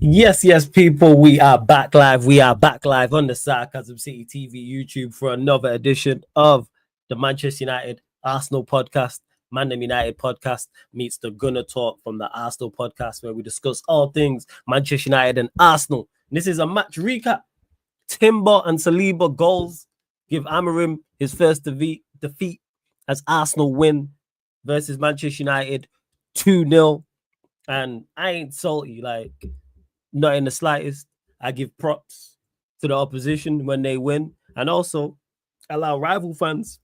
Yes, people, we are back live. We are back live on the Sarcasm City TV YouTube for another edition of the Manchester United Arsenal podcast. Mandem United podcast meets the Gunner Talk from the Arsenal podcast, where we discuss all things Manchester United and Arsenal. And this is a match recap. Timber and Saliba goals give Amorim his first defeat as Arsenal win versus Manchester United 2-0. And I ain't salty, like, not in the slightest. I give props to the opposition when they win, and also allow rival fans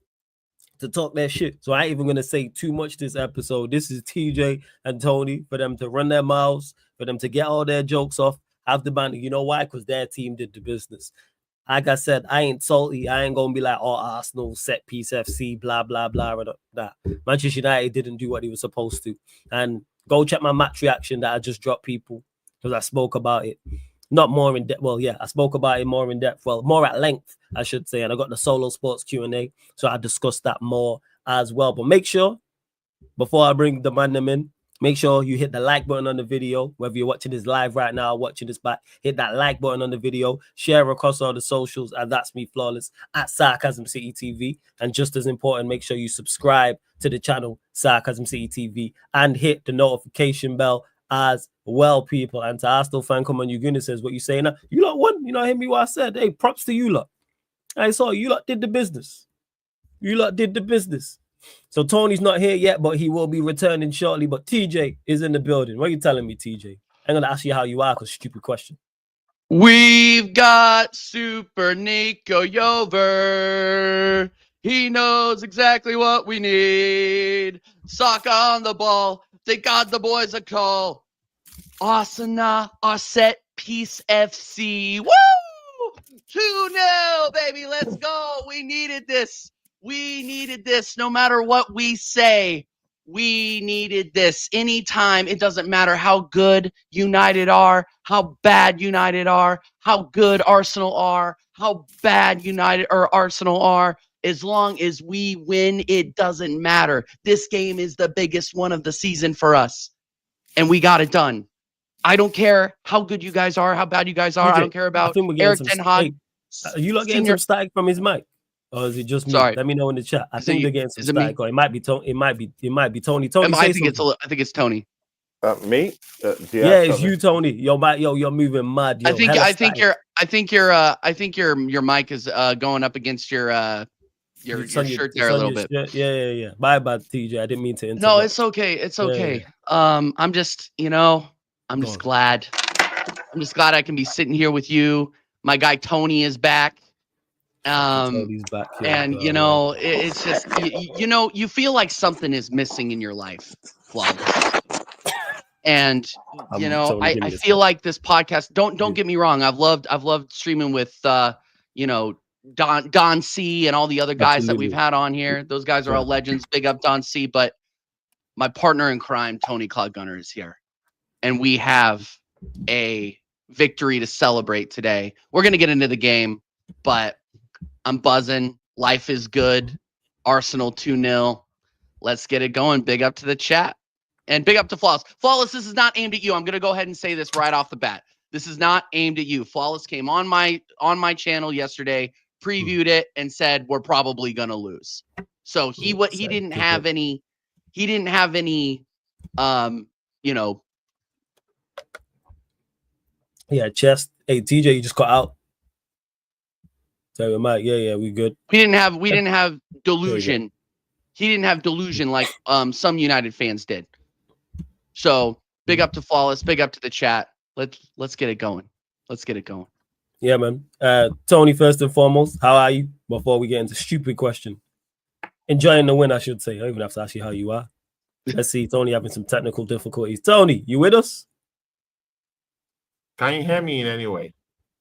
to talk their shit. So I ain't even going to say too much this episode. This is TJ and Tony for them to run their mouths, for them to get all their jokes off, have the banter. You know why? Because their team did the business. Like I said, I ain't salty. I ain't going to be like, oh, Arsenal, set piece FC, blah, blah, blah, or that. Manchester United didn't do what he was supposed to. And go check my match reaction that I just dropped, people, because I spoke about it. Not more in depth. Well, yeah, I spoke about it more in depth. Well, more at length, I should say. And I got the Solo Sports Q&A, so I discussed that more as well. But make sure, before I bring the man them in, make sure you hit the like button on the video. Whether you're watching this live right now or watching this back, hit that like button on the video. Share across all the socials, and that's me, Flawless, at Sarcasm City TV. And just as important, make sure you subscribe to the channel, Sarcasm City TV, and hit the notification bell as well, people. And to Arsenal fan, come on, you goodness says what you saying now. You lot won. You know, hear me what I said. Hey, props to you lot. I saw you lot did the business. You lot did the business. So Tony's not here yet, but he will be returning shortly. But TJ is in the building. What are you telling me, TJ? I'm gonna ask you how you are, because stupid question. We've got Super Nico Yover. He knows exactly what we need. Soccer on the ball. They got the boys a call. Arsenal are set piece FC. Woo! 2-0, baby. Let's go. We needed this. We needed this. No matter what we say, we needed this. Anytime. It doesn't matter how good United are, how bad United are, how good Arsenal are, how bad United or Arsenal are. As long as we win, it doesn't matter. This game is the biggest one of the season for us, and we got it done. I don't care how good you guys are, how bad you guys are. TJ, I don't care about Eric Ten Hag. Are you not getting some static from his mic, or is it just me? Sorry. Let me know in the chat. I think they're getting some static. Or it might be Tony. It might be Tony. Tony, I think it's Tony. Me? Yeah, it's you, Tony. You're moving mad. I think your mic is going up against your shirt there a little bit. Yeah. Bye, TJ. I didn't mean to interrupt. No, it's okay. It's okay. Yeah. I'm just glad. I'm just glad I can be sitting here with you. My guy Tony is back. Tony's back here, and it's just you feel like something is missing in your life, Flawless. And I feel like this podcast. Don't get me wrong. I've loved streaming with Don C and all the other guys that we've had on here. Those guys are all legends. Big up Don C. But my partner in crime, Tony Cloud Gunner, is here, and we have a victory to celebrate today. We're gonna get into the game, but I'm buzzing. Life is good. Arsenal 2-0. Let's get it going. Big up to the chat. And big up to Flawless. Flawless, this is not aimed at you. I'm going to go ahead and say this right off the bat. This is not aimed at you. Flawless came on my channel yesterday, previewed it, and said we're probably going to lose. So he didn't have any Yeah, chest. Hey, TJ, you just got out. So Mike, yeah, we good. We didn't have delusion. He didn't have delusion like some United fans did. So big up to Flawless, big up to the chat. Let's get it going. Let's get it going. Yeah, man. Tony, first and foremost, how are you? Before we get into stupid question. Enjoying the win, I should say. I don't even have to ask you how you are. Let's see, Tony having some technical difficulties. Tony, you with us? Can you hear me in any way?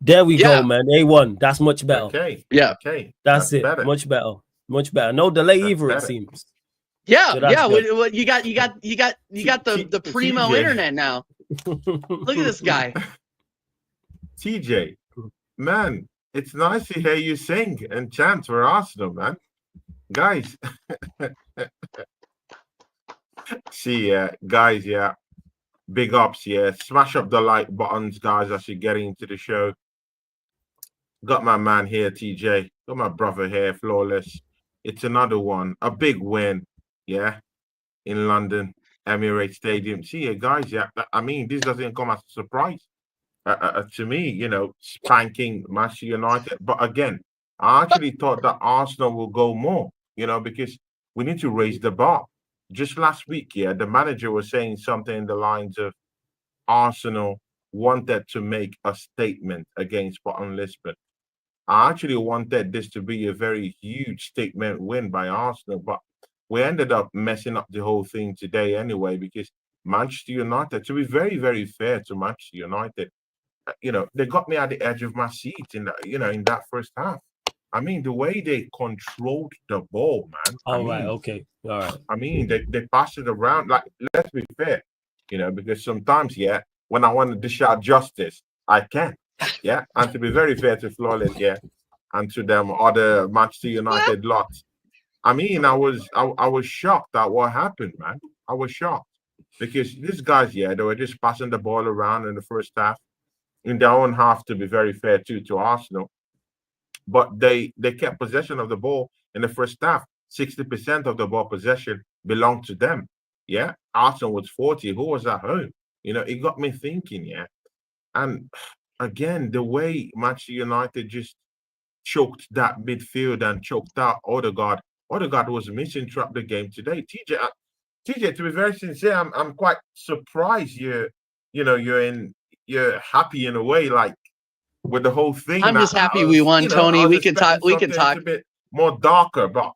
There we go, man. A1. That's much better. Okay. Yeah. Okay. That's it. Better. Much better. Much better. No delay either, better. It seems. Yeah, So yeah. good. You got the primo TJ. internet now. Look at this guy. TJ, man, it's nice to hear you sing and chant for Arsenal, man. Guys. See, guys, yeah. Big ups, yeah. Smash up the like buttons, guys, as you get into the show. Got my man here, TJ. Got my brother here, Flawless. It's another one. A big win, yeah, in London, Emirates Stadium. See you guys, yeah. I mean, this doesn't come as a surprise to me, spanking Manchester United. But again, I actually thought that Arsenal will go more, because we need to raise the bar. Just last week, yeah, the manager was saying something in the lines of Arsenal wanted to make a statement against Sporting Lisbon. I actually wanted this to be a very huge statement win by Arsenal, but we ended up messing up the whole thing today anyway, because Manchester United, to be very, very fair to Manchester United, they got me at the edge of my seat in that first half. I mean, the way they controlled the ball, man. Okay. All right. I mean, they passed it around. Like, let's be fair, because sometimes, yeah, when I want to dish out justice, I can. Yeah. And to be very fair to Flawless, yeah, and to them other Manchester United lots. I mean, I was shocked at what happened, man. I was shocked. Because these guys, yeah, they were just passing the ball around in the first half. In their own half, to be very fair to Arsenal. But they kept possession of the ball in the first half. 60% of the ball possession belonged to them. Yeah. Arsenal was 40. Who was at home? It got me thinking, yeah. And again, the way Manchester United just choked that midfield and choked out Odegaard. Odegaard was missing throughout the game today. TJ, to be very sincere, I'm quite surprised you're happy in a way, like with the whole thing. I'm just happy we won, Tony. We can talk. We can talk a bit more darker, but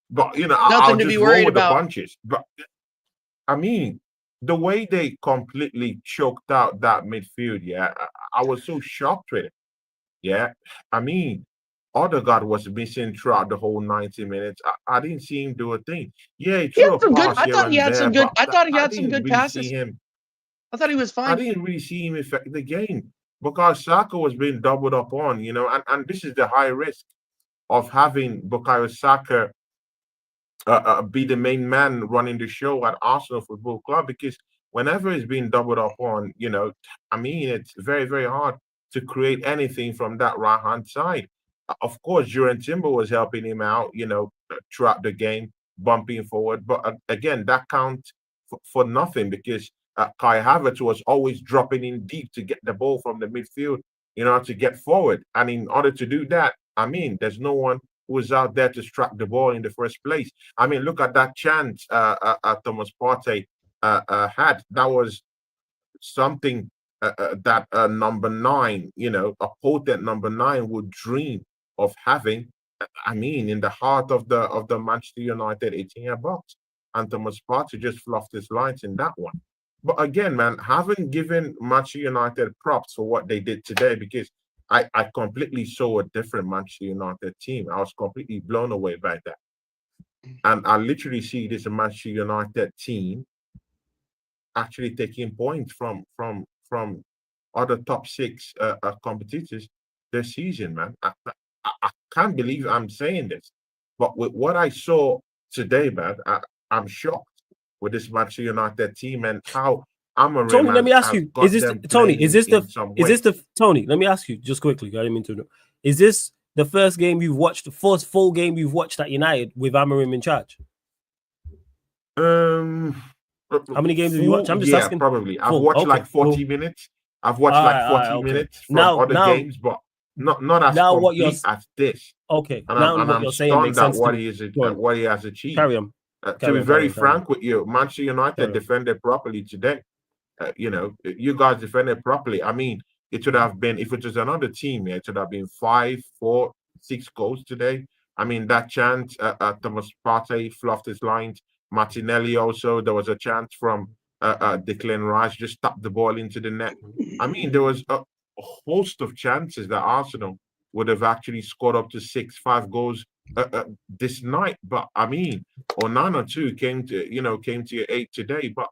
nothing I'll to just be roll worried with about. the punches. But I mean, the way they completely choked out that midfield, yeah, I was so shocked with it. Yeah, I mean, Odegaard was missing throughout the whole 90 minutes. I didn't see him do a thing. Yeah, he He threw had a some good. pass I here thought he and had some there, good. but I thought he I had some didn't good really see passes. him. I thought he was I fine. didn't really see him affect the game because Saka was being doubled up on, and this is the high risk of having Bukayo Saka be the main man running the show at Arsenal Football Club, because whenever he's being doubled up on, I mean, it's very, very hard to create anything from that right hand side. Of course, Juran Timber was helping him out, throughout the game, bumping forward. But again, that counts for nothing because Kai Havertz was always dropping in deep to get the ball from the midfield, to get forward. And in order to do that, I mean, there's no one who was out there to strike the ball in the first place. I mean, look at that chance Thomas Partey had. That was something that number nine, a potent number nine would dream of having. I mean, in the heart of the Manchester United 18-yard box, and Thomas Partey just fluffed his lines in that one. But again, man, haven't given Manchester United props for what they did today, because I completely saw a different Manchester United team. I was completely blown away by that. And I literally see this Manchester United team actually taking points from other top six competitors this season, man. I can't believe I'm saying this, but with what I saw today, man, I'm shocked with this Manchester United team and how Amorim Tony, let me ask has you: got Is this them Tony? Is this the Tony? Let me ask you just quickly. I didn't mean to know. Is this the first game you've watched? The first full game you've watched at United with Amorim in charge? How many games have you watched? I'm just asking. Probably. I've watched like 40 minutes. I've watched like 40 minutes from other games, but not as complete as this. Okay. And now I'm what you're saying makes stunned sense. At what he has achieved. Carry on. To be very frank with you, Manchester United defended properly today. You guys defended properly. I mean, it should have been, if it was another team, it should have been 5, 4, 6 goals today. I mean, that chance, Thomas Partey fluffed his lines. Martinelli also, there was a chance from Declan Rice, just tapped the ball into the net. I mean, there was a host of chances that Arsenal would have actually scored up to 6, 5 goals this night. But I mean, Onana too came to your 8 today. But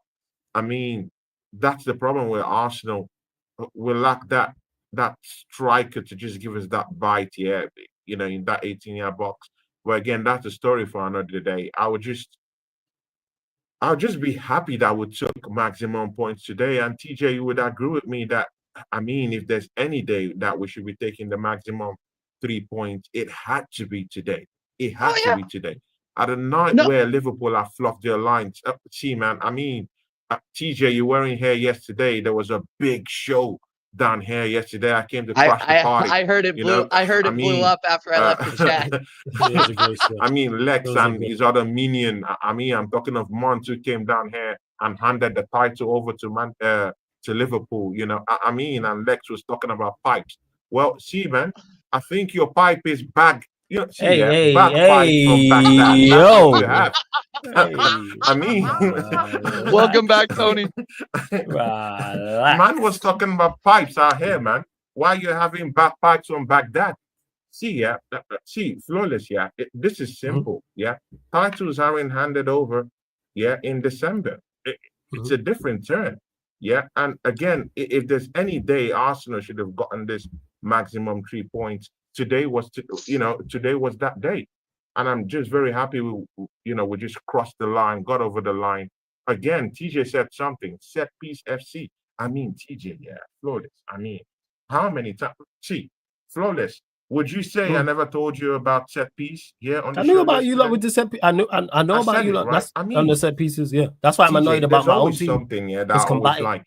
I mean, that's the problem with Arsenal. We lack that striker to just give us that bite, yeah, in that 18-yard box. But again, that's a story for another day. I would just I'll just be happy that we took maximum points today. And TJ, you would agree with me that, I mean, if there's any day that we should be taking the maximum 3 points, it had to be today. It had to be today. At a night where Liverpool have fluffed their lines. See, man, I mean, TJ, you weren't here yesterday. There was a big show down here yesterday. I came to crash the party. I heard it blew. I heard it blew up after I left the chat. I mean, Lex and his other minion. I mean, I'm talking of Mont, who came down here and handed the title over to Liverpool. You know, I mean, and Lex was talking about pipes. Well, see, man, I think your pipe is back. You know, see, back pipe from Baghdad. Yo. You have. I mean, welcome back, Tony. Man was talking about pipes out here, man. Why you having back pipes from Baghdad? See, see, Flawless, this is simple, Titles aren't handed over, in December. It's a different turn, and again, if there's any day Arsenal should have gotten this maximum 3 points, today was that day. And I'm just very happy we just crossed the line, got over the line. Again, TJ said something, set piece FC. I mean, TJ, Flawless. I mean, how many times? See, Flawless, would you say I never told you about set piece? Yeah, on the I knew show about you lot with the set piece. I know about you lot. Right? That's on the set pieces, That's why I'm annoyed about my own team. Something, that I always like.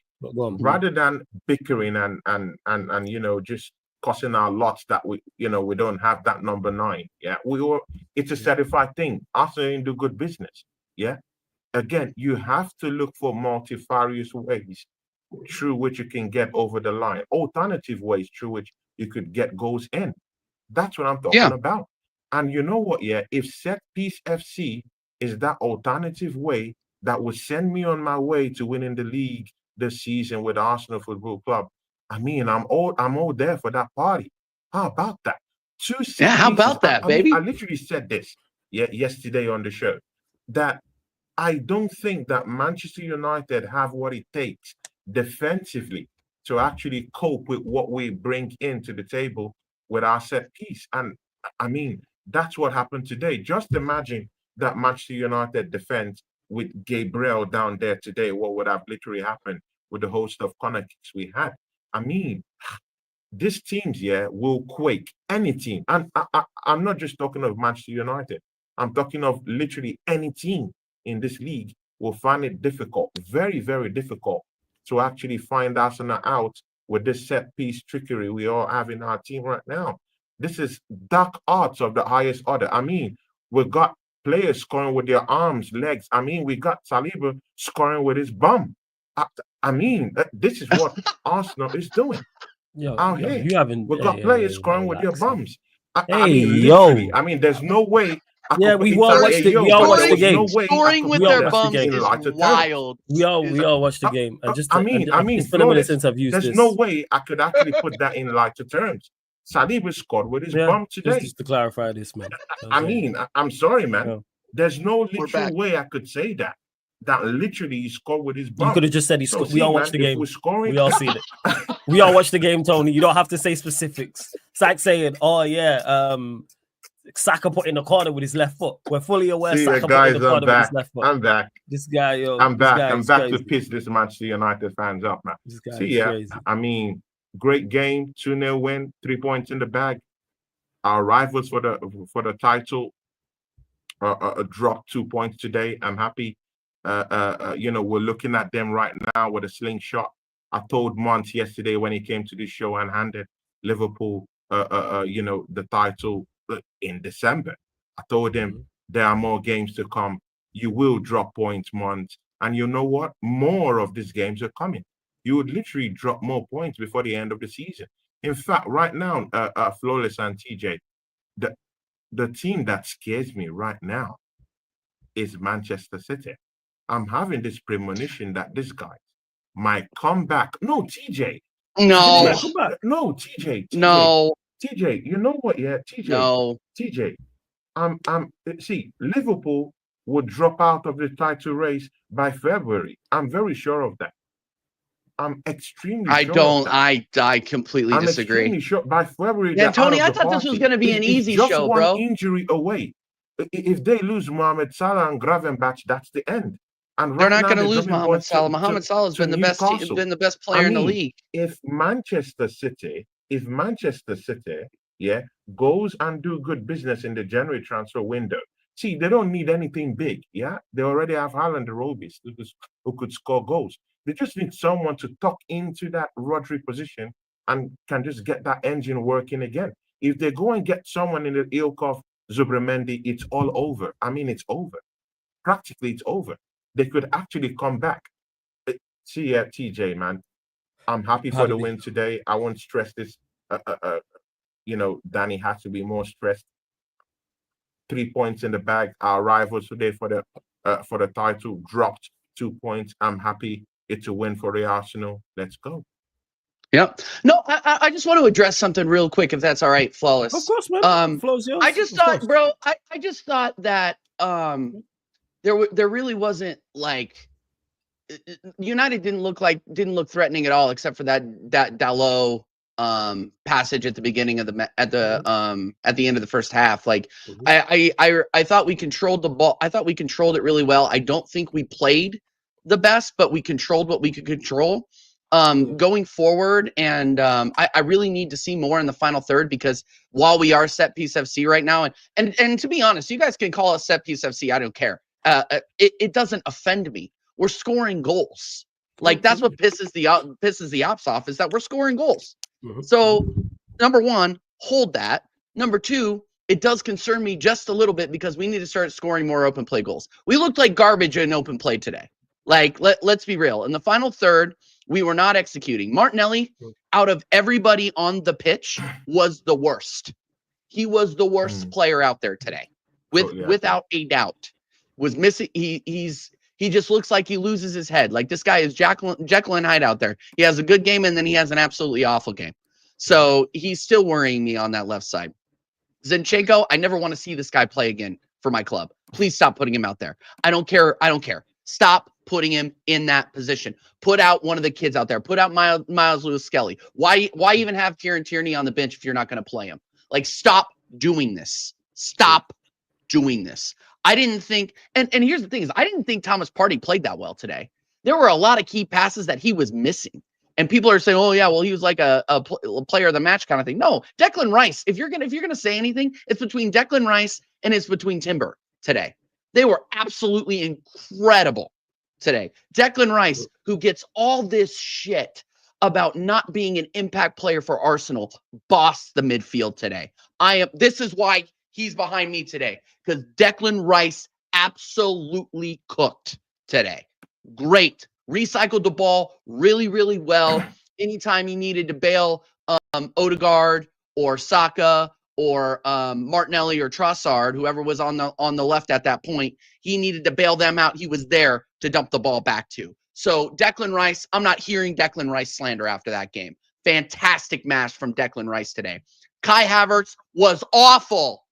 Rather than bickering and just costing our lots that we don't have that number 9. It's a certified thing. Arsenal didn't do good business. Again, you have to look for multifarious ways through which you can get over the line, alternative ways through which you could get goals in. That's what I'm talking about. And you know what? If set piece FC is that alternative way that would send me on my way to winning the league this season with Arsenal Football Club, I mean, I'm all there for that party. How about that? How about that, baby? I literally said this yesterday on the show, that I don't think that Manchester United have what it takes defensively to actually cope with what we bring into the table with our set piece. And I mean, that's what happened today. Just imagine that Manchester United defense with Gabriel down there today, what would have literally happened with the host of corner kicks we had. I mean, these teams, will quake any team. And I'm not just talking of Manchester United. I'm talking of literally any team in this league will find it difficult, very, very difficult, to actually find Arsenal out with this set piece trickery we all have in our team right now. This is dark arts of the highest order. I mean, we've got players scoring with their arms, legs. I mean, we got Saliba scoring with his bum. I mean, this is what Arsenal is doing. Out here. We've got players scoring with their bums. I mean, literally. I mean, there's no way. We all watched the game. Scoring with their bums is wild. We all watched the game. And just, I mean, it's been a minute since I've used this. There's no way I could actually put that in lighter terms. Saliba scored with his bum today. Just to clarify this, man. I mean, I'm sorry, man. There's no literal way I could say that. That literally he scored with his bum. You could have just said he scored. We all watched the game. We all seen it. We all watched the game, Tony. You don't have to say specifics. It's like saying, Saka put in the corner with his left foot. We're fully aware Saka put in the corner with his left foot. I'm back. This guy, I'm back to piss this Manchester United fans up, man. This guy is crazy. I mean, great game, 2-0 win, 3 points in the bag. Our rivals for the title dropped 2 points today. I'm happy. We're looking at them right now with a slingshot. I told Mont yesterday when he came to this show and handed Liverpool, the title in December. I told him there are more games to come. You will drop points, Mont, and you know what? More of these games are coming. You would literally drop more points before the end of the season. In fact, right now, Flawless and TJ, the team that scares me right now is Manchester City. I'm having this premonition that this guy might come back. No, TJ. No. No, TJ. No. TJ, you know what? Yeah, TJ. No. TJ. See, Liverpool would drop out of the title race by February. I'm very sure of that. I'm extremely sure. I completely disagree. Extremely sure by February. Yeah, Tony, I thought this was going to be an easy show, bro. Injury away. If they lose Mohamed Salah and Gravenberch, that's the end. And They're right not now going to they're lose dropping Mohamed points Salah. Mohamed Salah has to been the best Newcastle. player in the mean, league. If Manchester City, yeah, goes and do good business in the January transfer window, see, they don't need anything big. Yeah, they already have Haaland, the Robies, who could score goals. They just need someone to tuck into that Rodri position and can just get that engine working again. If they go and get someone in the ilk of Zubramendi, it's all over. I mean, it's over. Practically, it's over. They could actually come back. See, TJ, man, I'm happy for the win today. I won't stress this. Danny has to be more stressed. 3 points in the bag. Our rivals today for the title dropped 2 points. I'm happy. It's a win for the Arsenal. Let's go. Yep. No, I just want to address something real quick, if that's all right, Flawless. Of course, man. Flaw's yours. I just thought, bro, I just thought that there really wasn't like United didn't look threatening at all, except for that Dalot passage at the beginning of at the end of the first half. Like I thought we controlled the ball. I thought we controlled it really well. I don't think we played the best, but we controlled what we could control. Going forward, and I really need to see more in the final third, because while we are set piece FC right now, and to be honest, you guys can call us set piece FC. I don't care. It doesn't offend me. We're scoring goals. Like, that's what pisses the ops off, is that we're scoring goals. So, number one, hold that. Number two, it does concern me just a little bit, because we need to start scoring more open play goals. We looked like garbage in open play today. Like, let's be real. In the final third, we were not executing. Martinelli, out of everybody on the pitch, was the worst. He was the worst player out there today, without a doubt. Was missing. He just looks like he loses his head. Like, this guy is Jekyll and Hyde out there. He has a good game, and then he has an absolutely awful game. So he's still worrying me on that left side. Zinchenko, I never want to see this guy play again for my club. Please stop putting him out there. I don't care. Stop putting him in that position. Put out one of the kids out there. Put out Miles Lewis-Skelly. Why even have Kieran Tierney on the bench if you're not going to play him? Like, stop doing this. Stop doing this. I didn't think, and here's the thing, is I didn't think Thomas Partey played that well today. There were a lot of key passes that he was missing. And people are saying, oh yeah, well, he was like a player of the match kind of thing. No, Declan Rice, if you're gonna say anything, it's between Declan Rice and it's between Timber today. They were absolutely incredible today. Declan Rice, who gets all this shit about not being an impact player for Arsenal, bossed the midfield today. This is why he's behind me today, because Declan Rice absolutely cooked today. Great. Recycled the ball really, really well. Anytime he needed to bail Odegaard or Saka or Martinelli or Trossard, whoever was on the left at that point, he needed to bail them out. He was there to dump the ball back to. So Declan Rice, I'm not hearing Declan Rice slander after that game. Fantastic match from Declan Rice today. Kai Havertz was awful.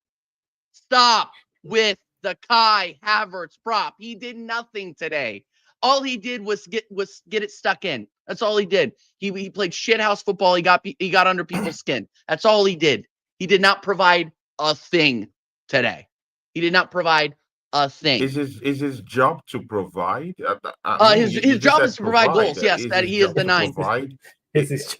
Stop with the Kai Havertz prop. He did nothing today. All he did was get it stuck in. That's all he did. He played shithouse football. He got under people's skin. That's all he did. He did not provide a thing today. He did not provide a thing. Is his job to provide? His job is to provide goals. Yes, that he is the nine.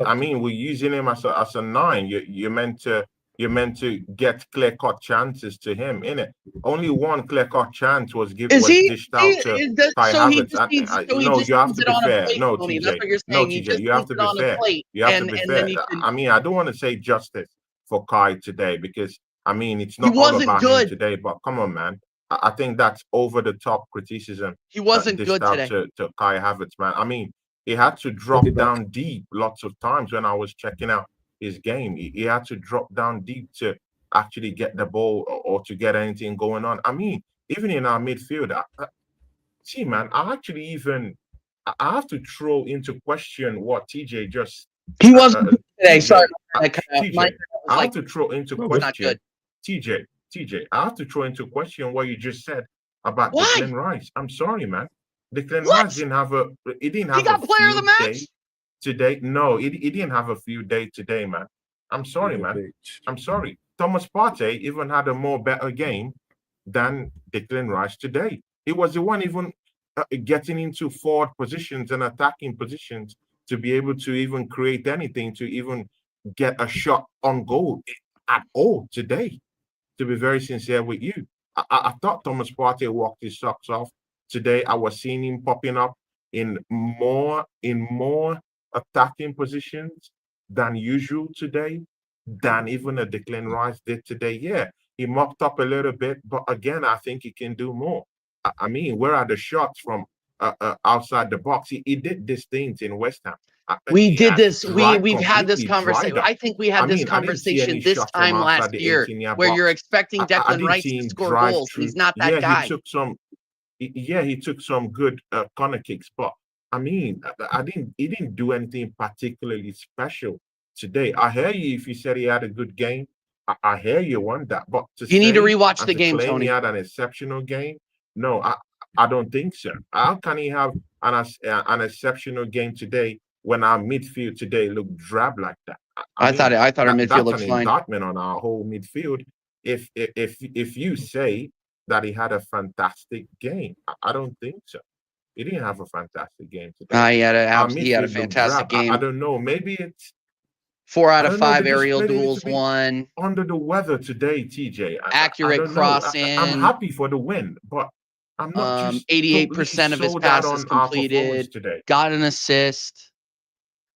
I mean, we're using him as a nine. You're meant to get clear-cut chances to him, innit? Only one clear-cut chance was dished out to Kai Havertz. No, you have to be fair. No, TJ, you have to be fair. You have to be fair. I mean, I don't want to say justice for Kai today, because, I mean, it's not all about him today, but come on, man. I think that's over-the-top criticism. He wasn't good today. To Kai Havertz, man. I mean, he had to drop down deep lots of times when I was checking out his game. He had to drop down deep to actually get the ball or to get anything going on. I mean, even in our midfield, see, man, I have to throw into question what TJ just. He wasn't good today. Sorry, TJ, I have to throw into question. TJ, I have to throw into question what you just said about Declan Rice. I'm sorry, man. Declan Rice didn't have a. He got player of the match today. No, he didn't have a field day today, man. I'm sorry, man. I'm sorry. Thomas Partey even had a better game than Declan Rice today. He was the one even getting into forward positions and attacking positions to be able to even create anything, to even get a shot on goal at all today. To be very sincere with you, I thought Thomas Partey walked his socks off today. I was seeing him popping up in more attacking positions than usual today, than even a Declan Rice did today. Yeah, he mopped up a little bit, but again, I think he can do more. I mean, where are the shots from outside the box? He did these things in West Ham. We He did has this. We've had this completely dried conversation. up. I think we had this I didn't see any conversation this shots from time outside last the year, 18-yard where you're box. expecting I Declan didn't Rice see to him score drive goals. through. He's not that Yeah, guy. he took some good corner kicks, but I mean, he didn't do anything particularly special today. I hear you if you said he had a good game. I hear you on that, but You need to rewatch and the to game, claim he Tony. had an exceptional game, no, I don't think so. How can he have an exceptional game today when our midfield today looked drab like that? I thought our midfield that's looked an fine. indictment on our whole midfield. If you say that he had a fantastic game, I don't think so. He didn't have a fantastic game today. He had a Midfield looked fantastic drab. game. I don't know. Maybe it's 4 out I of don't know. 5 They just aerial played a little duels bit won. under the weather today, TJ. I Accurate don't know. crossing. I'm happy for the win, but I'm not just 88% of his sold out passes on our performance completed. today. Got an assist.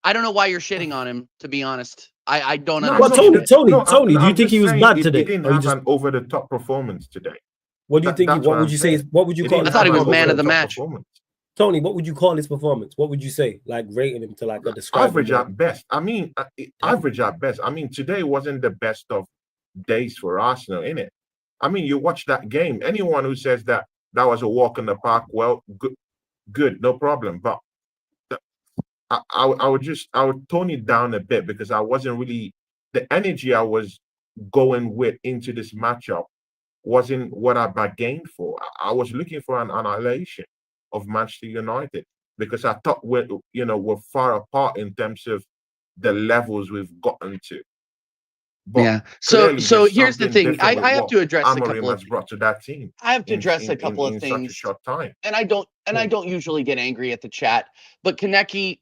I don't know why you're shitting on him, to be honest. I don't No, understand Well, it. Tony, do you think he was bad He today? didn't Or you have just an over the top performance today. what do you think? That's What would you say? What would you call? I thought he was man of the match. Tony, what would you call his performance? What would you say? Like rating him to like a describe average at best. I mean, average at best. I mean, today wasn't the best of days for Arsenal, innit? I mean, you watch that game. Anyone who says that was a walk in the park, well, good, no problem. But I would tone it down a bit because I wasn't really the energy I was going with into this matchup wasn't what I bargained for. I was looking for an annihilation of Manchester United because I thought we're far apart in terms of the levels we've gotten to. But yeah. So here's the thing. I have to address a couple of brought to that team. I have to address a couple of things in such a short time. And I don't usually get angry at the chat, but Konecki,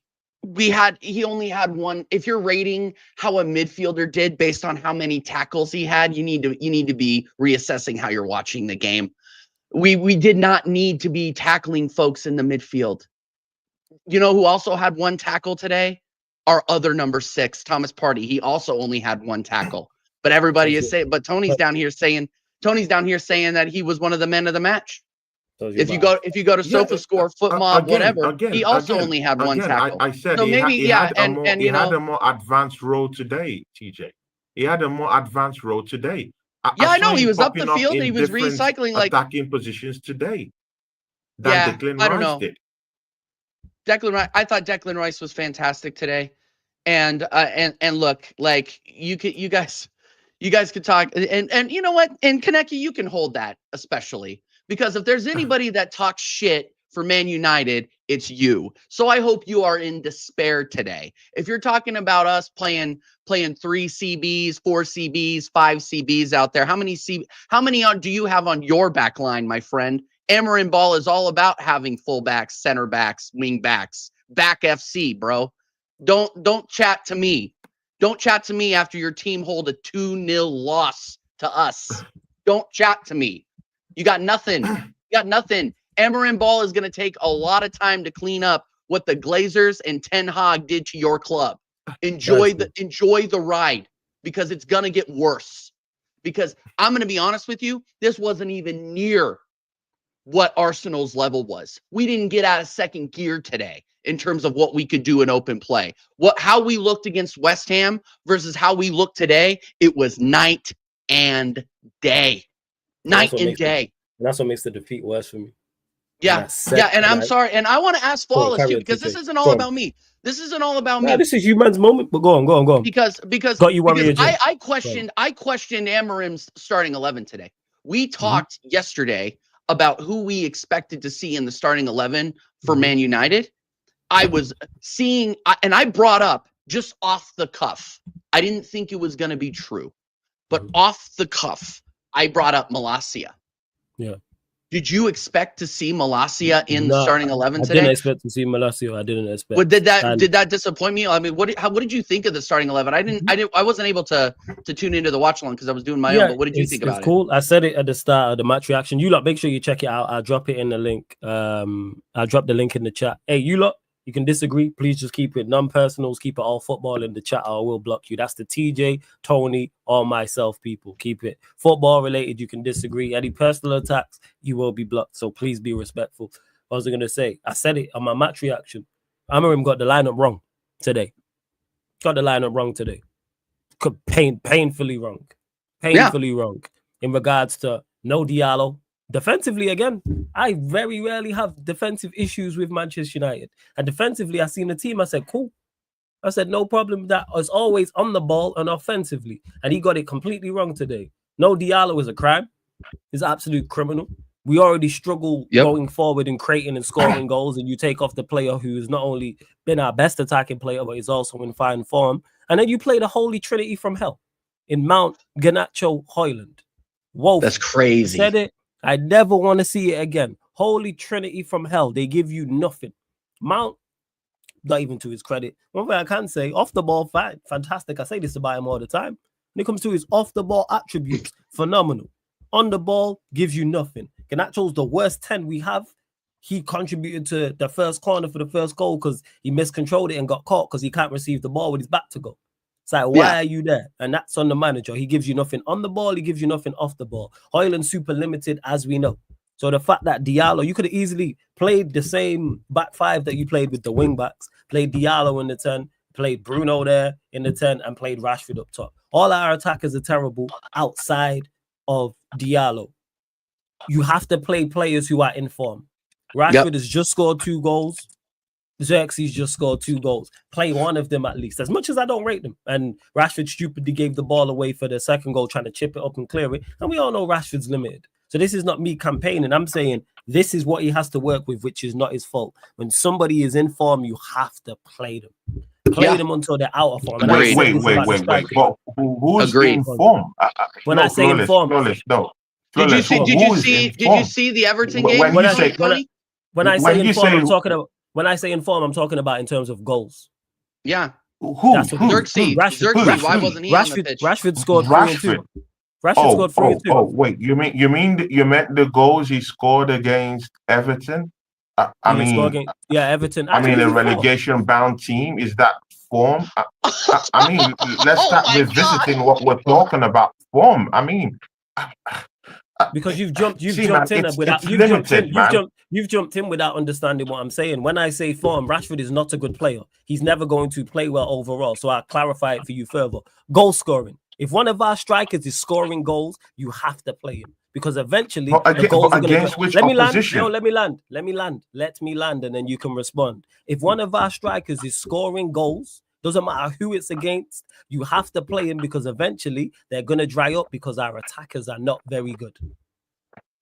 he only had one. If you're rating how a midfielder did based on how many tackles he had, you need to be reassessing how you're watching the game. We did not need to be tackling folks in the midfield. You know who also had one tackle today? Our other number 6, Thomas Partey. He also only had one tackle. But everybody is saying, but Tony's down here saying that he was one of the men of the match. If you go to SofaScore, FootMob, whatever, he also only had one tackle. I said so he had a more advanced role today, TJ. He had a more advanced role today. I know he was up the field and he was recycling like attacking positions today. Declan Rice did. Declan Rice, I thought Declan Rice was fantastic today, and look, like you guys could talk, and you know what, and Konecki, you can hold that, especially because if there's anybody that talks shit for Man United, it's you. So I hope you are in despair today. If you're talking about us playing 3 CBs, 4 CBs, 5 CBs out there, how many do you have on your back line, my friend? Amarin Ball is all about having fullbacks, center backs, wing backs, back FC, bro. Don't chat to me. Don't chat to me after your team hold a 2-0 loss to us. Don't chat to me. You got nothing. Amarin Ball is going to take a lot of time to clean up what the Glazers and Ten Hag did to your club. Enjoy the ride because it's going to get worse. Because I'm going to be honest with you, this wasn't even near what Arsenal's level was. We didn't get out of second gear today in terms of what we could do in open play. How we looked against West Ham versus how we look today, it was night and day. Night and day. That's what makes the defeat worse for me. Yeah. And I'm sorry. And I want to ask Flawless too, because this isn't all about me. This isn't all about me. This is you man's moment, but go on. Because got you I questioned Amarim's starting 11 today. We talked yesterday about who we expected to see in the starting 11 for Man United. I was seeing, and I brought up just off the cuff. I didn't think it was going to be true, but off the cuff, I brought up Malacia. Yeah. Did you expect to see Malacia in starting 11 today? I didn't expect to see Malacia. I didn't expect. But did that disappoint me? I mean, what did you think of the starting 11? I wasn't able to tune into the watch along because I was doing my own. But what did you think about it? It's cool. I said it at the start of the match reaction. You lot, make sure you check it out. I'll drop it in the link. I'll drop the link in the chat. Hey, you lot, you can disagree. Please just keep it non-personals. Keep it all football in the chat, or I will block you. That's the TJ, Tony, or myself people. Keep it football related. You can disagree. Any personal attacks, you will be blocked. So please be respectful. What was I going to say? I said it on my match reaction. Amorim got the lineup wrong today. Painfully wrong. Painfully wrong. In regards to no Diallo. Defensively, again, I very rarely have defensive issues with Manchester United. And defensively, I seen the team. I said, cool. I said, no problem. That is always on the ball and offensively. And he got it completely wrong today. No Diallo is a crime. He's an absolute criminal. We already struggle going forward and creating and scoring goals. And you take off the player who has not only been our best attacking player, but is also in fine form. And then you play the holy trinity from hell in Mount, Garnacho, Højlund. Whoa. That's crazy. Said it. I never want to see it again. Holy Trinity from hell. They give you nothing. Mount, not even to his credit. One thing I can say, off the ball, fantastic. I say this about him all the time. When it comes to his off the ball attributes, phenomenal. On the ball, gives you nothing. Garnacho's the worst 10 we have. He contributed to the first corner for the first goal because he miscontrolled it and got caught because he can't receive the ball with his back to go. It's like, why are you there? And that's on the manager. He gives you nothing on the ball. He gives you nothing off the ball. Højlund super limited, as we know. So the fact that Diallo, you could have easily played the same back five that you played with the wing backs, played Diallo in the 10, played Bruno there in the 10, and played Rashford up top. All our attackers are terrible outside of Diallo. You have to play players who are in form. Rashford has just scored 2 goals. Xerxes just scored 2 goals. Play one of them at least. As much as I don't rate them. And Rashford stupidly gave the ball away for the second goal, trying to chip it up and clear it. And we all know Rashford's limited. So this is not me campaigning. I'm saying this is what he has to work with, which is not his fault. When somebody is in form, you have to play them. Play them until they're out of form. Wait. But who's in form? When I say in form, did you see the Everton game? When I say in form, I'm talking about. When I say in form, I'm talking about in terms of goals. Yeah. Who? Xerxes. Why wasn't he on the pitch? Rashford scored 3 and 2. Rashford scored 3 and 2. Oh, wait. You meant the goals he scored against Everton? Everton. I mean, a relegation-bound team, is that form? I mean, let's start revisiting what we're talking about. Form. I mean, because you've jumped in without understanding what I'm saying. When I say form, Rashford is not a good player. He's never going to play well overall. So I'll clarify it for you further. Goal scoring. If one of our strikers is scoring goals, you have to play him. Because eventually the goals are going to... Let me land, and then you can respond. If one of our strikers is scoring goals, doesn't matter who it's against, you have to play him because eventually they're going to dry up because our attackers are not very good.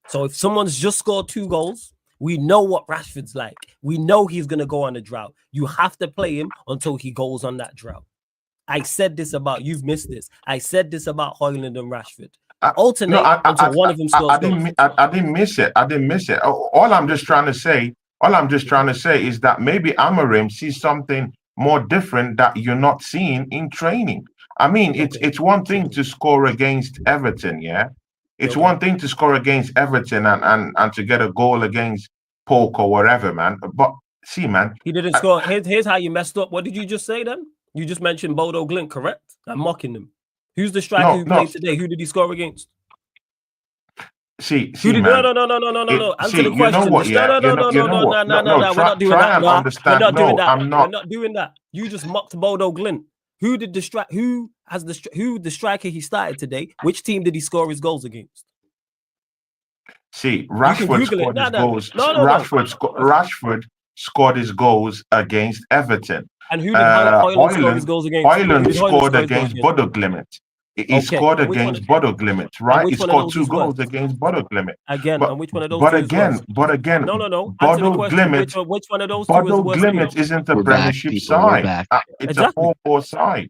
So if someone's just scored 2 goals, we know what Rashford's like. We know he's going to go on a drought. You have to play him until he goes on that drought. I said this about, you've missed this. I said this about Højlund and Rashford. Alternate until one of them scores. I didn't miss it. All I'm just trying to say is that maybe Amorim sees something more different that you're not seeing in training. I mean, it's one thing to score against Everton, yeah? It's one thing to score against Everton and to get a goal against Polk or wherever, man. But see, man. He didn't score. Here's how you messed up. What did you just say then? You just mentioned Bodo Glimt, correct? I'm mocking him. Who's the striker who played today? Who did he score against? See, man. No. Answer the question. You know what? Yeah. No. We're not doing that. We're not doing that. You just mocked Bodo Glimt. Who did the striker he started today? Which team did he score his goals against? See, Rashford scored his goals. Rashford scored his goals against Everton. And who did Højlund score his goals against? Højlund scored against Bodo Glimt. He scored against Bodo Glimt, right? He scored 2 goals against Bodo Glimt. Again, and which one of those? But again, no. Bodo Glimt. Which one of those? Bodo Glimt isn't a Premiership side. It's a 4-4 side.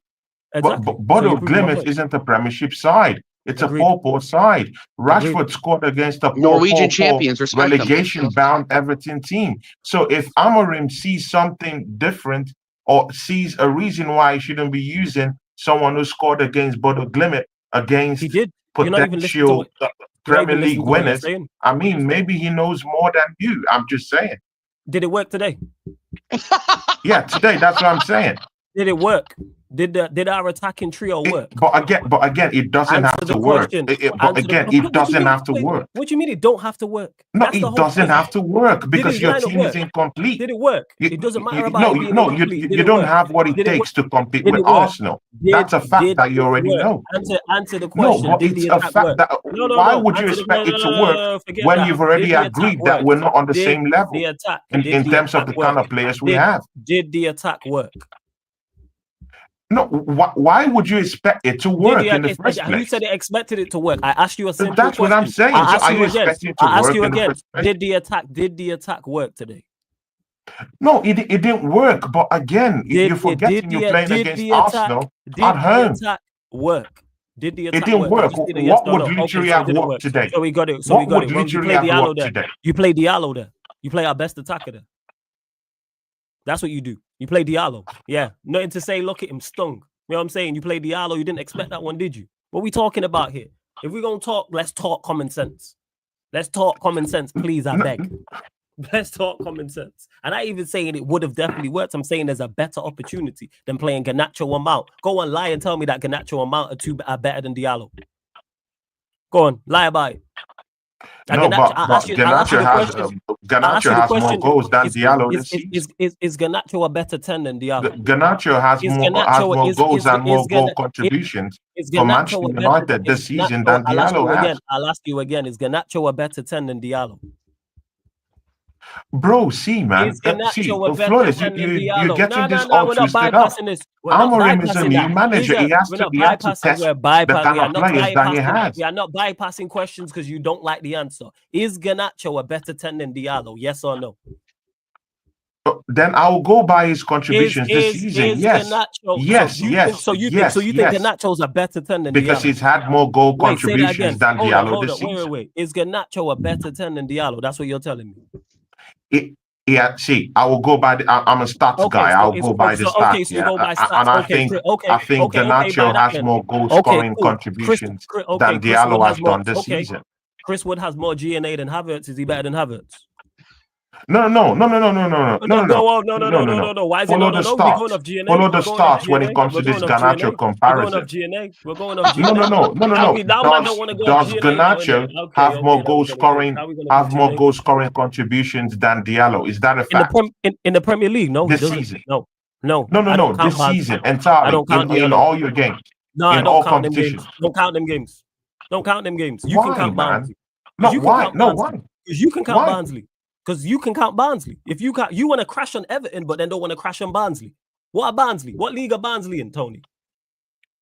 But Bodo Glimt isn't a Premiership side. It's a poor side. Rashford scored against a Norwegian champions, relegation-bound Everton team. So if Amorim sees something different or sees a reason why he shouldn't be using someone who scored against Bodo Glimt, against potential Premier League winners, I mean, maybe he knows more than you. I'm just saying. Did it work today? Yeah, today. That's what I'm saying. Did it work? Did our attacking trio work? But again, it doesn't have to work. It doesn't have to work. What do you mean it don't have to work? No, it doesn't have to work because your team is incomplete. Did it work? It doesn't matter about you don't have what it takes to compete with Arsenal. That's a fact that you already know. Answer the question. No, but it's a fact that why would you expect it to work when you've already agreed that we're not on the same level in terms of the kind of players we have? Did the attack work? No, why would you expect it to work in the first place? You said it expected it to work. I asked you a simple question. That's what I'm saying. I asked you again. Did the attack work today? No, it didn't work. But again, you're forgetting you're playing against Arsenal at home. Did the attack work? Did the attack it didn't work? What would literally have worked today? So we got it. What would literally have worked today? You play Diallo there. You play our best attacker there. That's what you do. You play Diallo. Yeah. Nothing to say, look at him, stung. You know what I'm saying? You play Diallo. You didn't expect that one, did you? What are we talking about here? If we're going to talk, let's talk common sense. Let's talk common sense, please, I beg. Let's talk common sense. And I even saying it would have definitely worked. I'm saying there's a better opportunity than playing Garnacho or Mount. Go on, lie and tell me that Garnacho or Mount are better than Diallo. Go on, lie about it. No, but Garnacho has more goals than Diallo this season. Is Garnacho a better 10 than Diallo? Garnacho has more goals and more goal contributions for Manchester United this season than Diallo has. I'll ask you again, is Garnacho a better 10 than Diallo? Bro, see, man. Flawless, you're getting this all twisted up. Amorim is a new manager. He has to test the kind of players that he has. We are not bypassing questions because you don't like the answer. Is Garnacho a better 10 than Diallo? Yes or no? Then I'll go by his contributions this season. Yes. So you think Garnacho's a better 10 than Diallo? Because he's had more goal contributions than Diallo this season. Wait. Is Garnacho a better 10 than Diallo? That's what you're telling me. See, I will go by I'm a stats guy. I'll go by the stats. And I think Garnacho has more goal scoring contributions than Diallo has done this season. Chris Wood has more GNA than Havertz. Is he better than Havertz? No. Why is it not? Follow the stats when it comes to this Garnacho comparison. We're going off GNA. No. Does Garnacho have more goal scoring contributions than Diallo? Is that a fact? In the Premier League, no. This season, no. This season entirely in all your games. No, in all competitions. Don't count them games. You can count Barnsley. Why? Because you can count Barnsley. Because you can count Barnsley. If you want to crash on Everton, but then don't want to crash on Barnsley. What are Barnsley? What league are Barnsley in, Tony?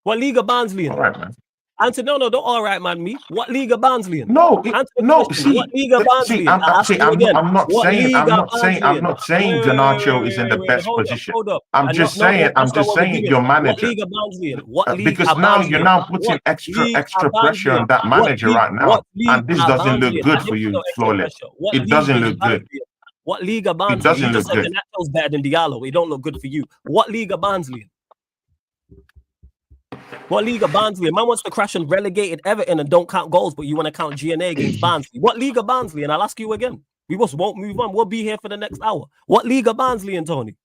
What league are Barnsley in? All right, man. Answer, no, don't all right, man, me. What league are Barnsley in? No, see, what league are Barnsley in? I'm not saying Garnacho is in the best position. I'm just saying your manager. What league are Barnsley in? Because now you're putting extra pressure on that manager right now. And this doesn't look good for you, Flawless. It doesn't look good. What league are Barnsley? It doesn't look good. Garnacho's better than Diallo. It don't look good for you. What league are Barnsley in? What league are Barnsley? Man wants to crash on relegated Everton and don't count goals, but you want to count GNA against Barnsley. What league are Barnsley? And I'll ask you again. We just won't move on. We'll be here for the next hour. What league are Barnsley in, Tony?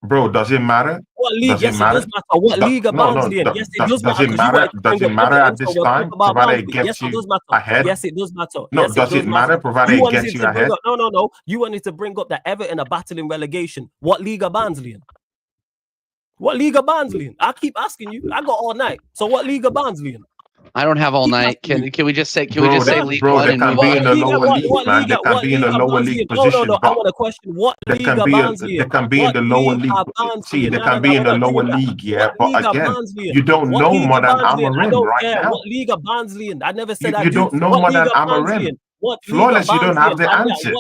Bro, does it matter? What league? Yes, it does matter. What league are Barnsley in? Yes, it does matter. Does it matter at this time, provided it gets you ahead? Yes, it does matter. No, does it matter, provided it gets you ahead? No. You wanted to bring up that Everton are battling relegation. What league are Barnsley in? What league are Barnsley in? I keep asking you. I got all night. So what league are Barnsley in? I don't have all night. Can we just say League One and move on? They can be in the lower league, man. They can be in the lower league position. No. I want to question what league are Barnsley in? They can be in the lower league. See, they can be in the lower league, yeah. But again, you don't know more than Amorim right now. What league are Barnsley in? I never said that. You don't know more than Amorim. Flawless, you don't have the answers.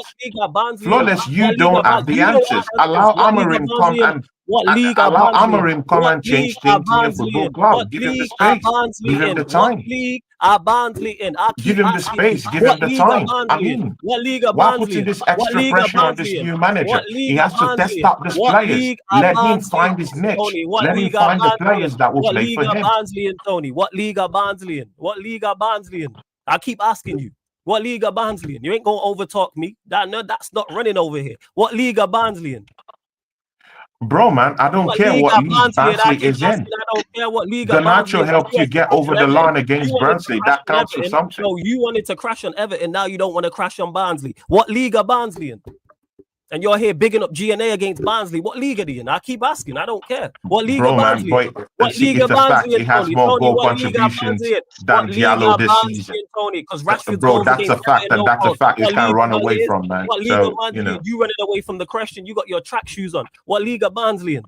Flawless, you don't have the answers. Allow Amorim come and allow Amorim come and change things in your football club. Give him the space. Give him the time. Give him the space. Give him the time. I mean, why putting this extra pressure on this new manager? He has to test out the players. Let him find his niche. Let him find the players that will play for him. Tony, what league are Barnsley in? What league are Barnsley in? I keep asking you. What league are Barnsley in? You ain't gonna overtalk me. That's not running over here. What league are Barnsley in? Bro, man, I don't care what league Barnsley is in. I don't care what league. Garnacho helped you get over the line against Barnsley. That counts for something. No, you wanted to crash on Everton. Now you don't want to crash on Barnsley. What league are Barnsley in? And you're here bigging up GNA against Barnsley. What league are they in? I keep asking. I don't care. What league are Barnsley? Boy, what league are Barnsley? He has more goal contributions than Diallo this season. Tony, because Rashford, bro, that's a fact, and that's a fact you can't run away from, man. What league are Barnsley? You running away from the question. You got your track shoes on. What league are Barnsley in?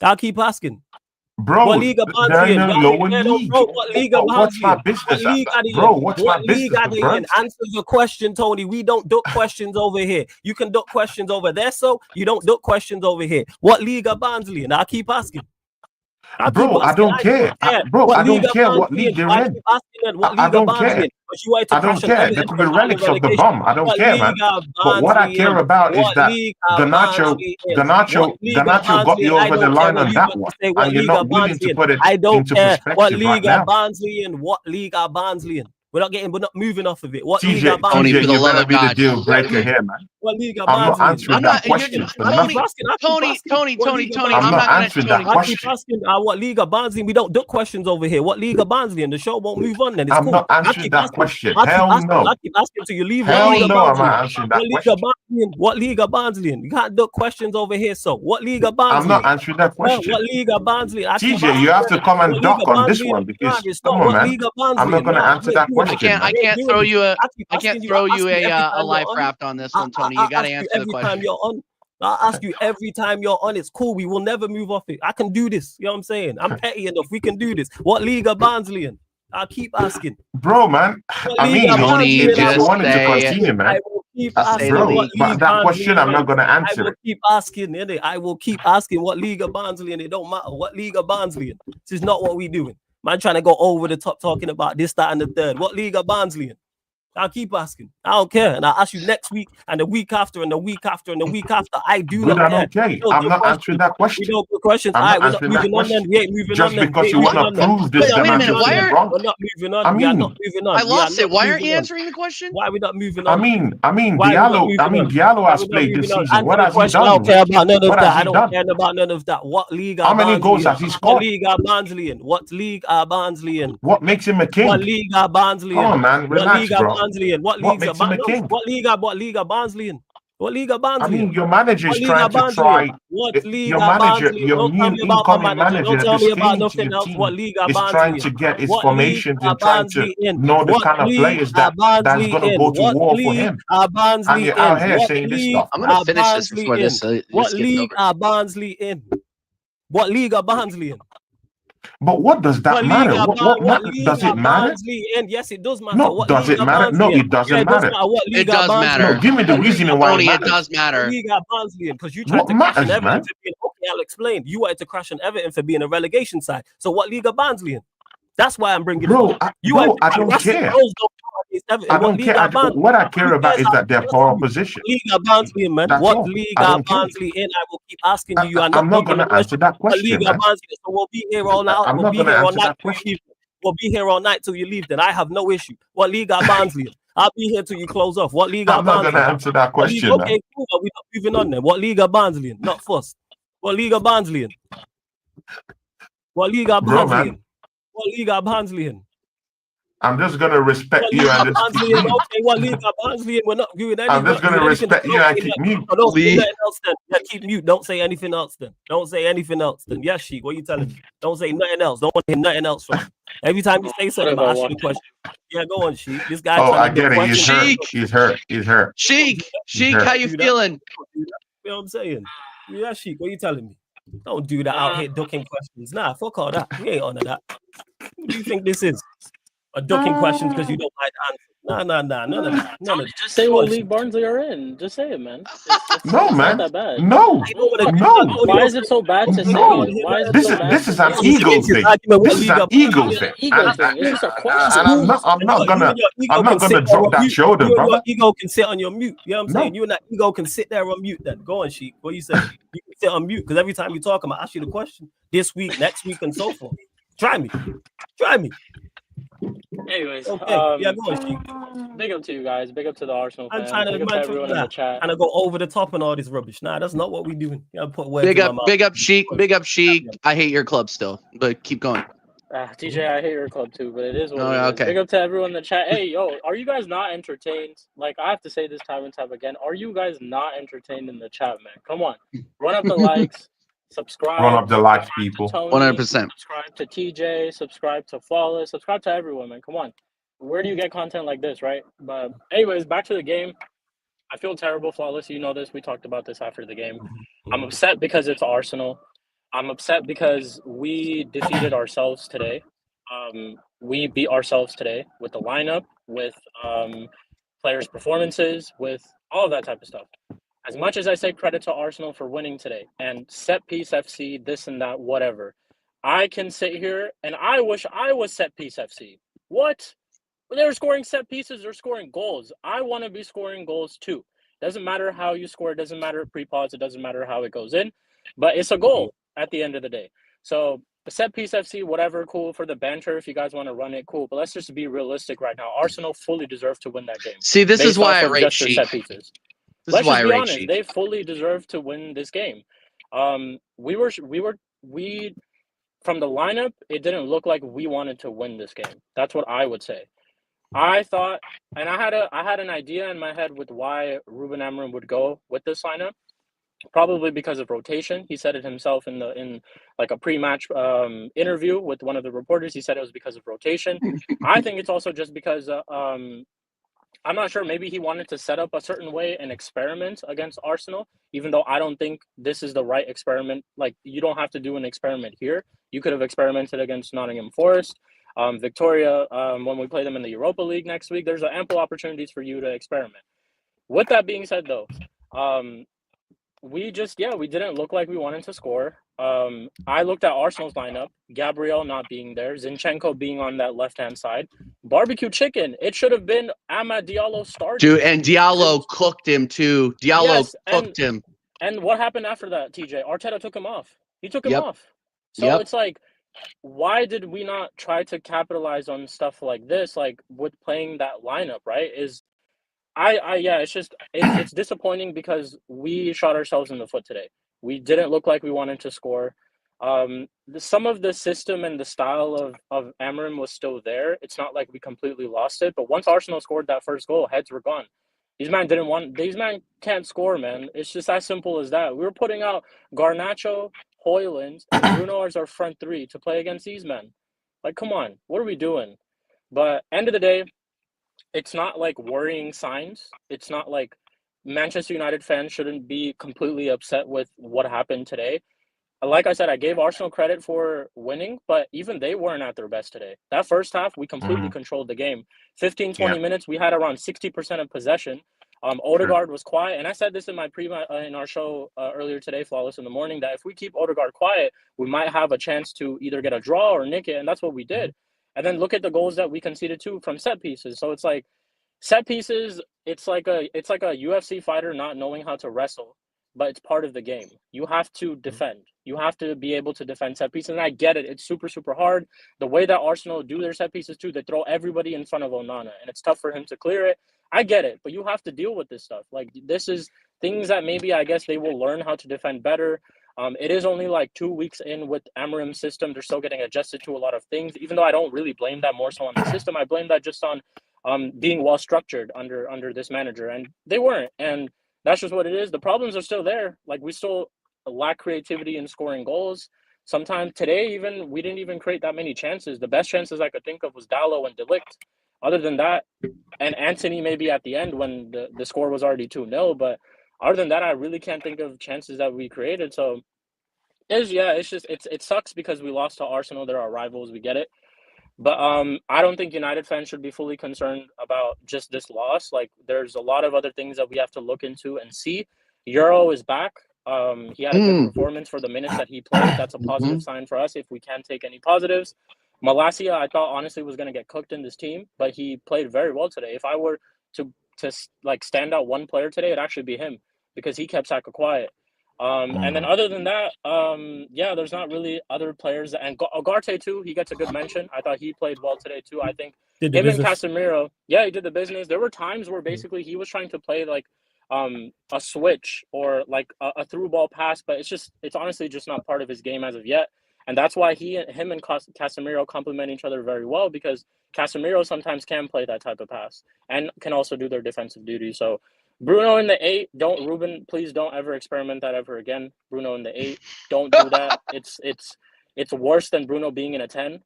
I'll keep asking. Bro, what league are Barnsley in? What league are Barnsley? What's my business? Bro, what's my business? Answer your question, Tony. We don't duck questions over here. You can duck questions over there, so you don't duck questions over here. What league are Barnsley in? I'll keep asking. Bro, I don't care. Bro, I don't care what league they're in. I don't care. I don't care. They could be relics of the bomb. I don't care, man. But what I care about is that Garnacho got you over the line on that one, and you're not willing to put it into perspective what league are Barnsley in? What league are Barnsley in? We're not moving off of it. What TJ, you better be the deal breaker here, man. What league are I'm not answering that question. Tony. I'm not answering that question. Asking what league are Barnsley? We don't duck questions over here. What league are Barnsley? And the show won't move on. Then it's I'm cool. not answering that question. Hell no. I keep asking till you leave. Hell no, I'm not answering that question. What league are Barnsley? You can't duck questions over here. So what league are Barnsley? I'm not answering that question. What league are Barnsley? TJ, you have to come and duck on this one because come on, man. I'm not going to answer that question. I can't throw you a life raft on this one, Tony. You got to answer the question. I'll ask you every time you're on. It's cool. We will never move off it. I can do this. You know what I'm saying? I'm petty enough. We can do this. What league are Barnsley in? I'll keep asking. Bro, man. I mean, if you wanted to continue, man. Bro, but that question, I'm not going to answer it. Keep asking, innit? I will keep asking what league are Barnsley in. It don't matter what league are Barnsley in. This is not what we doing. Man trying to go over the top talking about this, that, and the third. What league are Barnsley in? I'll keep asking. I don't care. And I'll ask you next week and the week after and the week after and the week after. I do not care. I'm not answering that question. We don't put questions. We're not moving on then. We ain't moving on then. Just because you want to prove this, wait a minute. Why are we're not moving on? We are not moving on. I lost it. Why aren't you answering the question? Why are we not moving on? I mean, Diallo has played this season. What has he done? I don't care about none of that. I don't care about none of that. What league are How many goals has he scored? What league are Barnsley in? What league are Barnsley in? What makes him a king? What league are Barnsley in? Come on, man. Relax, bro. What league What league are Barnsley in? What league are Barnsley? I mean, your manager is trying to try. What league your manager, your new incoming manager, don't tell me about nothing else. What league are Barnsley? Is trying to get his formations and trying to know the kind of players that's going to go to war for him. And you're out here saying this stuff. I'm going to finish this before this. What league are Barnsley in? What league are Barnsley in? But what does that matter? What does it matter? Yes, it does matter. No, does it matter? No, it doesn't matter. It does matter. No, give me the reasoning why it matters. It does matter. Because you tried to crash on Everton for being, okay, I'll explain. You wanted to crash on Everton for being a relegation side. So what league are Barnsley in? That's why I'm bringing it up. I don't care. I don't care. What I care about is that they're poor opposition. What league are Barnsley in, man? What league are Barnsley in? I will keep asking you. I'm not going to answer that question. What league are Barnsley in? So we'll be here all night. I'm not going to answer that question. We'll be here all night till you leave. Then I have no issue. What league are Barnsley in? I'll be here till you close off. What league are Barnsley in? I'm not going to answer that question. Okay, cool. We're not moving on then. What league are Barnsley in? Not first. What league are Barnsley in? What league are Barnsley in? What league are Barnsley in? I'm just going to respect you and just keep mute. Okay, what league are Barnsley in? We're not doing anything. I'm just going to respect you and keep mute. Don't say anything else then. Yeah, keep mute. Don't say anything else then. Don't say anything else then. Yes, Sheik, what are you telling me? Don't say nothing else. Don't want to hear nothing else from you. Every time you say something, I'll ask you a question. Yeah, go on, Sheik. This guy. Oh, I get it. He's hurt. Sheik, how you feeling? You know what I'm saying? Yeah, Sheik, what are you telling me? Don't do that out here ducking questions. Nah, fuck all that. We ain't on that. What do you think this is? Or ducking questions because you don't like the answer. No, none of that. Just say what league Barnsley are in. Just say it, man. It's man. not that bad. No. Why is it so bad to say it? Why is it so bad? This is an ego thing. This is an ego thing. Ego thing. It's just a question. And I'm not gonna drop that shoulder, brother. Your ego can sit on your mute. You know what I'm saying? You and that ego can sit there on mute. Then go on, Sheik. What you say? You can sit on mute because every time you talk, I'm gonna ask you the question this week, next week, and so forth. Try me. Anyways, okay. Yeah, go on, Sheik. Big up to you guys. Big up to the Arsenal fans. I'm trying big up to everyone in the chat. And I go over the top and all this rubbish. Nah, that's not what we doing. You put words big in up, my mouth. big up, Sheik. Big up, Sheik. I hate your club still, but keep going. TJ, I hate your club too, but it is what it is. Okay. Big up to everyone in the chat. Hey, yo, are you guys not entertained? Like, I have to say this time and time again. Are you guys not entertained in the chat, man? Come on. Run up the likes. Subscribe. Run up the likes, people. 100%. Subscribe to TJ. Subscribe to Flawless. Subscribe to everyone, man. Come on. Where do you get content like this, right? But anyways, back to the game. I feel terrible, Flawless. You know this. We talked about this after the game. I'm upset because it's Arsenal. I'm upset because we defeated ourselves today. We beat ourselves today with the lineup, with players' performances, with all of that type of stuff. As much as I say credit to Arsenal for winning today and set piece FC, this and that, whatever, I can sit here and I wish I was set piece FC. What? They're scoring set pieces. They're scoring goals. I want to be scoring goals too. Doesn't matter how you score. It doesn't matter pre-pause. It doesn't matter how it goes in. But it's a goal at the end of the day. So the set piece FC, whatever, cool for the banter. If you guys want to run it, cool. But let's just be realistic right now. Arsenal fully deserve to win that game. See, this is why I rate Sheik. Set pieces. Let's just be honest. They fully deserve to win this game. We from the lineup, it didn't look like we wanted to win this game. That's what I would say. I thought, and I had an idea in my head with why Ruben Amorim would go with this lineup. Probably because of rotation. He said it himself in like a pre-match interview with one of the reporters. He said it was because of rotation. I think it's also just because I'm not sure. Maybe he wanted to set up a certain way and experiment against Arsenal, even though I don't think this is the right experiment. Like, you don't have to do an experiment here. You could have experimented against Nottingham Forest, Victoria, when we play them in the Europa League next week. There's ample opportunities for you to experiment. With that being said, though, we didn't look like we wanted to score. I looked at Arsenal's lineup, Gabriel not being there, Zinchenko being on that left-hand side. Barbecue chicken. It should have been Amad Diallo starting. Dude, and Diallo cooked him too. Cooked him. And what happened after that, TJ? Arteta took him off. He took him off. So it's like, why did we not try to capitalize on stuff like this, like with playing that lineup, right? It's disappointing because we shot ourselves in the foot today. We didn't look like we wanted to score. Some of the system and the style of Amorim was still there. It's not like we completely lost it. But once Arsenal scored that first goal, heads were gone. These men can't score, man. It's just as simple as that. We were putting out Garnacho, Højlund, and Bruno as our front three to play against these men. Like, come on, what are we doing? But end of the day, it's not like worrying signs. It's not like Manchester United fans shouldn't be completely upset with what happened today. Like I said, I gave Arsenal credit for winning, but even they weren't at their best today. That first half, we completely controlled the game. 15, 20 minutes, we had around 60% of possession. Odegaard was quiet, and I said this in my in our show earlier today, Flawless in the Morning, that if we keep Odegaard quiet, we might have a chance to either get a draw or nick it, and that's what we did. And then look at the goals that we conceded to from set pieces. So it's like set pieces. It's like a UFC fighter not knowing how to wrestle, but it's part of the game. You have to defend. You have to be able to defend set pieces. And I get it. It's super, super hard. The way that Arsenal do their set pieces too, they throw everybody in front of Onana, and it's tough for him to clear it. I get it, but you have to deal with this stuff. Like, this is things that maybe I guess they will learn how to defend better. It is only like 2 weeks in with Amorim's system. They're still getting adjusted to a lot of things, even though I don't really blame that more so on the system. I blame that just on being well structured under this manager, and they weren't. And that's just what it is. The problems are still there. Like, we still lack creativity in scoring goals. Sometimes today, even we didn't even create that many chances. The best chances I could think of was Dallo and De Ligt. Other than that, and Anthony maybe at the end when the score was already 2-0. But other than that, I really can't think of chances that we created. So it sucks because we lost to Arsenal. They're our rivals. We get it. But I don't think United fans should be fully concerned about just this loss. Like, there's a lot of other things that we have to look into and see. Euro is back. He had a good performance for the minutes that he played. That's a positive sign for us if we can take any positives. Malacia, I thought honestly was going to get cooked in this team, but he played very well today. If I were to like stand out one player today, it'd actually be him because he kept Saka quiet. And then other than that, yeah, there's not really other players. And Ugarte too, he gets a good mention. I thought he played well today too. I think him and Casemiro, yeah, he did the business. There were times where basically he was trying to play like a switch or like a through ball pass, but it's honestly just not part of his game as of yet. And that's why him and Casemiro complement each other very well, because Casemiro sometimes can play that type of pass and can also do their defensive duty. So Bruno in the 8, Ruben, please don't ever experiment that ever again. Bruno in the 8, don't do that. It's worse than Bruno being in a 10,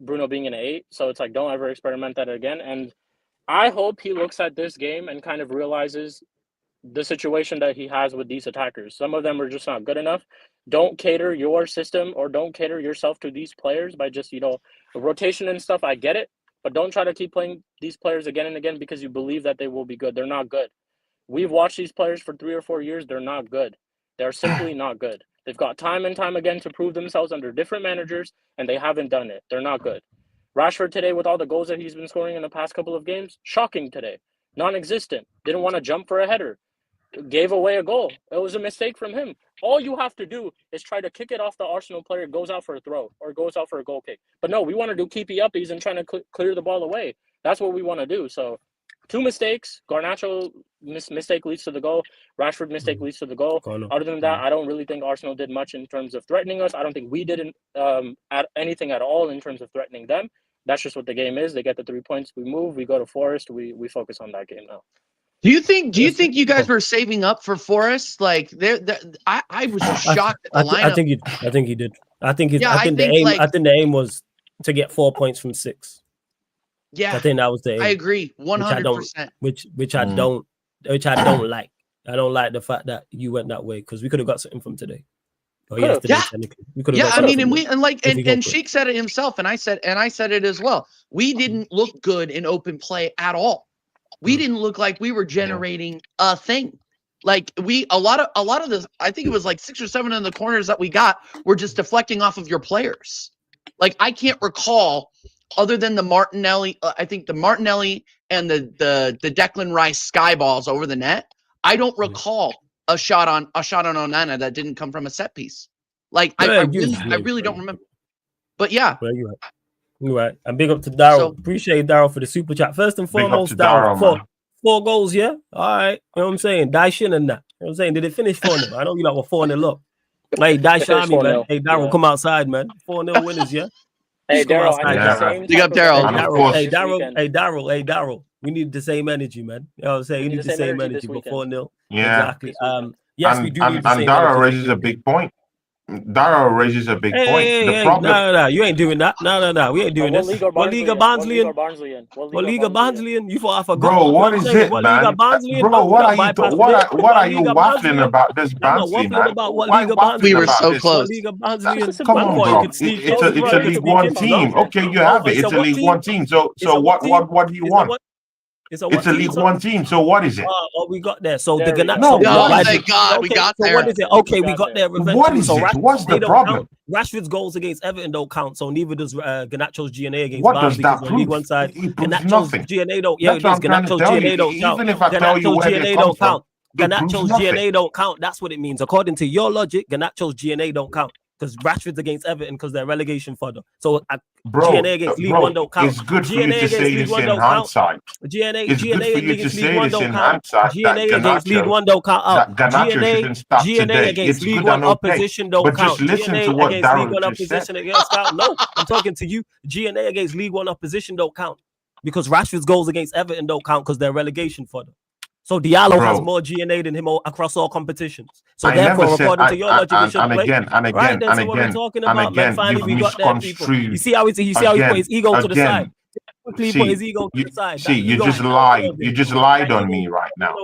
Bruno being in an 8. So it's like, don't ever experiment that again. And I hope he looks at this game and kind of realizes the situation that he has with these attackers. Some of them are just not good enough. Don't cater your system or don't cater yourself to these players by just, rotation and stuff. I get it, but don't try to keep playing these players again and again because you believe that they will be good. They're not good. We've watched these players for 3 or 4 years. They're not good. They're simply not good. They've got time and time again to prove themselves under different managers, and they haven't done it. They're not good. Rashford today, with all the goals that he's been scoring in the past couple of games, shocking today. Non-existent. Didn't want to jump for a header. Gave away a goal. It was a mistake from him. All you have to do is try to kick it off the Arsenal player, goes out for a throw or goes out for a goal kick. But no, we want to do keepy uppies and trying to clear the ball away. That's what we want to do. So 2 mistakes. Garnacho mistake leads to the goal. Rashford mistake leads to the goal. Other than that, I don't really think Arsenal did much in terms of threatening us. I don't think we did anything at all in terms of threatening them. That's just what the game is. They get the 3 points. We move. We go to Forest. We focus on that game now. Do you think you guys were saving up for Forest? Like, I was shocked at the lineup. I think he did. I think the aim was to get 4 points from 6. Yeah, I think that was the aim. I agree 100%. Which I don't like. I don't like the fact that you went that way because we could have got something from today. Or yesterday, technically. We could have got something. And Sheik said it himself, and I said it as well. We didn't look good in open play at all. We didn't look like we were generating a thing. Like a lot of this, I think it was like 6 or 7 in the corners that we got were just deflecting off of your players. Like, I can't recall, other than the Martinelli, I think the Martinelli and the Declan Rice sky balls over the net. I don't recall a shot on Onana that didn't come from a set piece. Like, I really don't remember. But yeah. Well, you're right. And big up to Daryl. So, appreciate Daryl for the super chat. First and foremost, Daryl, 4 goals, yeah? All right. You know what I'm saying? Daishin and that. You know what I'm saying? Did it finish 4-0? I know you like were 4-0 up. Hey, Daishin, man. Hey, Daryl, come outside, man. 4-0 winners, yeah? Hey, Daryl. Big up, Daryl. Hey, Daryl. We need the same energy, man. You know what I'm saying? We need the same energy for 4-0. Yeah. Exactly. Yes, we do. And Daryl raises a big point. Daryl raises a big point. The problem. No, you ain't doing that. No, we ain't doing this. What League of Barnsley in? What League of Barnsley in? You thought I forgot. Bro, what is it, man? Bro, what are you waffling about this Barnsley, man? We were so close. Come on, bro. It's a League One team. Okay, you have it. It's a League One team. So what do you want? It's a League One team. So what is it? Oh, we got there. So the Ganacho. No, thank God we got there. So what is it? Okay, we got there. What is it? What's the problem? Rashford's goals against Everton don't count, so neither does Ganacho's GNA against What does that prove? League One side. Ganacho's GNA don't. Yeah, Ganacho's GNA don't count. Even if I tell you where they come from, Ganacho's GNA don't count. That's what it means. According to your logic, Ganacho's GNA don't count. Because Rashford's against Everton because they're relegation fodder. So GNA against League One don't count. It's good for you to say this in hindsight. GNA against League One don't count. GNA against League One don't count. GNA against League One opposition don't count. GNA against League One opposition against count. No, I'm talking to you. GNA against League One opposition don't count because Rashford's goals against Everton don't count because they're relegation fodder. So Diallo has more GNA than him across all competitions. So therefore, according to your logic, we should play. Right, then, so what we're talking about, man, finally we got there, people. You see how he put his ego to the side. Quickly put his ego to the side. See, you just lied. You just lied on me right now.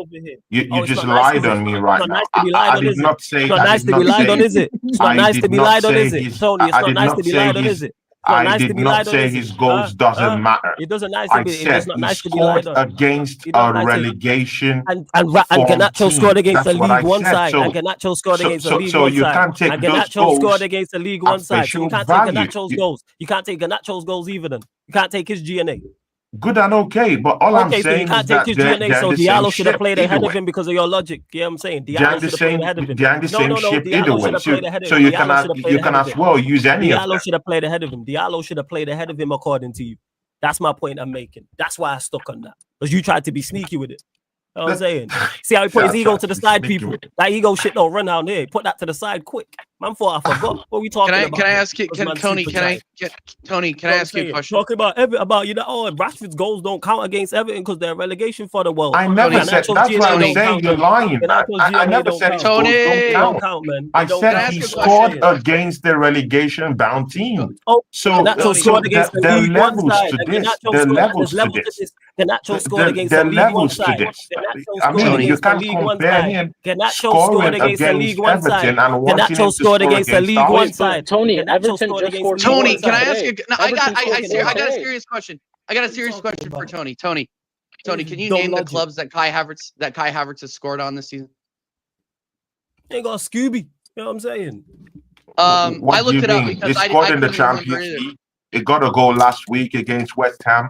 You just lied on me right now. I did not say. It's not nice to be lied on, is it? It's not nice to be lied on, is it? Tony, it's not nice to be lied on, is it? I nice did to be not lied on, say is it? his goals doesn't matter. It doesn't nice I to be. It said does not he nice to be lied scored on. against It don't a nice to, relegation and form Garnacho scored team. against That's the what League I One said. side. And Garnacho scored against the League So One you side. can't take And those Garnacho scored goals against the League at One side. face So you can't value. take Garnacho's goals. You can't take Garnacho's goals either. Then you can't take his GNA. Good and okay, but all I'm Okay, so you saying is can't take that his they're GNA. So the same Diallo should have ship played either ahead of way. him because of your logic. You know what I'm saying? They're Diallo the should have played same. ahead of him. They're the same No. ship either Diallo should way. have played ahead of So him. you Diallo should have played can ahead of as him. well use any of them. Diallo should have played ahead of him. Diallo should have played ahead of him, according to you. That's my point I'm making. That's why I stuck on that. Because you tried to be sneaky with it. You know what I'm saying? See how he put his ego to the side, people? That ego shit don't run down here. Put that to the side quick. Man thought I forgot. What are we talking about? Can I ask you, Tony, can I ask you a question? Talking about Rashford's goals don't count against Everton because they're relegation for the world. I never said. That's why I'm saying you're lying, man. I never said his goals don't count, man. I said he scored against the relegation-bound team. So Garnacho scored against the League One side. The levels to this. Garnacho scored against the League One side. I mean, you can't compare him scoring against Everton and watching him score against the League One side. Tony, Everton just scored. Tony, can I ask you? No, I got a serious question. I got a serious question for Tony. Tony, can you name the clubs that Kai Havertz has scored on this season? Ain't got Scooby. You know what I'm saying? I looked it up because I scored in the Champions League. It got a goal last week against West Ham.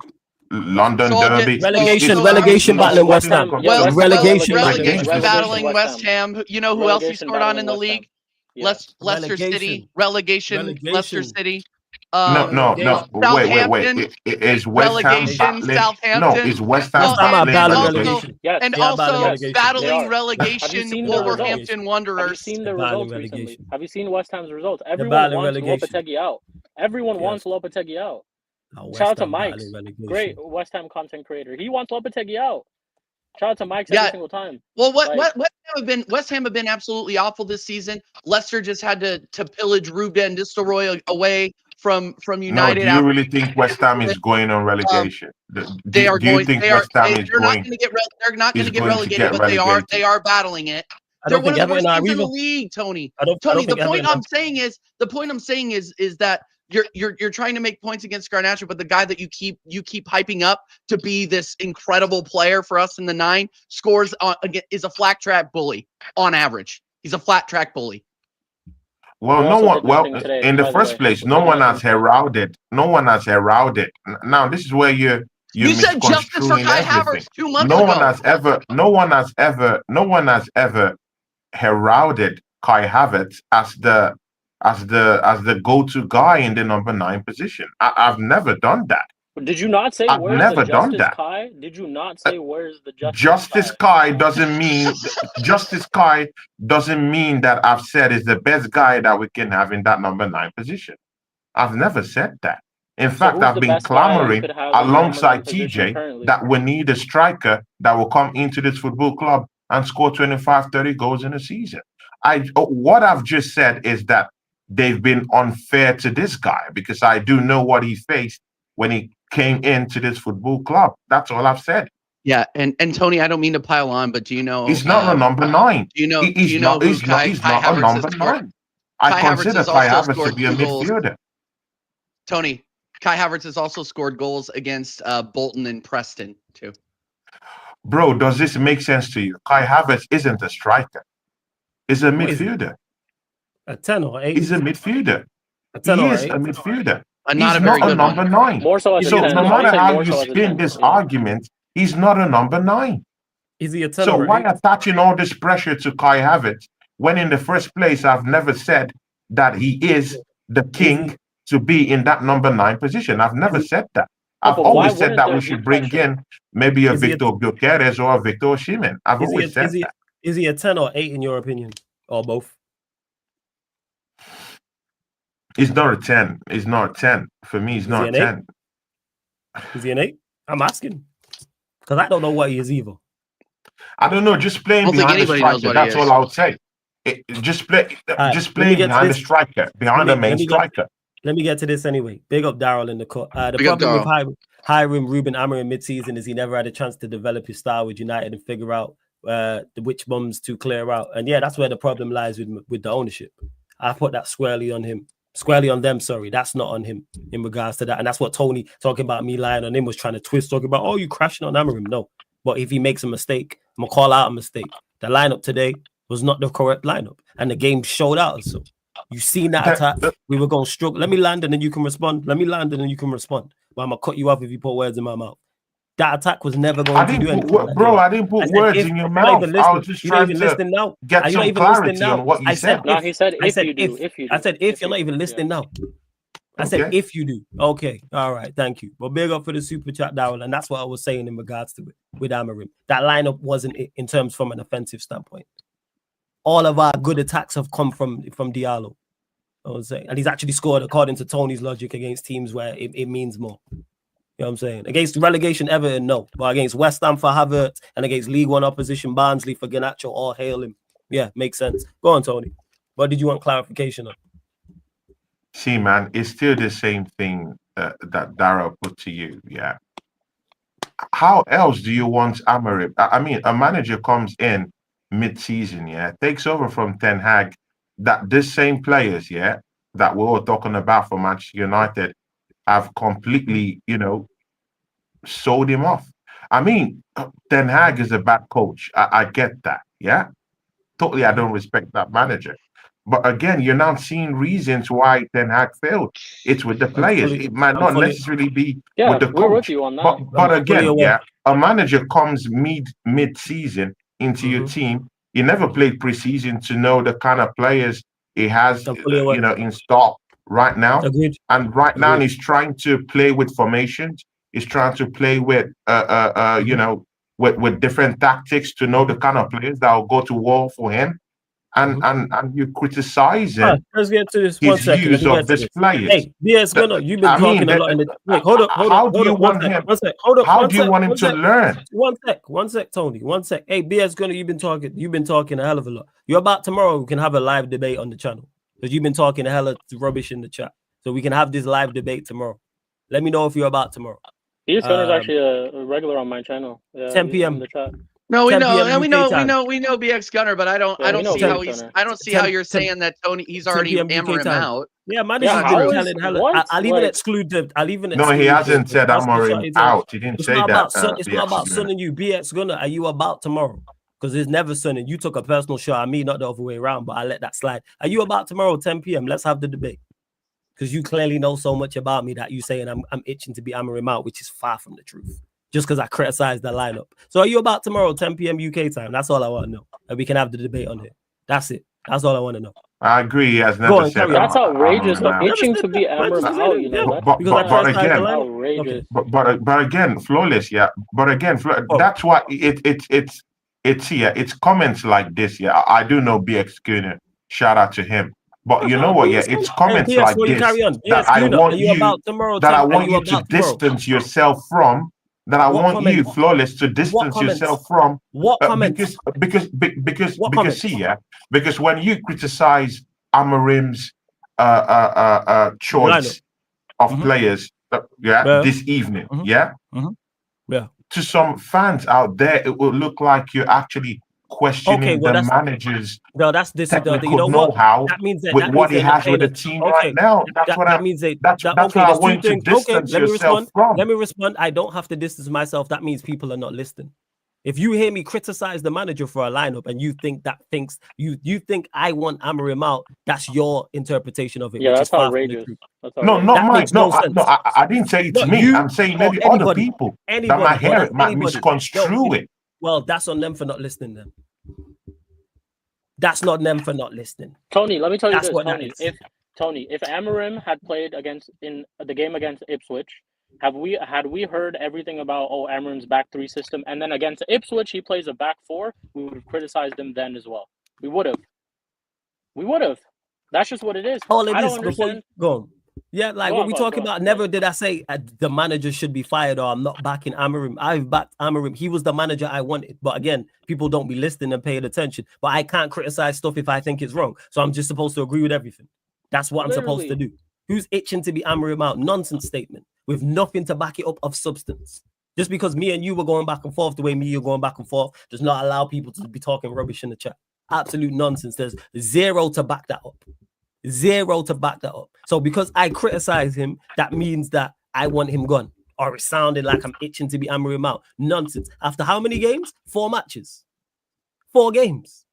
London Derby. Relegation battling West Ham. Relegation battling West Ham. You know who else he scored on in the league? Leicester City. Relegation. Leicester City. No. Wait. Is West Ham battling? Southampton? No, is West Ham battling relegation? And also battling relegation Wolverhampton Wanderers. Have you seen the results recently? Have you seen West Ham's results? Everyone wants Lopetegui out. Everyone wants Lopetegui out. Shout out to Mike, great West Ham content creator. He wants Lopetegui out. Shout out to Mike every single time. Well, West Ham have been absolutely awful this season. Leicester just had to pillage Ruben Nistelrooy away from United. No, do you really think West Ham is going on relegation? They are going. They're not going to get relegated, but they are battling it. They're one of the worst teams in the league, Tony. Tony, the point I'm saying is that you're trying to make points against Garnacho, but the guy that you keep hyping up to be this incredible player for us in the 9 scores is a flat track bully on average. He's a flat track bully. Well, in the first place, no one has heralded. Now, this is where you said justice for Kai Havertz 2 months ago. No one has ever heralded Kai Havertz as the go-to guy in the number 9 position. I've never done that. Did you not say I've never done that? Kai? Did you not say where's the Justice Kai doesn't mean Justice Kai doesn't mean that I've said is the best guy that we can have in that number 9 position. I've never said that. In fact, I've been clamoring alongside TJ that we need a striker that will come into this football club and score 25, 30 goals in a season. What I've just said is that they've been unfair to this guy because I do know what he faced when he came into this football club. That's all I've said. Yeah, and Tony, I don't mean to pile on, but do you know he's not a number 9? Do you know he's not a number 9. I consider Kai Havertz to be a midfielder. Tony, Kai Havertz has also scored goals against Bolton and Preston too. Bro, does this make sense to you? Kai Havertz isn't a striker. He's a midfielder. A 10 or 8. He's a midfielder. He is a midfielder. He's not a number 9. More so, no matter how you spin this argument, he's not a number 9. Is he a 10 so or 8? Why attaching all this pressure to Kai Havertz when in the first place I've never said that he is the king to be in that number 9 position? I've never said that. I've always said that we should bring in maybe a Victor Gyökeres or a Victor Osimhen. I've always said that. Is he a 10 or 8 in your opinion? Or both? He's not a 10. He's not a 10. For me, he's not a 10. Is he an 8? I'm asking. Because I don't know what he is either. I don't know. Just playing behind the striker. That's all I would say. Just playing behind the striker, behind the main striker. Let me get to this anyway. Big up Daryl in the cut. The problem with hiring Ruben Amorim mid-season is he never had a chance to develop his style with United and figure out which bums to clear out. And yeah, that's where the problem lies with the ownership. I put that squarely on him. Squarely on them, sorry. That's not on him in regards to that. And that's what Tony talking about me lying on him was trying to twist, talking about, oh, you crashing on Amorim. No. But if he makes a mistake, I'm going to call out a mistake. The lineup today was not the correct lineup. And the game showed out. So you've seen that attack. We were going to struggle. Let me land and then you can respond. Let me land and then you can respond. But I'm going to cut you off if you put words in my mouth. That attack was never going to do anything. Bro, I didn't put words in your mouth. I was just trying to get some clarity on what you said. No, he said if you do. I said if you're not even listening now. I said if you do. Okay. All right. Thank you. But big up for the super chat, Darrell. And that's what I was saying in regards to it with Amorim. That lineup wasn't it in terms from an offensive standpoint. All of our good attacks have come from Diallo. I was saying. And he's actually scored, according to Tony's logic, against teams where it means more. You know what I'm saying? Against relegation Everton, no. But against West Ham for Havertz and against League One opposition Barnsley for Garnacho, all hail him. Yeah, makes sense. Go on, Tony. What did you want clarification on? See, man, it's still the same thing that Darrell put to you, yeah. How else do you want Amorim? I mean, a manager comes in mid-season, yeah, takes over from Ten Hag, that this same players, yeah, that we're all talking about for Manchester United have completely, sold him off. I mean, Ten Hag is a bad coach. I get that, yeah? Totally, I don't respect that manager. But again, you're now seeing reasons why Ten Hag failed. It's with the players. It might not necessarily be with the coach. With you on that. But again, yeah, a manager comes mid-season into your team. You never played preseason to know the kind of players he has, in stock right now. Agreed. And right now he's trying to play with formations. He's trying to play with, with different tactics to know the kind of players that will go to war for him. And you criticize him. Let's get to this. One second. Use of this players. Hey, BS Gunner, you've been talking a lot in the. Wait, hold up. How do you want him? How do you want him to learn? One sec, Tony. One sec. Hey, BS Gunner, you've been talking a hell of a lot. You're about tomorrow. We can have a live debate on the channel because you've been talking a hell of rubbish in the chat. So we can have this live debate tomorrow. Let me know if you're about tomorrow. BS Gunner is actually a regular on my channel. 10 p.m. in the chat. No, we know BX Gunner, but I don't see how you're saying that Tony he's already Amorim out. Yeah, man, I'll even exclude the. No, he hasn't said Amorim out. He didn't say that. It's not about sunning you. BX Gunner, are you about tomorrow? Because it's never sunning. You took a personal shot at me, not the other way around, but I let that slide. Are you about tomorrow, 10 p.m.? Let's have the debate. Because you clearly know so much about me that you saying I'm itching to be Amorim out, which is far from the truth. Just because I criticized the lineup. So are you about tomorrow, 10 p.m. UK time? That's all I want to know. And we can have the debate on here. That's it. That's all I want to know. I agree. He has never said that. That's outrageous. Itching to be Amorim out, you know. But again, flawless, yeah. But again, that's why it's comments like this, yeah. I do know BX Gunner. Shout out to him. But you know what? Yeah, it's comments like this that I want you to distance yourself from. That I want you, Flawless, to distance yourself from. What comments? Because see, yeah, because when you criticize Amorim's choice of players, this evening, yeah, to some fans out there, it will look like you're actually questioning the manager's technical know-how with what he has with the team right now. That's what I want you to distance yourself from. Let me respond. I don't have to distance myself. That means people are not listening. If you hear me criticize the manager for a lineup and you think you think I want Amorim out, that's your interpretation of it. Yeah, that's outrageous. No, not mine. No, I didn't say it to me. I'm saying maybe other people that might hear it, might misconstrue it. Well, that's on them for not listening then. That's not them for not listening. Tony, let me tell you this, Tony. If Amorim had played in the game against Ipswich, had we heard everything about Amorim's back three system, and then against Ipswich he plays a back four, we would have criticized him then as well. We would have. That's just what it is. All it is before go on. Yeah, like what we talking about. Never did I say the manager should be fired or I'm not backing Amorim. I've backed Amorim. He was the manager I wanted. But again, people don't be listening and paying attention. But I can't criticize stuff if I think it's wrong. So I'm just supposed to agree with everything. That's what I'm supposed to do. Who's itching to be Amorim out? Nonsense statement with nothing to back it up of substance. Just because me and you were going back and forth the way me you're going back and forth does not allow people to be talking rubbish in the chat. Absolute nonsense. There's zero to back that up. Zero to back that up. So because I criticize him, that means that I want him gone. Or it sounded like I'm itching to be hammering him out. Nonsense. After how many games? 4 matches. 4 games.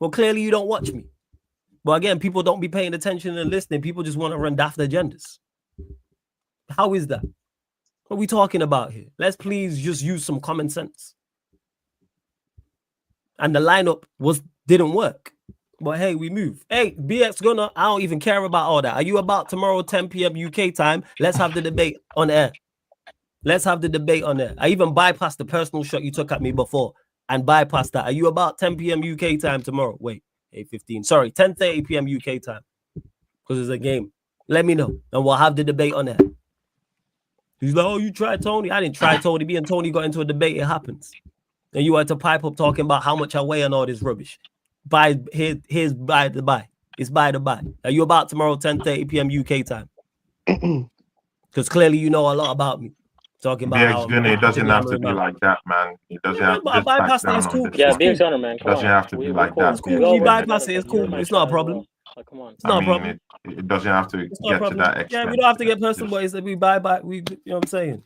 Well, clearly you don't watch me. But again, people don't be paying attention and listening. People just want to run daft agendas. How is that? What are we talking about here? Let's please just use some common sense. And the lineup didn't work. But hey, we move. Hey, BX Gunner, I don't even care about all that. Are you about tomorrow 10 p.m. UK time? Let's have the debate on air. Let's have the debate on air. I even bypassed the personal shot you took at me before and bypassed that. Are you about 10 p.m. UK time tomorrow? Wait, 8:15. Sorry, 10:30 p.m. UK time. Because it's a game. Let me know. And we'll have the debate on air. He's like, oh, you tried Tony. I didn't try Tony. Me and Tony got into a debate. It happens. And you had to pipe up talking about how much I weigh and all this rubbish. Here's by the by. It's by the by. Are you about tomorrow 10:30 p.m. UK time? Because clearly you know a lot about me. Talking about how it doesn't have to be like that, man. It doesn't have to just back down on cool. Yeah, BX Gunner, man. It doesn't have to be like that. It's cool. We bypass it. It's cool. It's not a problem. Like, come on. It's not a problem. It doesn't have to get to that extent. Yeah, we don't have to get personal, but it's that we buy back. You know what I'm saying?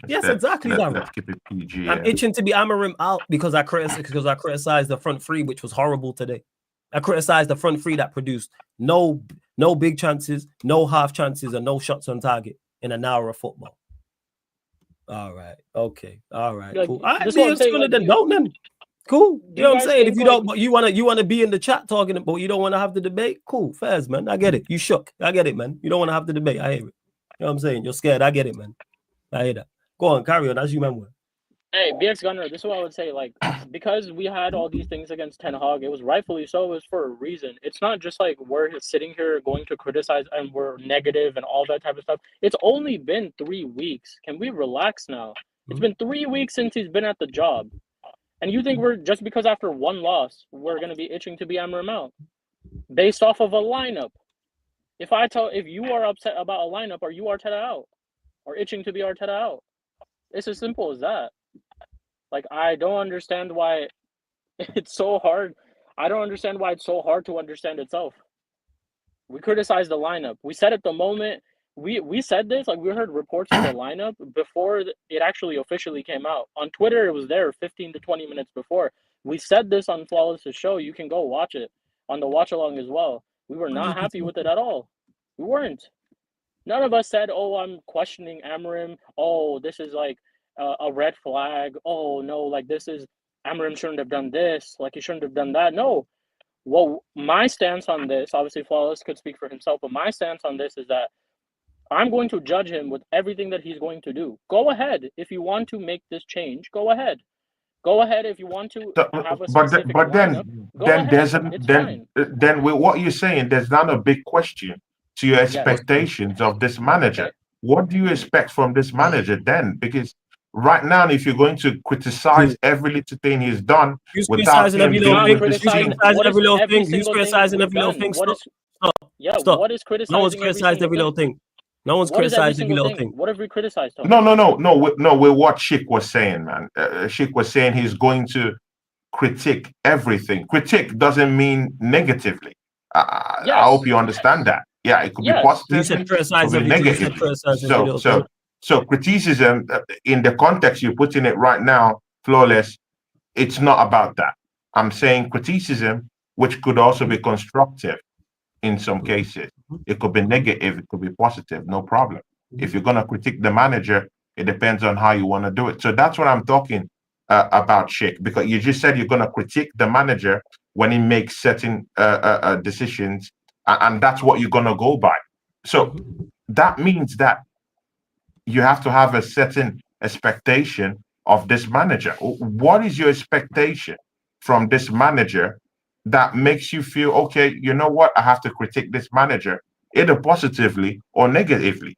Yes, exactly. Let's keep it PG. I'm itching to be hammering out because I criticized the front three, which was horrible today. I criticized the front three that produced no big chances, no half chances, and no shots on target in an hour of football. All right. Okay. All right. Cool. All right. Then. Cool. You know what I'm saying? If you don't, but you wanna be in the chat talking, but you don't want to have the debate. Cool. Fairs, man. I get it. You shook. I get it, man. You don't want to have the debate. I hear it. You know what I'm saying? You're scared. I get it, man. I hear that. Go on, carry on. As you remember. Hey, BX Gunner, this is what I would say. Like, because we had all these things against Ten Hag, it was rightfully so. It was for a reason. It's not just like we're sitting here going to criticize and we're negative and all that type of stuff. It's only been 3 weeks. Can we relax now? It's been 3 weeks since he's been at the job. And you think we're just because after one loss, we're going to be itching to be hammering him out based off of a lineup? If you are upset about a lineup, are you Arteta out or itching to be Arteta out? It's as simple as that. Like, I don't understand why it's so hard. I don't understand why it's so hard to understand itself. We criticized the lineup. We said at the moment, we said this, like we heard reports of the lineup before it actually officially came out. On Twitter, it was there 15 to 20 minutes before. We said this on Flawless's show. You can go watch it on the watch along as well. We were not happy with it at all. We weren't. None of us said, oh, I'm questioning Amorim. Oh, this is like a red flag. Oh, no, like this is Amorim shouldn't have done this. Like he shouldn't have done that. No. Well, my stance on this, obviously Flawless could speak for himself, but my stance on this is that I'm going to judge him with everything that he's going to do. Go ahead. If you want to make this change, go ahead. Go ahead if you want to have a specific then with what you're saying, there's not a big question to your expectations of this manager. Okay. What do you expect from this manager then? Because right now, if you're going to criticize every little thing he's done, he's criticizing every little thing. He's criticizing every little thing. Stop. What is criticizing? No one's criticized every little thing. No one's criticized every little thing. What have we criticized? No. With what Schick was saying, man. Schick was saying he's going to critique everything. Critique doesn't mean negatively. I hope you understand that. Yeah, it could be positive. You said criticize negative. So criticism, in the context you're putting it right now, Flawless, it's not about that. I'm saying criticism, which could also be constructive in some cases. It could be negative, it could be positive, no problem. If you're going to critique the manager, it depends on how you want to do it. So that's what I'm talking about, Sheikh, because you just said you're going to critique the manager when he makes certain decisions, and that's what you're going to go by. So that means that you have to have a certain expectation of this manager. What is your expectation from this manager that makes you feel, okay, you know what, I have to critique this manager, either positively or negatively?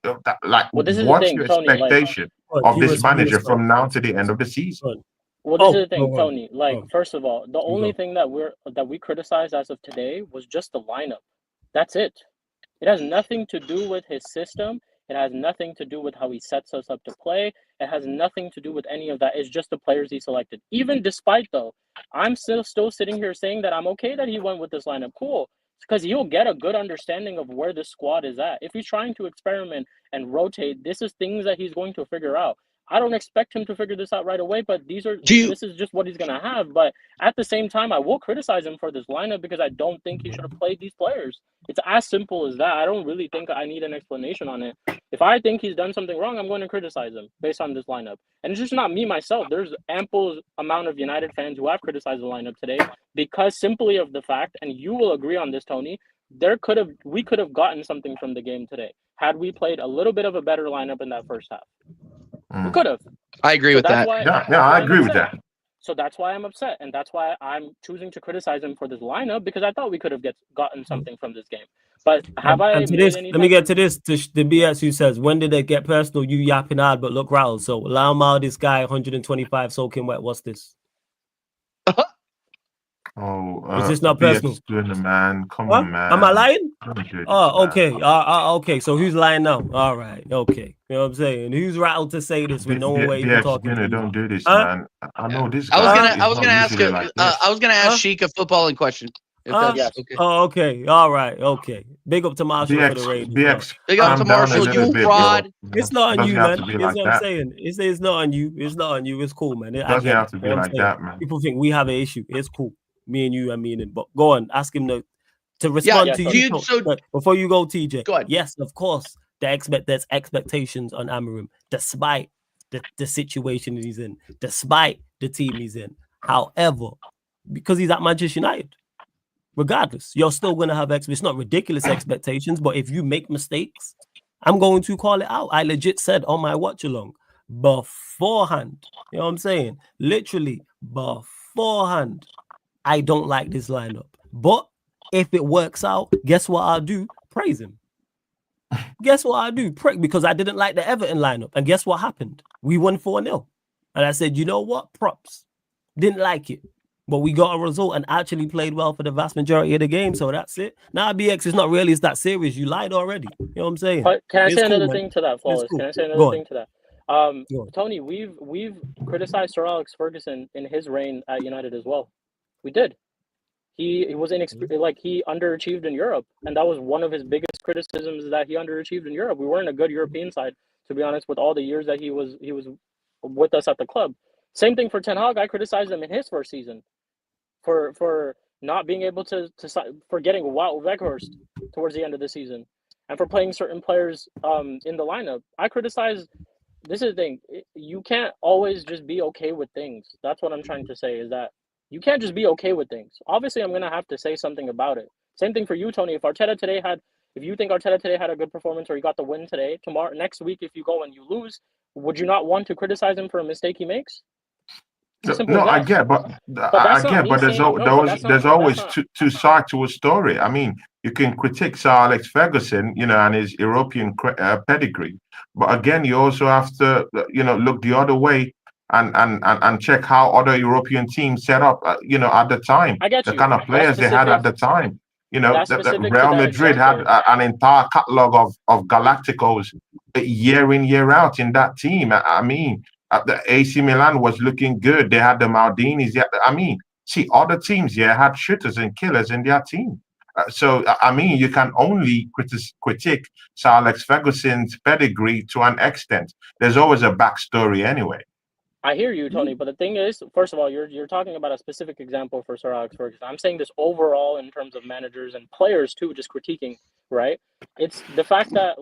What's your expectation of this manager from now to the end of the season? Well, this is the thing, Tony. First of all, the only thing that we criticized as of today was just the lineup. That's it. It has nothing to do with his system. It has nothing to do with how he sets us up to play. It has nothing to do with any of that. It's just the players he selected. Even despite, though, I'm still sitting here saying that I'm okay that he went with this lineup. Cool. because you'll get a good understanding of where this squad is at. If he's trying to experiment and rotate, this is things that he's going to figure out. I don't expect him to figure this out right away, but this is just what he's gonna have. But at the same time, I will criticize him for this lineup because I don't think he should have played these players. It's as simple as that. I don't really think I need an explanation on it. If I think he's done something wrong, I'm going to criticize him based on this lineup. And it's just not me myself. There's ample amount of United fans who have criticized the lineup today because simply of the fact, and you will agree on this, Tony, we could have gotten something from the game today had we played a little bit of a better lineup in that first half. We could have. I agree with that. I agree with that. So that's why I'm upset, and that's why I'm choosing to criticize him for this lineup because I thought we could have gotten something from this game. But have I? And to this, let me get to this. To the BS who says, "When did it get personal? You yapping hard, but look rattled." So Lau this guy, 125 soaking wet. What's this? Is this not personal? Man, come on, man. Am I lying? Okay. Okay. So who's lying now? All right. Okay. You know what I'm saying? Who's rattled to say this with no way even talking? Don't do this, man. I know this guy. I was gonna ask Sheik a footballing question. Yes. Okay. Oh, okay. All right. Okay. Big up to Marshall for the raid. Big up to Marshall. You fraud. It's not on you, man. That's what I'm saying. It's not on you. It's not on you. It's cool, man. It doesn't have to be like that, man. People think we have an issue. It's cool. Me and you, but go on. Ask him to respond to you. But before you go, TJ. Go ahead. Yes, of course. There's expectations on Amorim, despite the situation he's in, despite the team he's in. However, because he's at Manchester United, regardless, you're still going to have it's not ridiculous expectations, but if you make mistakes, I'm going to call it out. I legit said on my watch along beforehand, you know what I'm saying? Literally beforehand, I don't like this lineup. But if it works out, guess what I'll do? Praise him. Guess what I'll do? Because I didn't like the Everton lineup. And guess what happened? We won 4-0. And I said, you know what? Props. Didn't like it. But we got a result and actually played well for the vast majority of the game. So that's it. Now, BX, it's not really that serious. You lied already. You know what I'm saying? But can I say another thing to that, Flawless? Cool. Can I say another thing to that? Tony, we've criticized Sir Alex Ferguson in his reign at United as well. We did. He was he underachieved in Europe, and that was one of his biggest criticisms, is that he underachieved in Europe. We weren't a good European side, to be honest, with all the years that he was with us at the club. Same thing for Ten Hag. I criticized him in his first season for not being able for getting Wout Weghorst towards the end of the season, and for playing certain players in the lineup. I criticized. This is the thing. You can't always just be okay with things. That's what I'm trying to say, is that you can't just be okay with things. Obviously, I'm going to have to say something about it. Same thing for you, Tony. If you think Arteta today had a good performance, or he got the win today, next week, if you go and you lose, would you not want to criticize him for a mistake he makes? No, I get, but there's always two sides to a story. I mean, you can critique Sir Alex Ferguson, and his European pedigree, but again, you also have to, look the other way and check how other European teams set up, at the time. The kind of players they had at the time. Real Madrid had an entire catalogue of Galacticos year in, year out in that team. I mean, the AC Milan was looking good. They had the Maldinis. Other teams had shooters and killers in their team. You can only critique Sir Alex Ferguson's pedigree to an extent. There's always a backstory anyway. I hear you, Tony, but the thing is, first of all, you're talking about a specific example for Sir Alex Ferguson. I'm saying this overall in terms of managers and players too, just critiquing, right? It's the fact that,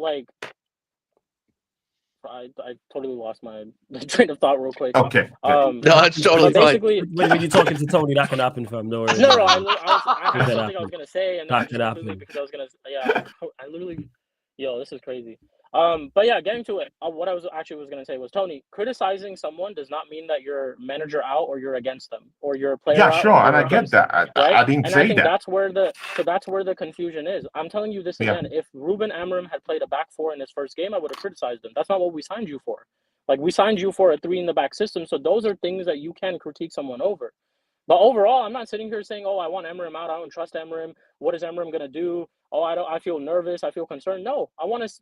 I totally lost my train of thought real quick. Okay. No, it's totally fine. When you're talking to Tony, that can happen, fam. No worries. No, I had something I was gonna say, and then because I was gonna, I literally, this is crazy. But yeah, getting to it, what I was gonna say was, Tony, criticizing someone does not mean that you're manager out or you're against them or you're a player. Yeah, sure, and I get that. I didn't say that. That's where the confusion is. I'm telling you this again. If Ruben Amorim had played a back four in his first game, I would have criticized him. That's not what we signed you for. We signed you for a 3 in the back system. So those are things that you can critique someone over. But overall, I'm not sitting here saying, I want Amorim out. I don't trust Amorim. What is Amorim going to do? I feel nervous. I feel concerned. No,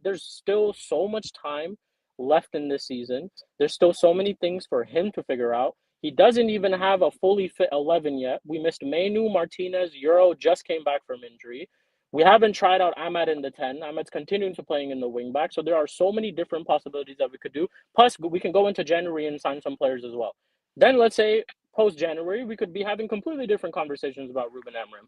there's still so much time left in this season. There's still so many things for him to figure out. He doesn't even have a fully fit 11 yet. We missed Mainu, Martinez, Euro just came back from injury. We haven't tried out Ahmad in the 10. Ahmad's continuing to playing in the wing back. So there are so many different possibilities that we could do. Plus, we can go into January and sign some players as well. Then let's say post-January, we could be having completely different conversations about Ruben Amorim.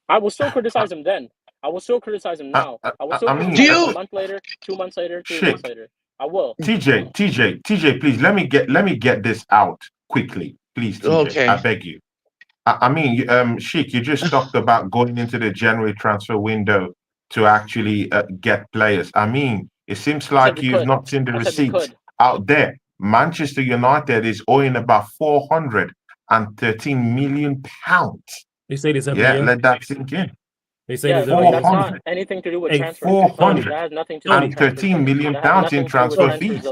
I will still criticize him then. I will still criticize him now. I will still criticize him a month later, 2 months later, 3 months later. I will. TJ, please let me get this out quickly, please, TJ. Okay. I beg you. I mean, Sheik, you just talked about going into the January transfer window to actually get players. I mean, it seems like you've not seen the receipts out there. Manchester United is owing about £413 million. They say this every year. year. Let that sink in. They say that's not anything to do with transfer fees. That has nothing to do with £413 million in transfer fees.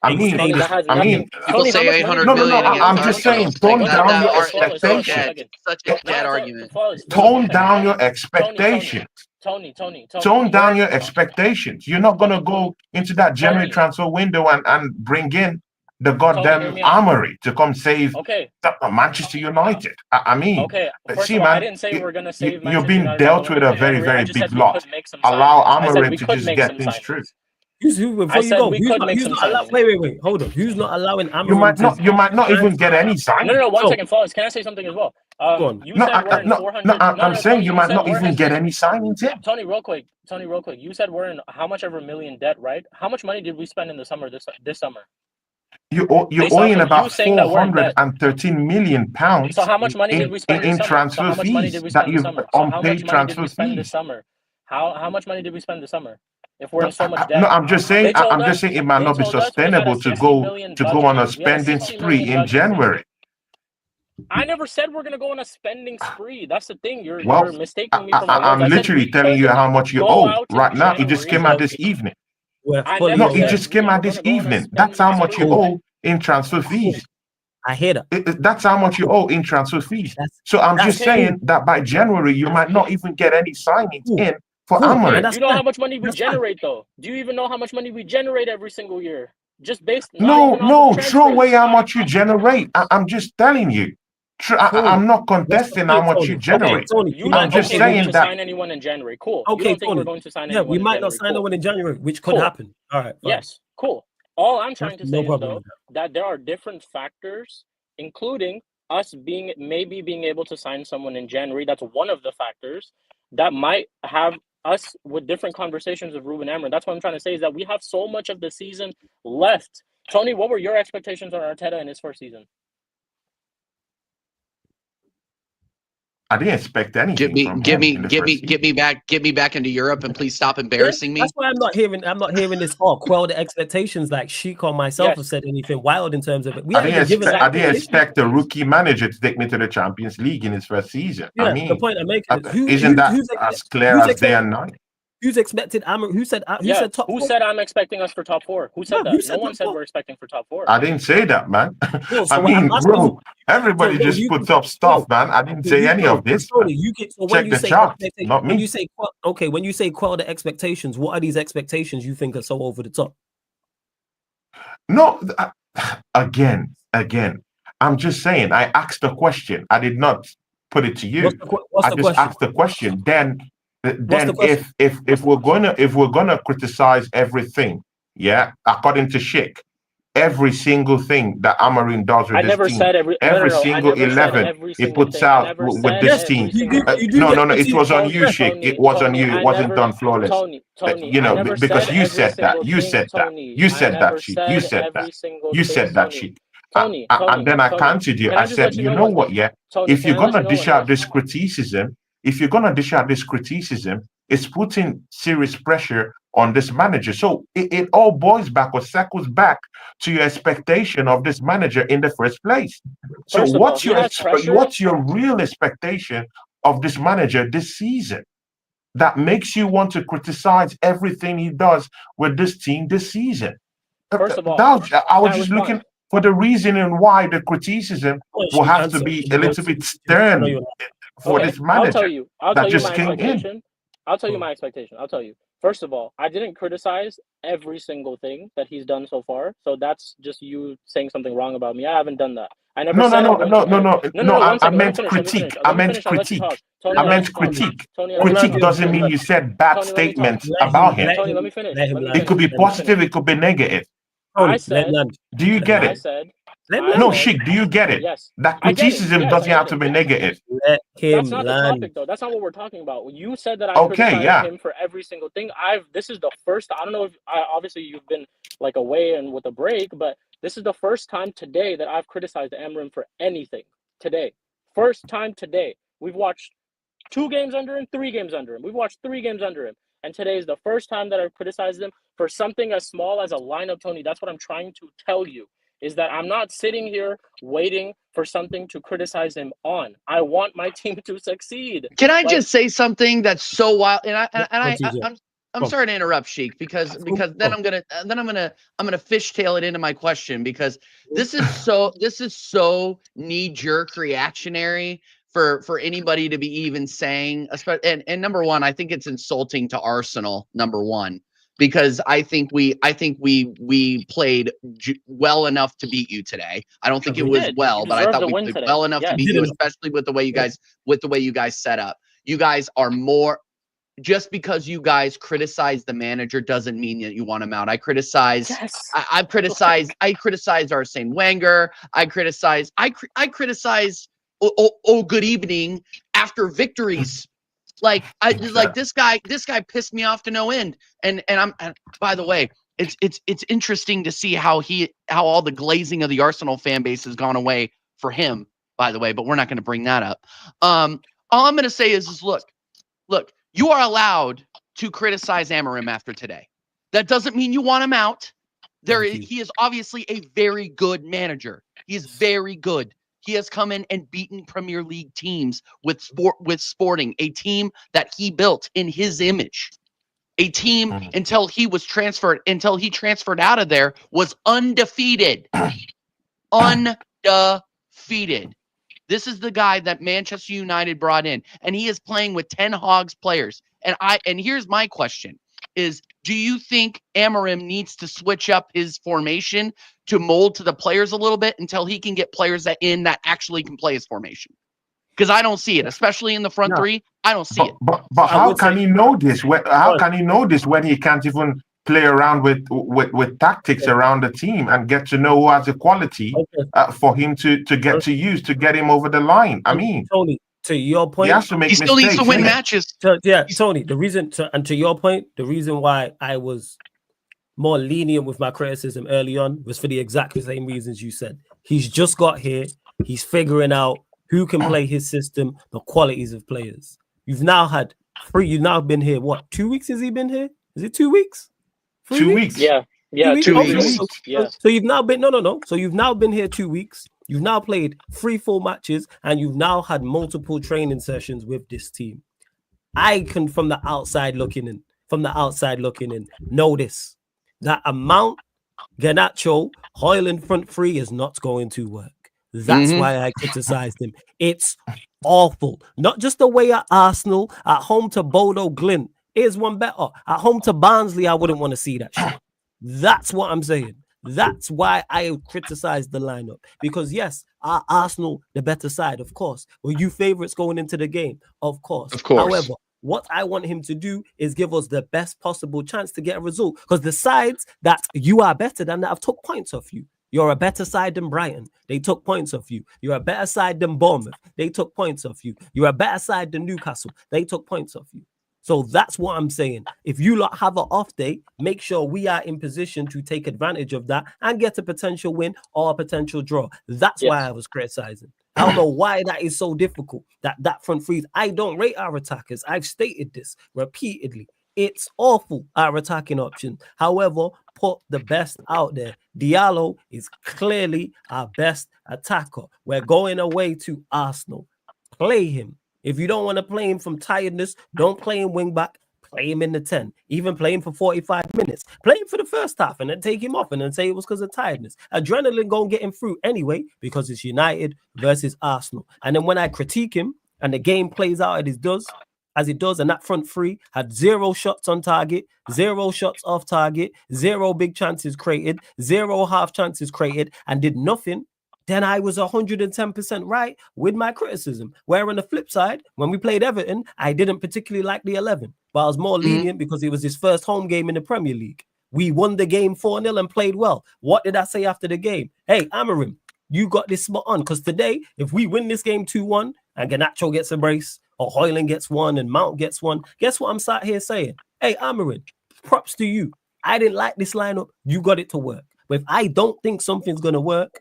I mean, people say 800 million. I'm just saying, tone down your expectations. Such a dead argument. Tone down your expectations. Tone down your expectations. You're not gonna go into that January transfer window and bring in the goddamn armory to come save Manchester United. I mean, see, man, I didn't say we're gonna save you're being dealt with a very, very big lot. Allow Amorim to just get things through. Before you go, wait, hold on. Who's not allowing Amorim? You might not even get any sign. No, 1 second, Flawless. Can I say something as well? I'm saying you might not even get any signings in. Tony, real quick. You said we're in how much over $1 million debt, right? How much money did we spend in the summer this summer? You're owing about £413 million. So how much money did we spend in transfer fees that you've unpaid transfer fees this summer? How much money did we spend this summer? If we're in so much debt. No, I'm just saying it might not be sustainable to go on a spending spree in January. I never said we're gonna go on a spending spree. That's the thing. You're mistaking me from I'm literally telling you how much you owe right now. It just came out this evening. No, it just came out this evening. That's how much you owe in transfer fees. I hear that. That's how much you owe in transfer fees. So I'm just saying that by January, you might not even get any signings in for Amorim. You know how much money we generate, though? Do you even know how much money we generate every single year? Just based. No, throw away how much you generate. I'm just telling you. I'm not contesting how much you generate. I'm just saying that. Sign anyone in January. Cool. Okay, Tony. We're going to sign anyone we might not sign anyone in January, which could happen. All right. Yes. Cool. All I'm trying to say is though that there are different factors, including us maybe being able to sign someone in January. That's one of the factors that might have us with different conversations with Ruben Amorim. That's what I'm trying to say is that we have so much of the season left. Tony, what were your expectations on Arteta in his first season? I didn't expect anything. Get me back into Europe, and please stop embarrassing me. That's why I'm not hearing this quell the expectations like Sheik or myself have said anything wild in terms of it. I didn't expect a rookie manager to take me to the Champions League in his first season. Yeah, I mean, the point I'm making isn't that as clear as day and night? Who's expected Amorim? Who said top 4? Who said I'm expecting us for top 4? Who said that? No one said we're expecting for top 4. I didn't say that, man. I mean, bro, everybody just puts up stuff, man. I didn't say any of this. Check the chart, not me. When you say quell the expectations, what are these expectations you think are so over the top? No, again, I'm just saying. I asked a question. I did not put it to you. I just asked the question. Then if we're gonna criticize everything, according to Sheik, every single thing that Amorim does with this team, every single 11 he puts out with this team. No, it was on you, Sheik. It was on you. It wasn't done flawless. Because you said that. You said that, Sheik. You said that, Sheik. And then I counted you. I said, you know what? If you're gonna dish out this criticism. It's putting serious pressure on this manager. So it all boils back or circles back to your expectation of this manager in the first place. So what's your real expectation of this manager this season that makes you want to criticize everything he does with this team this season? First of all, I was just looking for the reason and why the criticism will have to be a little bit stern for this manager. I'll tell you my expectation. First of all, I didn't criticize every single thing that he's done so far. So that's just you saying something wrong about me. I haven't done that. I never said I'm going to end. No. One I second. Let me meant finish. critique. Let me finish. I'll let you critique. talk. Tony, I I'll let meant you talk. critique. Tony, I'll let you Critique talk. doesn't mean you said bad Tony, let me talk. statements about him. Tony, let me finish. Let him Let me land. It finish. could be Let me positive, finish. it could be negative. I Tony, let said, him land. Do you get I it? said, Let him I land. No, said, Sheik, do you get it? yes. That I get it. criticism Yes, doesn't I have get to it. be Yes. negative. Let him That's not the land. topic, though. That's not what we're talking about. You said that I Okay, criticized yeah. him for every single thing. This is the first. I don't know if obviously you've been like away and with a break, but this is the first time today that I've criticized Amram for anything. Today, first time today. We've watched 2 games under him, 3 games under him. We've watched 3 games under him, and today is the first time that I've criticized him for something as small as a lineup, Tony. That's what I'm trying to tell you. Is that I'm not sitting here waiting for something to criticize him on. I want my team to succeed. Can I just say something that's so wild? I'm sorry to interrupt, Sheik, because then I'm gonna fishtail it into my question, because this is so knee-jerk reactionary for anybody to be even saying. And number one, I think it's insulting to Arsenal. Number one. Because I think we played well enough to beat you today. I don't think it was well, but I thought we played well enough to beat you, especially with the way you guys set up. You guys are more. Just because you guys criticize the manager doesn't mean that you want him out. I criticized Arsene Wenger. I criticize good evening after victories. Like this guy pissed me off to no end. And by the way, it's interesting to see how all the glazing of the Arsenal fan base has gone away for him, by the way, but we're not going to bring that up. All I'm going to say is look, you are allowed to criticize Amorim after today. That doesn't mean you want him out. He is obviously a very good manager. He is very good. He has come in and beaten Premier League teams with Sporting, a team that he built in his image. A team until he transferred out of there was undefeated. Undefeated. This is the guy that Manchester United brought in, and he is playing with Ten Hag's players. And here's my question is, do you think Amorim needs to switch up his formation to mold to the players a little bit until he can get players that actually can play his formation? Because I don't see it, especially in the front three. I don't see it. But how can he know this? How can he know this when he can't even play around with tactics around the team and get to know who has the quality for him to get to use to get him over the line? I mean, Tony, to your point, he still needs to win matches. Tony, to your point, the reason why I was more lenient with my criticism early on was for the exact same reasons you said. He's just got here. He's figuring out who can play his system, the qualities of players. You've now been here, what, 2 weeks has he been here? Is it 2 weeks? 2 weeks? Yeah, 2 weeks. So you've now been, no. So you've now been here 2 weeks. You've now played 3 full matches, and you've now had multiple training sessions with this team. I can, from the outside looking in, notice that Mount, Garnacho, Hoyland front three is not going to work. That's why I criticized him. It's awful. Not just the way at Arsenal, at home to Bodo Glint. Here's one better. At home to Barnsley, I wouldn't want to see that shit. That's what I'm saying. That's why I criticized the lineup. Because yes, our Arsenal, the better side, of course. Were you favorites going into the game? Of course. However, what I want him to do is give us the best possible chance to get a result. Because the sides that you are better than that have took points off you. You're a better side than Brighton. They took points off you. You're a better side than Bournemouth. They took points off you. You're a better side than Newcastle. They took points off you. So that's what I'm saying. If you lot have an off day, make sure we are in position to take advantage of that and get a potential win or a potential draw. That's why I was criticizing. I don't know why that is so difficult. That front three. I don't rate our attackers. I've stated this repeatedly. It's awful, our attacking option. However, put the best out there. Diallo is clearly our best attacker. We're going away to Arsenal. Play him. If you don't want to play him from tiredness, don't play him wing back. Play him in the 10. Even play him for 45 minutes. Play him for the first half and then take him off and then say it was because of tiredness. Adrenaline gonna get him through anyway because it's United versus Arsenal. And then when I critique him and the game plays out as it does, as it does, and that front three had 0 shots on target, 0 shots off target, 0 big chances created, 0 half chances created, and did nothing, then I was 110% right with my criticism. Where on the flip side, when we played Everton, I didn't particularly like the 11, but I was more lenient because it was his first home game in the Premier League. We won the game 4-0 and played well. What did I say after the game? Hey, Amorim, you got this spot on, because today, if we win this game 2-1 and Garnacho gets a brace, or Højlund gets one and Mount gets one, guess what I'm sat here saying? Hey, Amorim, props to you. I didn't like this lineup. You got it to work. But if I don't think something's going to work,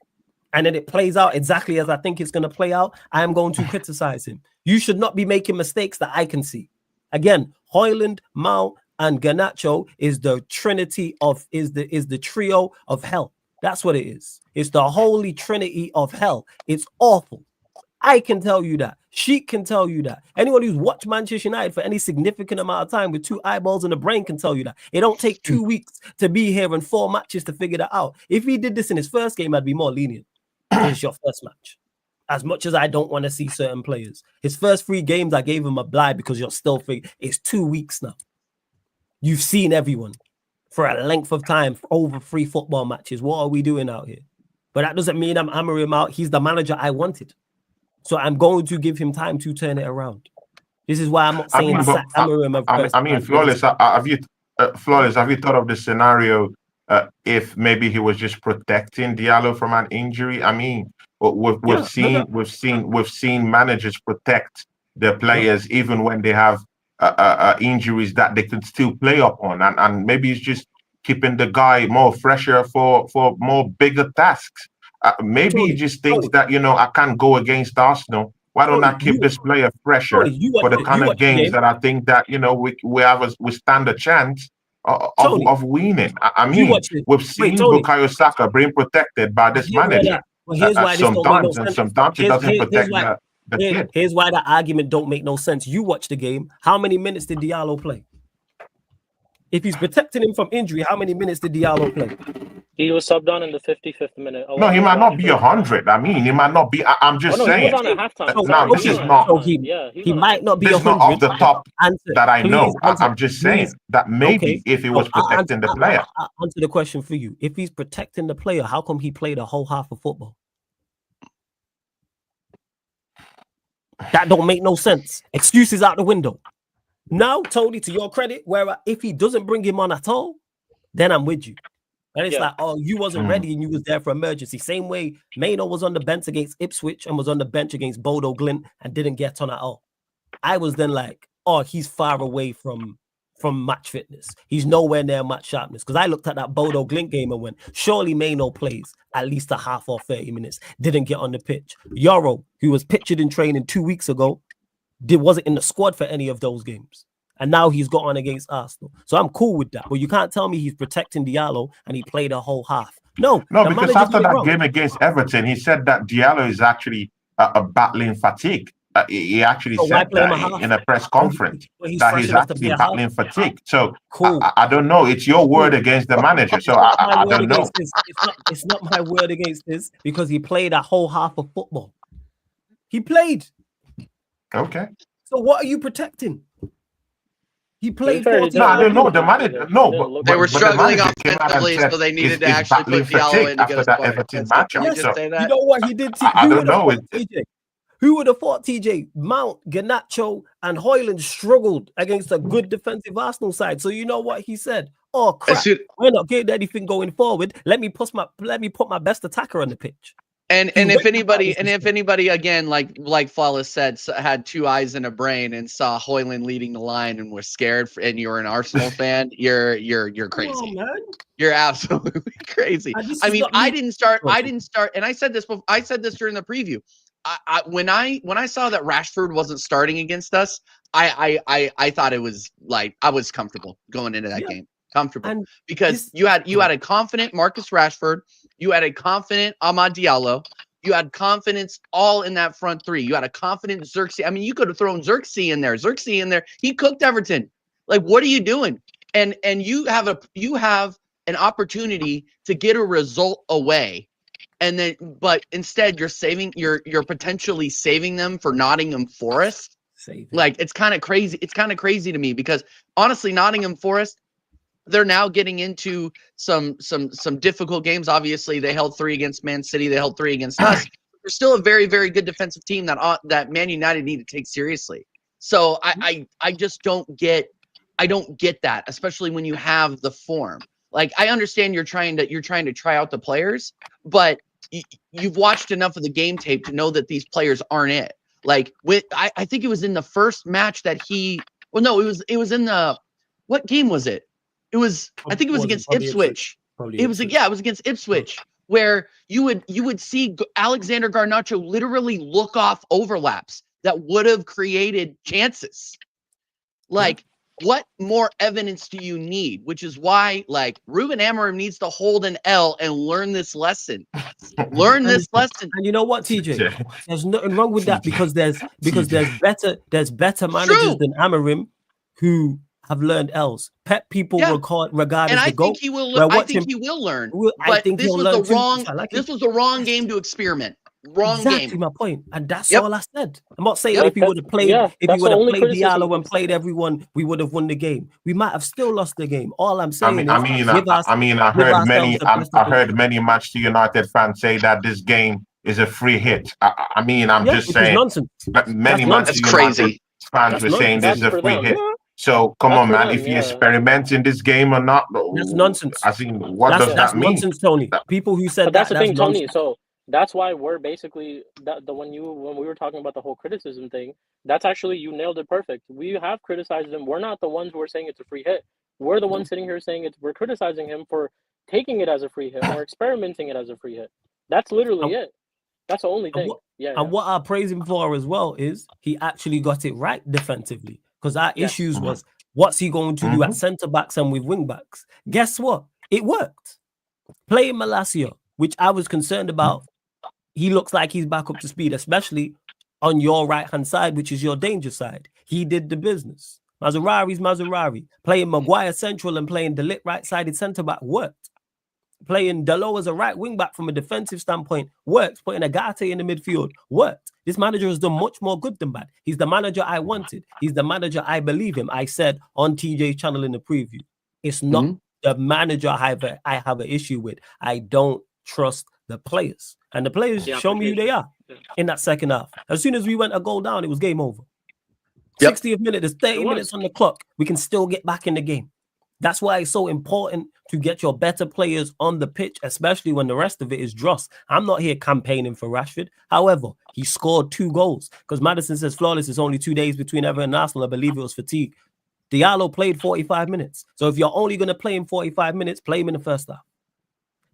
and then it plays out exactly as I think it's going to play out, I am going to criticize him. You should not be making mistakes that I can see. Again, Højlund, Mount, and Garnacho is the the trio of hell. That's what it is. It's the holy trinity of hell. It's awful. I can tell you that. Sheik can tell you that. Anyone who's watched Manchester United for any significant amount of time with 2 eyeballs in the brain can tell you that. It don't take 2 weeks to be here and 4 matches to figure that out. If he did this in his first game, I'd be more lenient. It's your first match. As much as I don't want to see certain players. His first 3 games, I gave him a blind because you're still figuring. It's 2 weeks now. You've seen everyone for a length of time, for over 3 football matches. What are we doing out here? But that doesn't mean I'm hammering him out. He's the manager I wanted. So I'm going to give him time to turn it around. This is why I'm not saying Flawless, have you thought of the scenario if maybe he was just protecting Diallo from an injury? I mean, we've seen managers protect their players even when they have injuries that they could still play up on, and maybe it's just keeping the guy more fresher for more bigger tasks. Maybe he just thinks that, I can't go against Arsenal. Why don't I keep this player fresher for the kind of games that I think that, we stand a chance of winning. I mean, we've seen Bukayo Saka being protected by this manager. Sometimes he doesn't protect the kid. Here's why the argument don't make no sense. You watch the game. How many minutes did Diallo play? If he's protecting him from injury, how many minutes did Diallo play? He was subbed on in the 55th minute. No, he might not be 100. I mean, he might not be. I'm just saying. He was on at halftime. Now, this is not. He might not be 100. This is not off the top that I know. I'm just saying that maybe if he was protecting the player. I'll answer the question for you. If he's protecting the player, how come he played a whole half of football? That don't make no sense. Excuses out the window. Now, Tony, to your credit, where if he doesn't bring him on at all, then I'm with you. And it's like, oh, you wasn't ready and you was there for emergency. Same way Maino was on the bench against Ipswich and was on the bench against Bodo Glint and didn't get on at all. I was then like, oh, he's far away from match fitness. He's nowhere near match sharpness. Because I looked at that Bodo Glint game and went, surely Maino plays at least a half or 30 minutes. Didn't get on the pitch. Yoro, who was pictured in training 2 weeks ago, wasn't in the squad for any of those games. And now he's got on against Arsenal. So I'm cool with that. But you can't tell me he's protecting Diallo and he played a whole half. No, because after that game against Everton, he said that Diallo is actually battling fatigue. He actually said that in a press conference that he's actually battling fatigue. So cool. I don't know. It's your word against the manager. So I don't know. It's not my word against this because he played a whole half of football. He played. Okay. So what are you protecting? He played. No, I don't know. The manager. No, they were struggling offensively, so they needed to actually put Diallo in to get that Everton match. You know what he did? I don't know. Who would have thought, TJ? Mount, Garnacho, and Højlund struggled against a good defensive Arsenal side. So you know what he said? Oh crap! We're not getting anything going forward. Let me put my best attacker on the pitch. And if anybody again, like Flawless said, had 2 eyes and a brain and saw Højlund leading the line and was scared, and you're an Arsenal fan, you're crazy. Oh, man. You're absolutely crazy. I didn't start, and I said this during the preview. When I saw that Rashford wasn't starting against us, I thought it was like I was comfortable going into that game. Comfortable because you had a confident Marcus Rashford, you had a confident Amad Diallo, you had confidence all in that front 3. You had a confident Xerxes. I mean, you could have thrown Xerxes in there. He cooked Everton. Like, what are you doing? And you have an opportunity to get a result away, but instead you're potentially saving them for Nottingham Forest. Like, it's kind of crazy. It's kind of crazy to me because honestly, Nottingham Forest, they're now getting into some difficult games. Obviously, they held 3 against Man City. They held 3 against us. They're still a very, very good defensive team that Man United need to take seriously. So I just don't get that, especially when you have the form. Like, I understand you're trying to try out the players, but you've watched enough of the game tape to know that these players aren't it. Like, I think it was in the first match that it was in the, what game was it? I think it was against Ipswich. It was against Ipswich, where you would see Alexander Garnacho literally look off overlaps that would have created chances. Like, what more evidence do you need? Which is why, like, Ruben Amorim needs to hold an L and learn this lesson. Learn this lesson. And you know what, TJ? There's nothing wrong with that because there's better managers than Amorim who have learned L's. Pep people regard as the GOAT. I think he will learn. But this was the wrong game to experiment. Exactly my point, and that's all I said. I'm not saying if he would have played, Diallo and played everyone, we would have won the game. We might have still lost the game. All I'm saying I heard many Manchester United fans say that this game is a free hit. I'm just saying, nonsense. Many Manchester United fans were saying this is a free hit. So come on, man. If you're experimenting this game or not, that's nonsense. I think what does that mean? Nonsense, Tony. People who said that's the thing, nonsense. Tony. So that's why we're basically when we were talking about the whole criticism thing, that's actually, you nailed it perfect. We have criticized him. We're not the ones who are saying it's a free hit. We're the ones sitting here saying we're criticizing him for taking it as a free hit or experimenting it as a free hit. That's literally it. That's the only thing. And what I praise him for as well is he actually got it right defensively. Because our issues was, what's he going to do at centre backs and with wing backs? Guess what? It worked. Playing Malacia, which I was concerned about, he looks like he's back up to speed, especially on your right-hand side, which is your danger side. He did the business. Mazurari. Playing Maguire central and playing De Ligt right-sided centre-back worked. Playing Dalot as a right wing-back from a defensive standpoint worked. Putting Agate in the midfield worked. This manager has done much more good than bad. He's the manager I wanted. He's the manager I believe him. I said on TJ's channel in the preview, it's not the manager I have an issue with. I don't trust the players. And the players show me who they are in that second half. As soon as we went a goal down, it was game over. 60th minute, there's 30 minutes on the clock. We can still get back in the game. That's why it's so important to get your better players on the pitch, especially when the rest of it is dross. I'm not here campaigning for Rashford. However, he scored 2 goals because Madison says flawless is only 2 days between Everton and Arsenal. I believe it was fatigue. Diallo played 45 minutes. So if you're only going to play him 45 minutes, play him in the first half.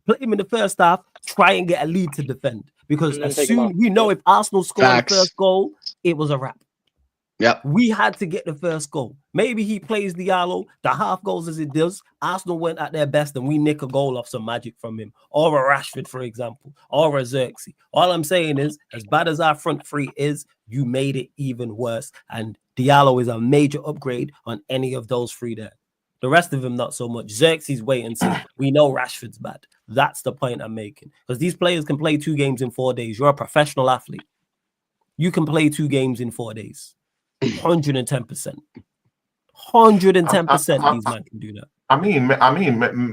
Play him in the first half, try and get a lead to defend. Because as soon we know if Arsenal scored the first goal, it was a wrap. We had to get the first goal. Maybe he plays Diallo, the half goals as it does. Arsenal went at their best and we nick a goal off some magic from him. Or a Rashford, for example. Or a Xerxes. All I'm saying is, as bad as our front three is, you made it even worse. And Diallo is a major upgrade on any of those 3 there. The rest of them, not so much. Xerxes, wait and see. We know Rashford's bad. That's the point I'm making. Because these players can play 2 games in 4 days. You're a professional athlete. You can play 2 games in 4 days. 110%. 110% these men can do that. I mean,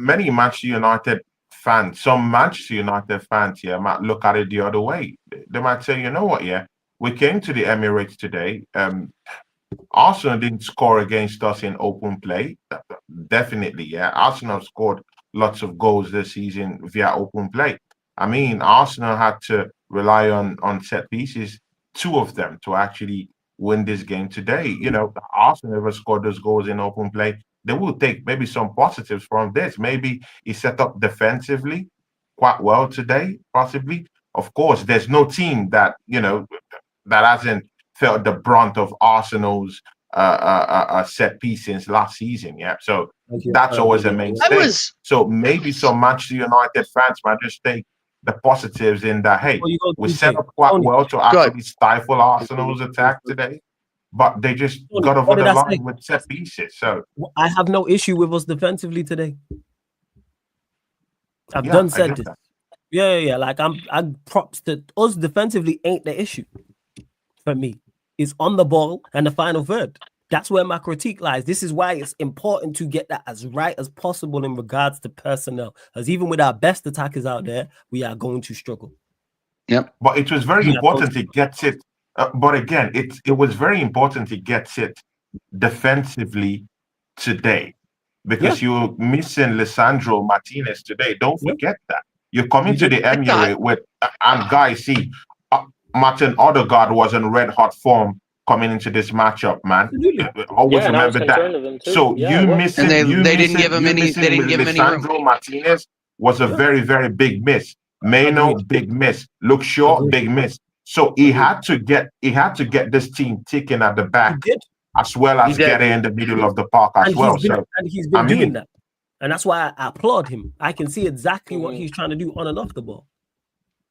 many Manchester United fans, some Manchester United fans, might look at it the other way. They might say, you know what, we came to the Emirates today. Arsenal didn't score against us in open play. Definitely, Arsenal scored lots of goals this season via open play. I mean, Arsenal had to rely on set pieces, 2 of them, to actually win this game today. You know, Arsenal never scored those goals in open play. They will take maybe some positives from this. Maybe he set up defensively quite well today, possibly. Of course, there's no team that, that hasn't felt the brunt of Arsenal's set piece since last season. So that's always a mainstay. So maybe some Manchester United fans might just take the positives in that, hey, we set up quite well to actually stifle Arsenal's attack today, but they just got over the line with set pieces. So I have no issue with us defensively today. I've done said this. Yeah. Like I'm props to us defensively ain't the issue for me. is on the ball and the final third. That's where my critique lies. This is why it's important to get that as right as possible in regards to personnel. As even with our best attackers out there, we are going to struggle. Yep. But it was very important he gets it. But again, it was very important he gets it defensively today, because you're missing Lisandro Martinez today. Don't forget that. You're coming to the Emirates with, and guys, see, Martin Odegaard was in red hot form coming into this matchup, man. Always remember that. So you missing, they didn't give him any. They didn't give him any room. Lisandro Martinez was a very, very big miss. Mano, big miss. Luke Shaw, big miss. So he had to get this team ticking at the back, as well as getting in the middle of the park as well. And he's been doing that. And that's why I applaud him. I can see exactly what he's trying to do on and off the ball.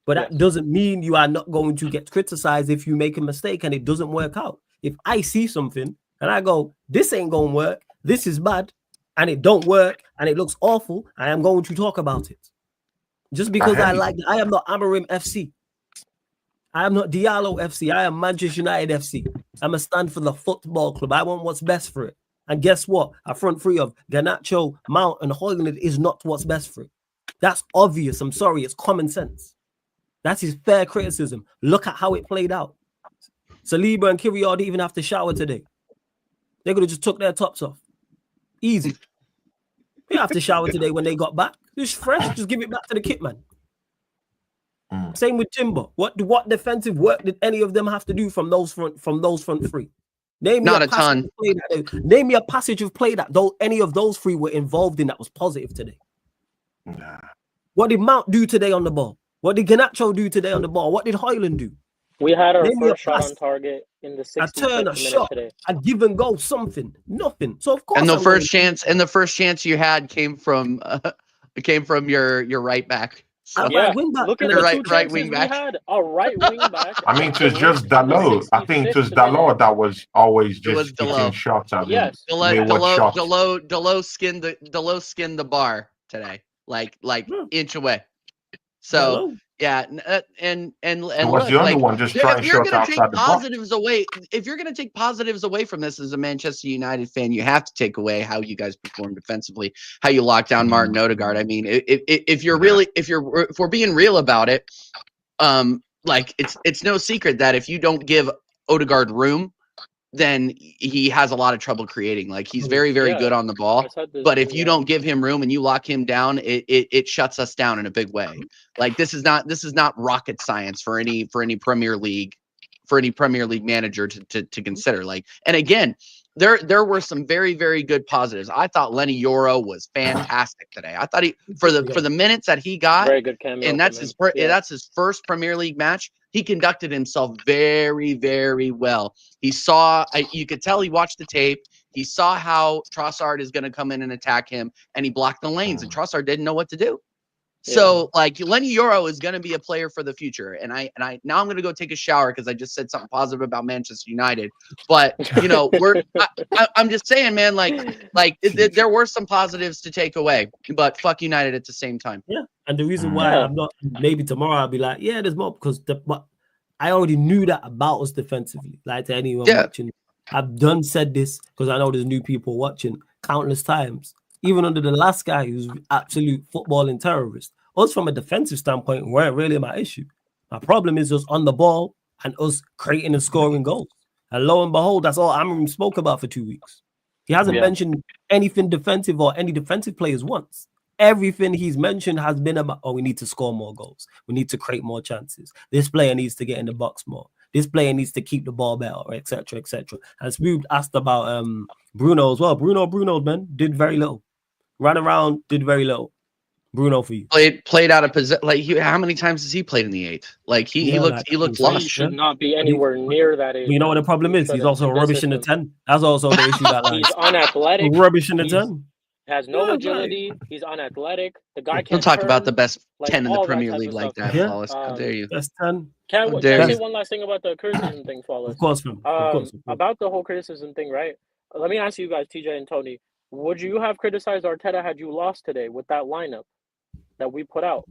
But that doesn't mean you are not going to get criticized if you make a mistake and it doesn't work out. If I see something and I go, this ain't going to work, this is bad, and it don't work, and it looks awful, I am going to talk about it. Just because I am not Amarim FC. I am not Diallo FC. I am Manchester United FC. I'm a stand for the football club. I want what's best for it. And guess what? A front three of Garnacho, Mount, and Højlund is not what's best for it. That's obvious. I'm sorry. It's common sense. That is fair criticism. Look at how it played out. Saliba and Kyriel didn't even have to shower today. They could have just took their tops off. Easy. They have to shower today when they got back. Just fresh. Just give it back to the kit man. Same with Timber. What defensive work did any of them have to do from those front three? Name me a ton. Name me a passage of play that any of those three were involved in that was positive today. Nah. What did Mount do today on the ball? What did Garnacho do today on the ball? What did Højlund do? We had our first shot on target in the 65th minute shot, today. A give and go, something, nothing. So of course, and the first chance you had came from your right back. So, look at the right wing back. We had a right wing back. I mean, it was just Dalot. I think it was Dalot that was always just taking shots at him. Yes, Dalot skinned the bar today, like inch away. So and was the only one just trying shots outside the box. If you're going to take positives away from this as a Manchester United fan, you have to take away how you guys perform defensively, how you lock down Martin Odegaard. I mean, if we're being real about it, like it's no secret that if you don't give Odegaard room, then he has a lot of trouble creating. Like he's very, very good on the ball, but if you don't give him room and you lock him down, it shuts us down in a big way. Like this is not rocket science for any Premier League manager to consider. Like, and again, there were some very, very good positives. I thought Lenny Yoro was fantastic today. I thought for the minutes that he got, very good cameo, and that's his first Premier League match. He conducted himself very, very well. He saw, you could tell he watched the tape. He saw how Trossard is going to come in and attack him, and he blocked the lanes, and Trossard didn't know what to do. So, like, Lenny Yoro is going to be a player for the future. And I now I'm going to go take a shower because I just said something positive about Manchester United. But, you know, I'm just saying, man, there were some positives to take away, but fuck United at the same time. Yeah. And the reason why I'm not, maybe tomorrow I'll be like, yeah, there's more, because but I already knew that about us defensively. Like, to anyone watching, I've said this because I know there's new people watching countless times. Even under the last guy who's absolute footballing terrorist, us from a defensive standpoint weren't really my issue. My problem is us on the ball and us creating and scoring goals. And lo and behold, that's all Amarim spoke about for 2 weeks. He hasn't mentioned anything defensive or any defensive players once. Everything he's mentioned has been about, we need to score more goals. We need to create more chances. This player needs to get in the box more. This player needs to keep the ball better, etc., etc. And Smooth asked about Bruno as well. Bruno, man, did very little. Ran around, did very little. Bruno for you. Played out of position. Like, how many times has he played in the 8? Like he looked lost. He should not be anywhere near that age. You know what the problem is? He's also rubbish in the 10. That's also the issue. He's unathletic. Rubbish in the 10. Has no agility. Right. He's unathletic. The guy can't. Don't talk about the best 10 in the Premier League like that, Flawless. How dare you? Best 10. Can I say one last thing about the criticism thing, Flawless? Of course. About the whole criticism thing, right? Let me ask you guys, TJ and Tony. Would you have criticized Arteta had you lost today with that lineup that we put out?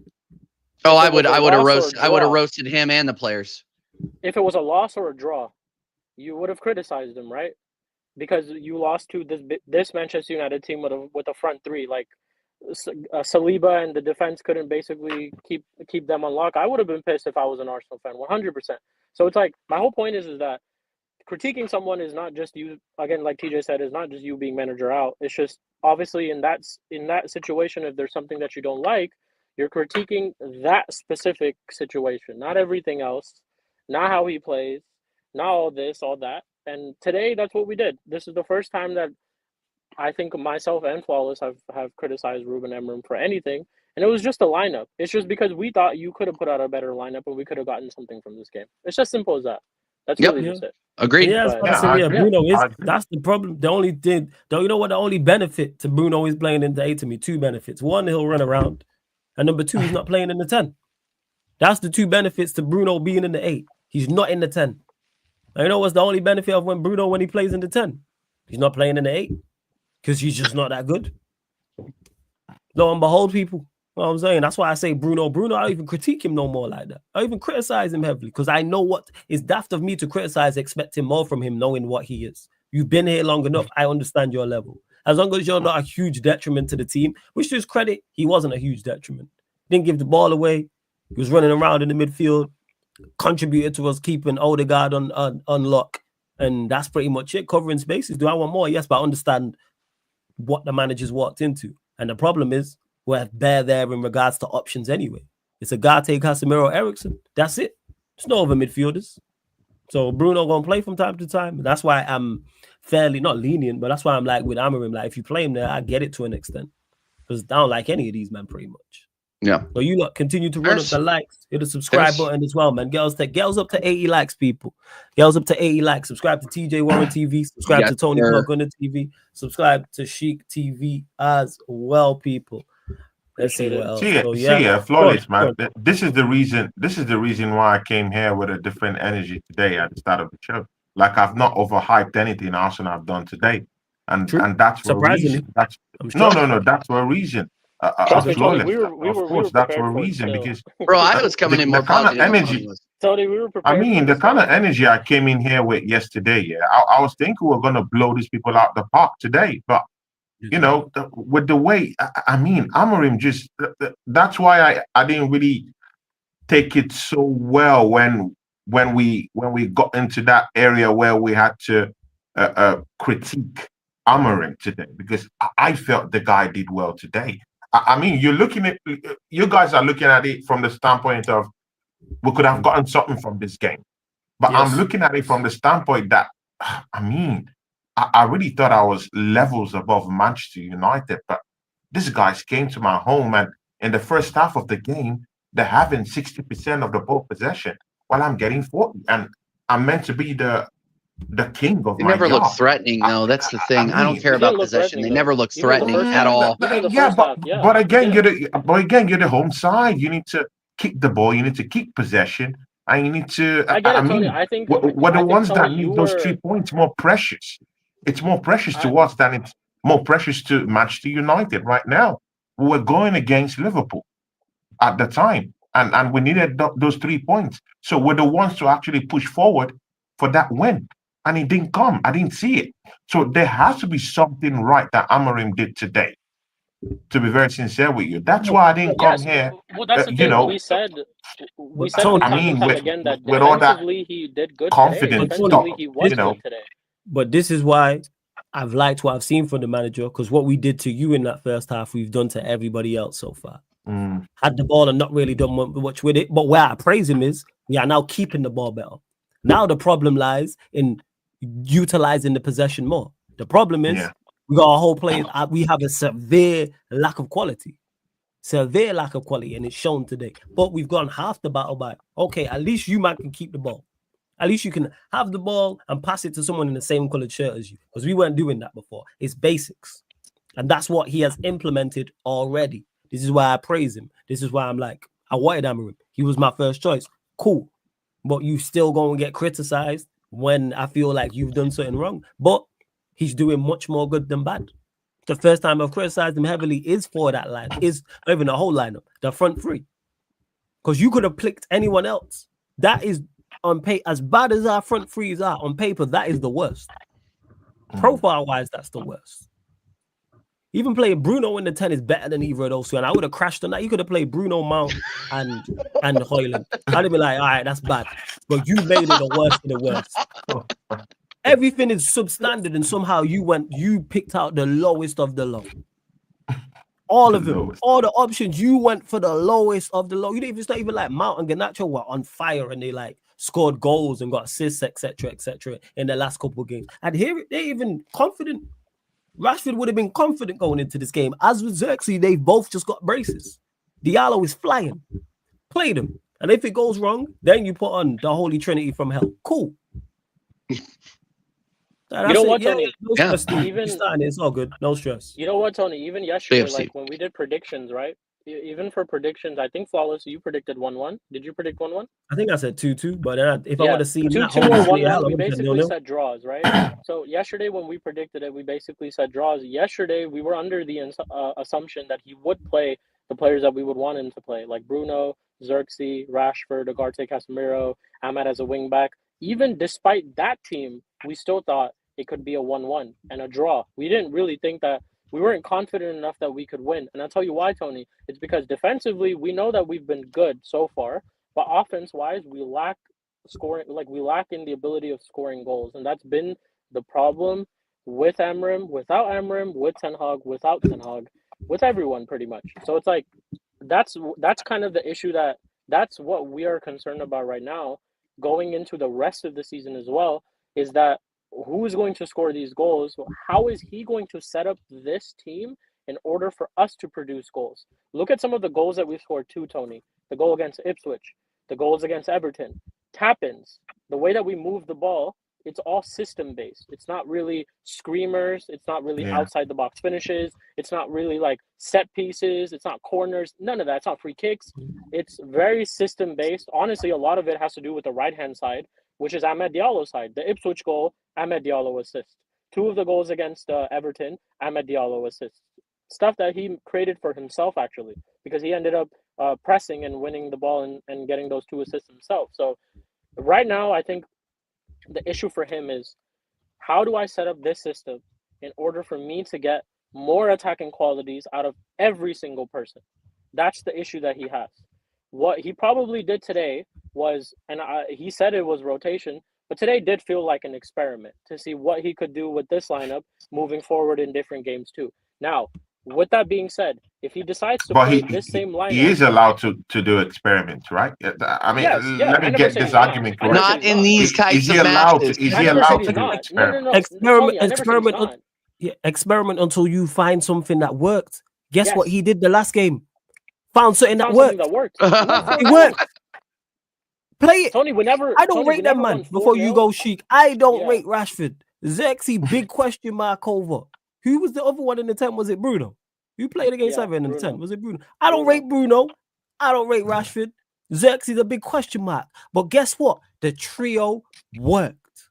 Oh, I would have roasted him and the players. If it was a loss or a draw? you would have criticized him, right? Because you lost to this Manchester United team with a front three. Like Saliba and the defense couldn't basically keep them on lock. I would have been pissed if I was an Arsenal fan, 100%. So it's like my whole point is that critiquing someone is not just you, again, like TJ said, is not just you being manager out. It's just obviously in that situation, if there's something that you don't like, you're critiquing that specific situation, not everything else, not how he plays, not all this, all that. And today, that's what we did. This is the first time that I think myself and Flawless have criticized Ruben Amorim for anything. And it was just a lineup. It's just because we thought you could have put out a better lineup and we could have gotten something from this game. It's just simple as that. That's really just it. Agreed. Yeah, Bruno is. That's the problem. The only thing, though, you know what? The only benefit to Bruno is playing in the 8 to me. 2 benefits. 1, he'll run around, and number 2, he's not playing in the 10. That's the 2 benefits to Bruno being in the 8. He's not in the 10. And you know what's the only benefit of when he plays in the 10? He's not playing in the 8 because he's just not that good. Lo and behold, people. You know what I'm saying? That's why I say Bruno, I don't even critique him no more like that. I even criticize him heavily because I know what is daft of me to criticize, expecting more from him, knowing what he is. You've been here long enough. I understand your level. As long as you're not a huge detriment to the team, which to his credit, he wasn't a huge detriment. Didn't give the ball away. He was running around in the midfield, contributed to us keeping Odegaard on lock. And that's pretty much it, covering spaces. Do I want more? Yes, but I understand what the manager's walked into. And the problem is, we're bare there in regards to options anyway. It's Agate, Casemiro, Ericsson. That's it. There's no other midfielders. So Bruno gonna play from time to time. And that's why I'm fairly not lenient, but that's why I'm like with Amorim. Like if you play him there, I get it to an extent. Because I don't like any of these men pretty much. Yeah. So you lot continue to run up the likes, hit the subscribe button as well, man. Girls up to 80 likes, people. Girls up to 80 likes. Subscribe to TJ Warren TV. Subscribe to Tony Gunner TV. Subscribe to Chic TV as well, people. Let's see what else. Flawless, man. This is the reason why I came here with a different energy today at the start of the show. Like I've not overhyped anything Arsenal have done today, and that's for a reason. That's for a reason. Flawless. Of course, that's for a reason because bro, I was coming in more positive energy. Tony, we were prepared. I mean, the kind of energy I came in here with yesterday. Yeah, I was thinking we were gonna blow these people out the park today, but. You know, with the way, I mean, Amorim just, that's why I didn't really take it so well when we got into that area where we had to critique Amorim today, because I felt the guy did well today. I mean, you guys are looking at it from the standpoint of we could have gotten something from this game. But yes. I'm looking at it from the standpoint that, I mean, I really thought I was levels above Manchester United, but these guys came to my home and in the first half of the game, they're having 60% of the ball possession while I'm getting 40. And I'm meant to be the king of they never look threatening, though. That's the thing. I don't care about possession. They never look threatening at all. But again, you're the home side. You need to kick the ball. You need to keep possession. And you need to. I mean, I think we're the ones that need those 3 points more precious. It's more precious to us than it's more precious to Manchester United right now. We're going against Liverpool at the time, and we needed those 3 points. So we're the ones to actually push forward for that win, and it didn't come. I didn't see it. So there has to be something right that Amorim did today. To be very sincere with you, that's why I didn't come here. Well, that's the thing. We said again that with all that he did good confidence, today. He was good today. But this is why I've liked what I've seen from the manager, because what we did to you in that first half, we've done to everybody else so far. Had the ball and not really done much with it. But where I praise him is we are now keeping the ball better. Now the problem lies in utilizing the possession more. The problem is we got a whole play. We have a severe lack of quality. And it's shown today. But we've gone half the battle by, okay, at least you man can keep the ball. At least you can have the ball and pass it to someone in the same colored shirt as you, because we weren't doing that before. It's basics. And that's what he has implemented already. This is why I praise him. This is why I'm like, I wanted Amorim. He was my first choice. Cool. But you still going to get criticized when I feel like you've done something wrong. But he's doing much more good than bad. The first time I've criticized him heavily is for that line, is not even the whole lineup, the front three. Because you could have picked anyone else. That is on paper, as bad as our front threes are, on paper, that is the worst. Profile-wise, that's the worst. Even playing Bruno in the 10 is better than either of those two. And I would have crashed on that. You could have played Bruno, Mount, and Højlund. I'd have been like, all right, that's bad. But you made it the worst of the worst. Everything is substandard, and somehow you picked out the lowest of the low. All of them, all the options, you went for the lowest of the low. You didn't even, it's not even like Mount and Garnacho were on fire and they like scored goals and got assists, etc., in the last couple of games. And here they're even confident. Rashford would have been confident going into this game. As with Xerxes, they've both just got braces. Diallo is flying. Play them. And if it goes wrong, then you put on the Holy Trinity from hell. Cool. You know what, Tony? No stress, it's all good. No stress. You know what, Tony? Even yesterday, like when we did predictions, right? Even for predictions, I think Flawless, you predicted 1-1. Did you predict 1-1? I think I said 2-2, but if I would have seen 2-2 or 1-1, we basically said draws, right? So yesterday when we predicted it, we basically said draws. Yesterday, we were under the assumption that he would play the players that we would want him to play, like Bruno, Xerxes, Rashford, Ugarte, Casemiro, Ahmad as a wing back. Even despite that team, we still thought it could be a 1-1 and a draw. We didn't really think that, we weren't confident enough that we could win. And I'll tell you why, Tony. It's because defensively, we know that we've been good so far, but offense-wise, we lack scoring, like we lack in the ability of scoring goals. And that's been the problem with Amram, without Amram, with Ten Hag, without Ten Hag, with everyone pretty much. So it's like, that's kind of the issue that's what we are concerned about right now, going into the rest of the season as well, is that who is going to score these goals? How is he going to set up this team in order for us to produce goals? Look at some of the goals that we've scored too, Tony. The goal against Ipswich, the goals against Everton, tap-ins, the way that we move the ball, it's all system-based. It's not really screamers. It's not really outside-the-box finishes. It's not really like set pieces. It's not corners. None of that. It's not free kicks. It's very system-based. Honestly, a lot of it has to do with the right-hand side, which is Ahmed Diallo's side. The Ipswich goal, Ahmed Diallo assist. 2 of the goals against Everton, Ahmed Diallo assist. Stuff that he created for himself, actually, because he ended up pressing and winning the ball and getting those 2 assists himself. So right now, I think the issue for him is, how do I set up this system in order for me to get more attacking qualities out of every single person? That's the issue that he has. What he probably did today was, and he said it was rotation, but today did feel like an experiment to see what he could do with this lineup moving forward in different games too. Now, with that being said, if he decides to play this same lineup, he is allowed to do experiments, right? I mean, let me get this argument correct. Not in these types of matches. Is he allowed to do experiments? Experiment until you find something that worked. Guess what he did the last game? Found something that worked. It worked. Play it. Tony, I don't rate them, man. Before you go, Sheik, I don't rate Rashford. Xerxes, big question mark over. Who was the other one in the 10? Was it Bruno? Who played against Everton in the 10? Was it Bruno? I don't rate Bruno. I don't rate Rashford. Xerxes, a big question mark. But guess what? The trio worked.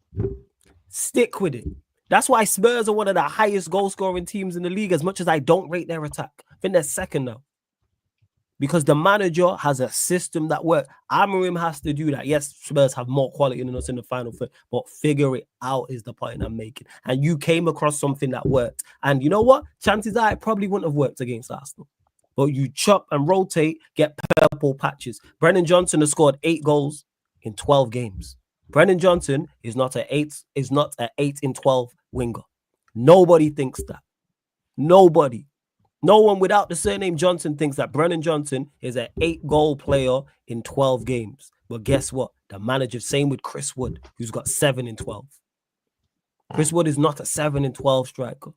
Stick with it. That's why Spurs are one of the highest goal-scoring teams in the league, as much as I don't rate their attack. I think they're second now. Because the manager has a system that works. Amorim has to do that. Yes, Spurs have more quality than us in the final third, but figure it out is the point I'm making. And you came across something that worked. And you know what? Chances are it probably wouldn't have worked against Arsenal. But you chop and rotate, get purple patches. Brennan Johnson has scored 8 goals in 12 games. Brennan Johnson is not an 8 in 12 winger. Nobody thinks that. Nobody. No one without the surname Johnson thinks that Brennan Johnson is an 8-goal player in 12 games. But guess what? The manager, same with Chris Wood, who's got 7 in 12. Chris Wood is not a 7 in 12 striker.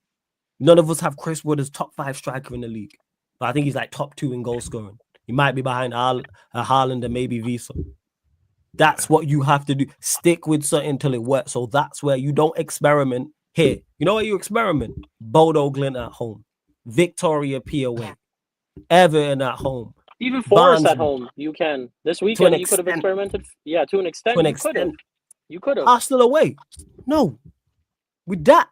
None of us have Chris Wood as top 5 striker in the league. But I think he's like top 2 in goal scoring. He might be behind Haaland and maybe Visa. That's what you have to do. Stick with something until it works. So that's where you don't experiment here. You know where you experiment? Bodo Glint at home. Victoria P away. Everton at home. Even Forest at home, you can. This weekend, you could have experimented. Yeah, to an extent, you could have. Arsenal away. No. With that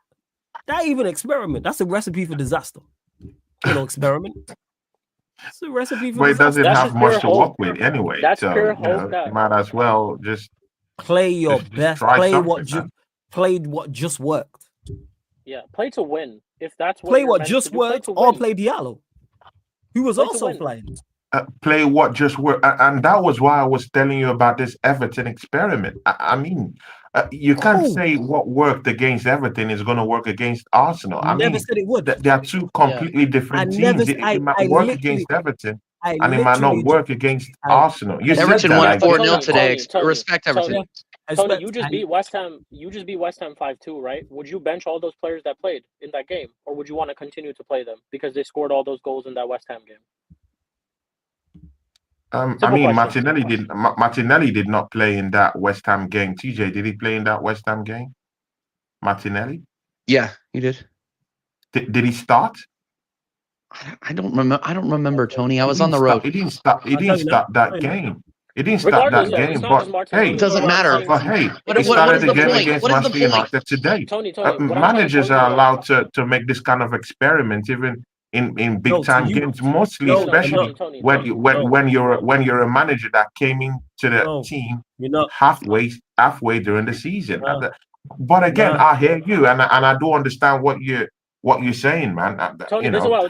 even experiment. That's a recipe for disaster. You know, experiment. It's a recipe for disaster. But it doesn't have much to work with anyway. That's pure hope. You might as well just Play your Just best. try Play something, what just worked. Yeah, play to win. If that's what Play you're what meant just to do, play worked, to or win. play Diallo, who was Play to also win. flying. Play what just worked, and that was why I was telling you about this Everton experiment. I mean, you can't Cool. say what worked against Everton is going to work against Arsenal. I Never mean, said it would. they are two completely different teams. It might work against Everton, and it might not work against Arsenal. You said Everton that, won I get 4-0 it. today. Tony, Respect Everton. Tony, you just beat West Ham. You just beat West Ham 5-2, right? Would you bench all those players that played in that game, or would you want to continue to play them because they scored all those goals in that West Ham game? I mean, Martinelli did not play in that West Ham game. TJ, did he play in that West Ham game? Martinelli? Yeah, he did. Did he start? I don't remember. I don't remember, Tony. I was on the road. He didn't start. He didn't start that game. He didn't start that game. But hey, it doesn't matter. But hey, What he started is the game point? against What is the Manchester point? United today. Tony, Managers are allowed to make this kind of experiment, even in big time games. Mostly, especially when you're a manager that came into the team halfway during the season. But again, I hear you, and I do understand what you're saying, man. Tony, this is what I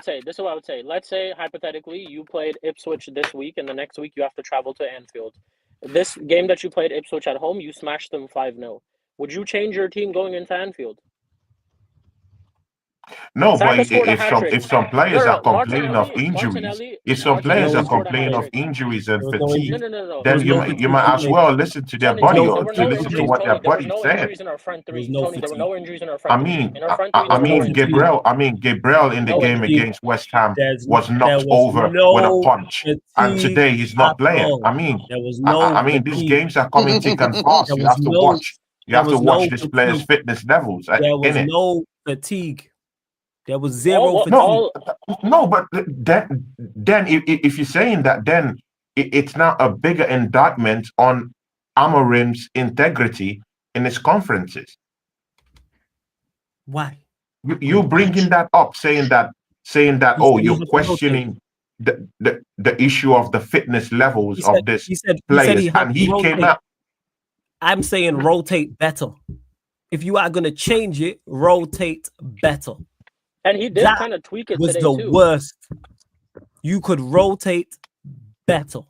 would say. Let's say hypothetically you played Ipswich this week, and the next week you have to travel to Anfield. This game that you played Ipswich at home, you smashed them 5-0. Would you change your team going into Anfield? No, but if some players are complaining of injuries, if some players are complaining of injuries and fatigue, then you might as well listen to their body or to listen to what their body said. Tony, there were no injuries in our front three. I mean, Gabriel in the game against West Ham was knocked over with a punch, and today he's not playing. I mean, these games are coming thick and fast. You have to watch. You have to watch this player's fitness levels. There was no fatigue. There was zero fatigue. No, but then if you're saying that, then it's now a bigger indictment on Amorim's integrity in his conferences. Why? You bringing that up, saying that you're questioning the issue of the fitness levels of this players, and he came out. I'm saying rotate better. If you are going to change it, rotate better. And he did kind of tweak it was today, the worst. You could rotate better.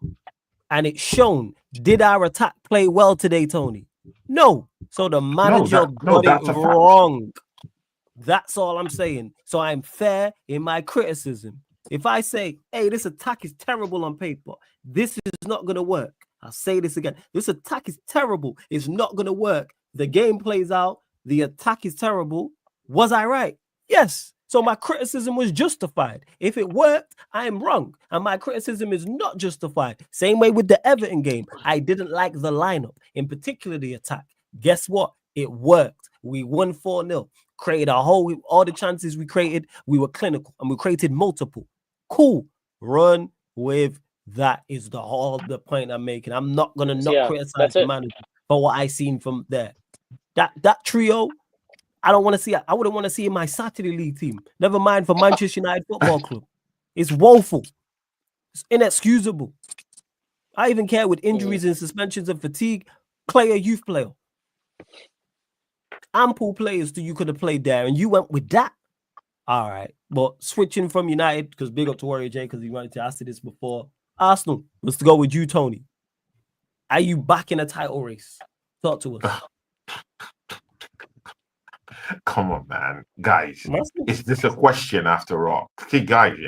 And it's shown. Did our attack play well today, Tony? No. So the manager got it wrong. That's all I'm saying. So I'm fair in my criticism. If I say, hey, this attack is terrible on paper, this is not going to work. I'll say this again. This attack is terrible. It's not going to work. The game plays out. The attack is terrible. Was I right? Yes. So my criticism was justified. If it worked, I am wrong. And my criticism is not justified. Same way with the Everton game. I didn't like the lineup, in particular the attack. Guess what? It worked. We won 4-0. Created all the chances we created, we were clinical. And we created multiple. Cool. Run with that is the point I'm making. I'm not going to criticize the manager for what I seen from there. That trio, I wouldn't want to see in my Saturday League team. Never mind for Manchester United Football Club. It's woeful. It's inexcusable. I even care with injuries and suspensions and fatigue. Play a youth player. Ample players that you could have played there, and you went with that. All right. But switching from United, because big up to Warrior J, because he wanted to ask this before. Arsenal, let's go with you, Tony. Are you back in a title race? Talk to us. Come on, man. Guys, is this a question after all? See, guys,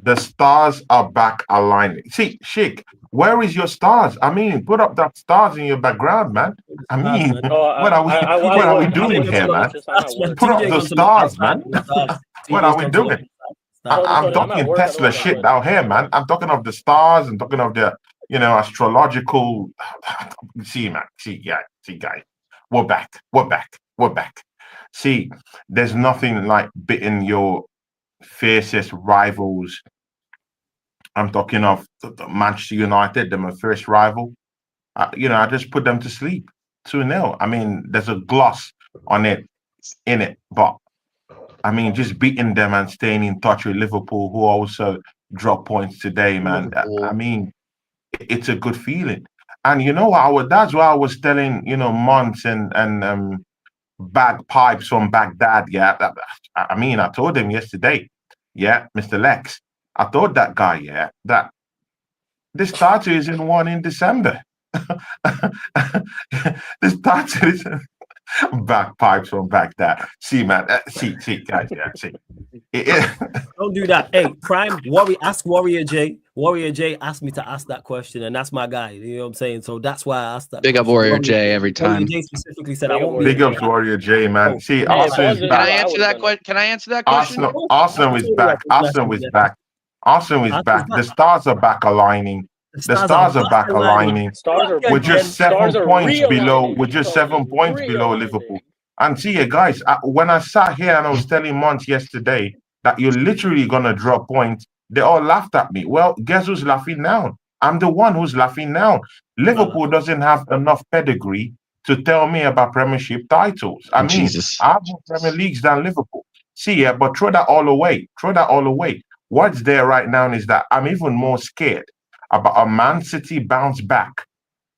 the stars are back aligning. See, Sheik, where is your stars? I mean, put up that stars in your background, man. I mean, what are we doing here, man? Put up the stars, man. What are we doing? I'm talking Tesla shit down here, man. I'm talking of the stars and talking of the, astrological. See, man. See, guys. We're back. See, there's nothing like beating your fiercest rivals. I'm talking of the Manchester United, they're my first rival. I just put them to sleep. 2-0. I mean, there's a gloss on it, in it, but I mean, just beating them and staying in touch with Liverpool, who also dropped points today, man. I mean, it's a good feeling. And you know what? That's why I was telling Mons and bagpipes from Baghdad. Yeah, I mean, I told him yesterday. Yeah, Mr. Lex. I told that guy. Yeah, that this statue isn't one in December. This statue is bagpipes from Baghdad. See, man. See, guys. Yeah, see. Don't do that. Hey, Crime Warrior, ask Warrior J. Warrior J asked me to ask that question, and that's my guy. You know what I'm saying? So that's why I asked that. Big up Warrior J every time. Warrior J specifically said, "I won't be." Big up Warrior J, man. See, Arsenal is back. Can I answer that question? Can I answer that question? Arsenal is back. Arsenal is back. Arsenal is back. The stars are back aligning. The stars are back aligning. We're just 7 points below. We're just 7 points below Liverpool. And see, guys, when I sat here and I was telling Mons yesterday that you're literally gonna drop points, they all laughed at me. Well, guess who's laughing now? I'm the one who's laughing now. Liverpool doesn't have enough pedigree to tell me about Premiership titles. I mean, I have more Premier Leagues than Liverpool. See, but throw that all away. Throw that all away. What's there right now is that I'm even more scared about a Man City bounce back,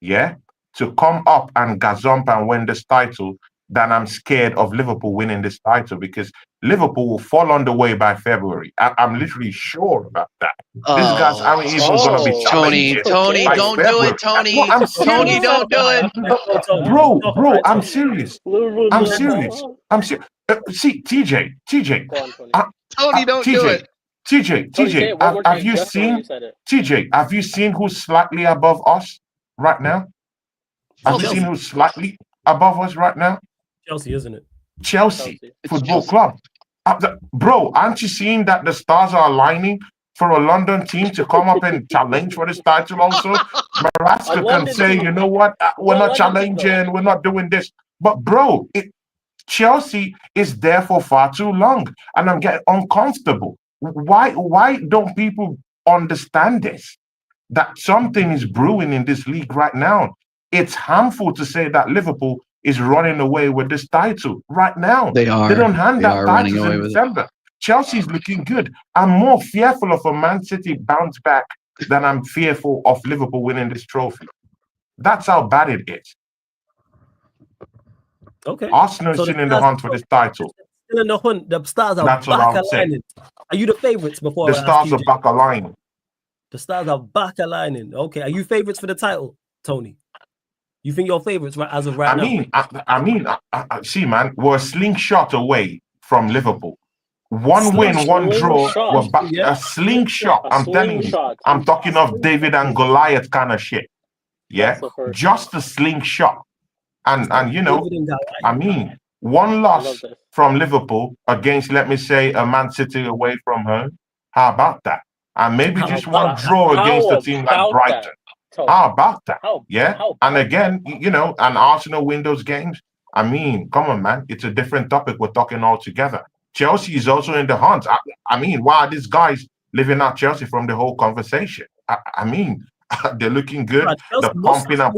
yeah, to come up and gazump and win this title than I'm scared of Liverpool winning this title, because Liverpool will fall on the way by February. I'm literally sure about that. These guys aren't even going to be Tony, don't do it, Tony. No, Tony, don't do it. Bro, I'm serious. I'm serious. See, TJ. Tony, don't do it. TJ, have you seen TJ? Have you seen who's slightly above us right now? Have you seen who's slightly above us right now? Chelsea, isn't it? Chelsea Football Club. Bro, aren't you seeing that the stars are aligning for a London team to come up and challenge for this title also? Maraska can say, you know what, we're not challenging, we're not doing this. But bro, Chelsea is there for far too long, and I'm getting uncomfortable. Why don't people understand this? That something is brewing in this league right now. It's harmful to say that Liverpool is running away with this title right now. They don't hand that title in December. Chelsea's looking good. I'm more fearful of a Man City bounce back than I'm fearful of Liverpool winning this trophy. That's how bad it is. Okay. Arsenal is still in the hunt for this title. Still in the hunt. The stars are back aligning. Are you the favorites before? The stars are back aligning. The stars are back aligning. Okay. Are you favorites for the title, Tony? You think you're favorites as of right now? I mean, see, man, we're a slingshot away from Liverpool. One win, one draw. We're back. A slingshot. I'm telling you. I'm talking of David and Goliath kind of shit. Yeah, just a slingshot. And you know, I mean, one loss from Liverpool against, let me say, a Man City away from home. How about that? And maybe just one draw against a team like Brighton. How about that? And again, you know, and Arsenal win those games. I mean, come on, man. It's a different topic. We're talking all together. Chelsea is also in the hunt. I mean, why are these guys leaving out Chelsea from the whole conversation? I mean, they're looking good. They're pumping up,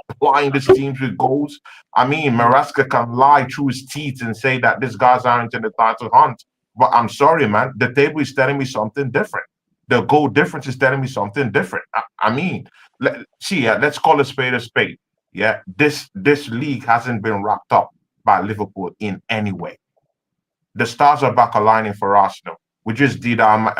applying these teams with goals. I mean, Maraska can lie through his teeth and say that these guys aren't in the title hunt. But I'm sorry, man. The table is telling me something different. The goal difference is telling me something different. I mean, let's call a spade a spade. Yeah, this league hasn't been wrapped up by Liverpool in any way. The stars are back aligning for Arsenal. We just did our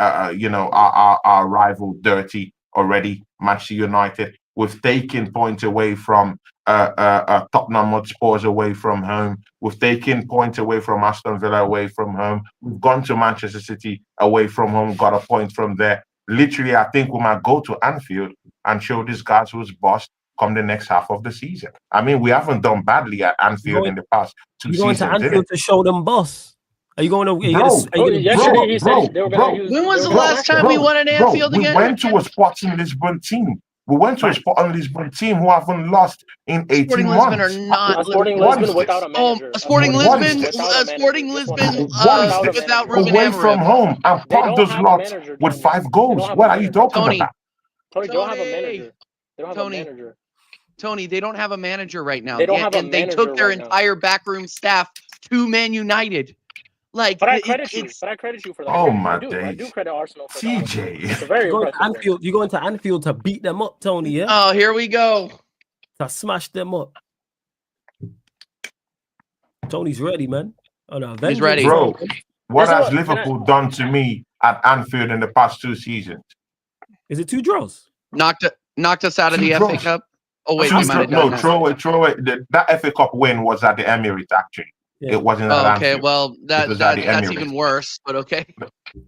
rival dirty already, Manchester United. We've taken points away from Tottenham Hotspurs away from home. We've taken points away from Aston Villa away from home. We've gone to Manchester City away from home, got a point from there. Literally, I think we might go to Anfield and show these guys who's boss come the next half of the season. I mean, we haven't done badly at Anfield in the past 2 seasons. You're going to Anfield to show them boss. Are you going to? When was the last time we won at Anfield again? We went to a Sporting Lisbon team. We went to a Sporting Lisbon team who haven't lost in 18 months. Sporting Lisbon are not Sporting Lisbon without a manager. Sporting Lisbon without Ruben away from home and pop those lots with 5 goals. What are you talking about? Tony, they don't have a manager. They don't have a manager. Tony, they don't have a manager right now. They don't have a manager. They took their entire backroom staff to Man United. Like, but I credit you for that. Oh my days! I do credit Arsenal for TJ. that. It's very You're going to Anfield to beat them up, Tony. Yeah. Oh, here we go. I smashed them up. Tony's ready, man. Oh no, He's ready. Bro, what There's has a- Liverpool done to me at Anfield in the past 2 seasons? Is it 2 draws? Knocked us out of Two the FA draws. Cup. Oh wait, they might have done No, that. throw away. That FA Cup win was at the Emirates, actually. Yeah. It wasn't at Oh, okay, Anfield. well It was at the that's Emirates. even worse. But okay.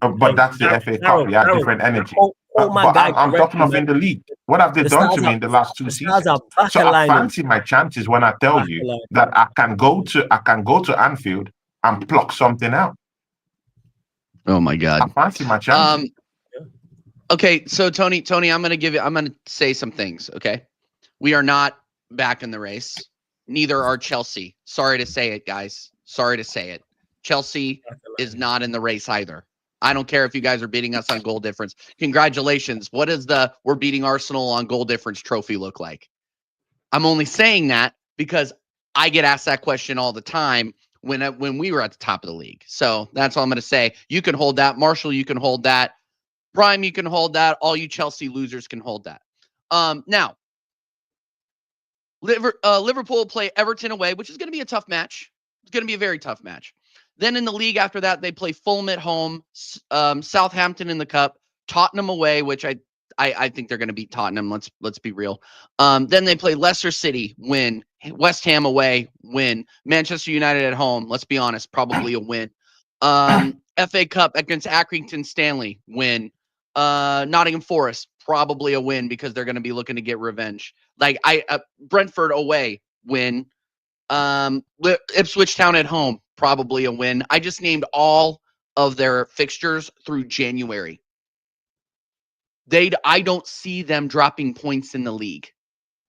But that's the FA Cup. Yeah, different energy. Oh my But God, I'm talking of in the league. What have they done to me in the last 2 seasons? So I fancy my chances when I tell you that I can go to Anfield and pluck something out. Oh my God. I fancy my chances. Okay, so Tony, I'm gonna say some things. Okay, we are not back in the race. Neither are Chelsea. Sorry to say it, guys. Sorry to say it. Chelsea is not in the race either. I don't care if you guys are beating us on goal difference. Congratulations. What does the we're beating Arsenal on goal difference trophy look like? I'm only saying that because I get asked that question all the time when we were at the top of the league. So that's all I'm going to say. You can hold that. Marshall, you can hold that. Prime, you can hold that. All you Chelsea losers can hold that. Now, Liverpool play Everton away, which is going to be a tough match. It's going to be a very tough match. Then in the league after that, they play Fulham at home, Southampton in the cup, Tottenham away, which I think they're going to beat Tottenham. Let's be real. Then they play Leicester City, win. West Ham away, win. Manchester United at home. Let's be honest, probably a win. FA Cup against Accrington Stanley, win. Nottingham Forest, probably a win because they're going to be looking to get revenge. Like Brentford away, win. Ipswich Town at home, probably a win. I just named all of their fixtures through January. I don't see them dropping points in the league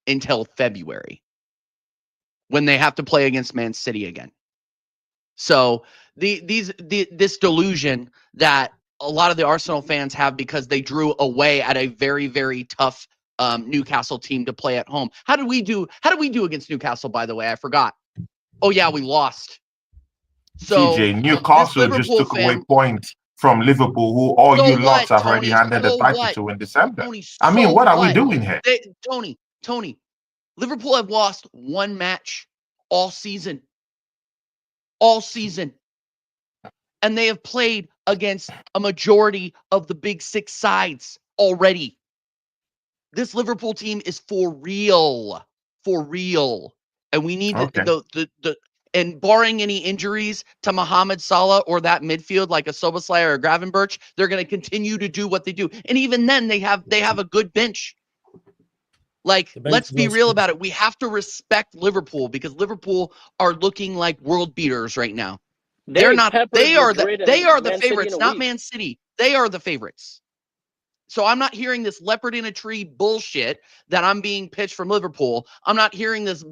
until February when they have to play against Man City again. So this delusion that a lot of the Arsenal fans have because they drew away at a very, very tough Newcastle team to play at home. How did we do against Newcastle, by the way? I forgot. Oh yeah, we lost. So TJ, Newcastle just took away points from Liverpool, who all you lots have already handed the title to in December. Tony, I mean, what are we doing here? Tony, Liverpool have lost one match all season. All season. And they have played against a majority of the big 6 sides already. This Liverpool team is for real. For real. And we need and barring any injuries to Mohamed Salah or that midfield like a Szoboszlai or a Gravenberch, they're going to continue to do what they do. And even then, they have a good bench. Like, let's be real about it. We have to respect Liverpool because Liverpool are looking like world beaters right now. They're not. They are the favorites, not Man City. They are the favorites. So I'm not hearing this leopard in a tree bullshit that I'm being pitched from Liverpool. I'm not hearing this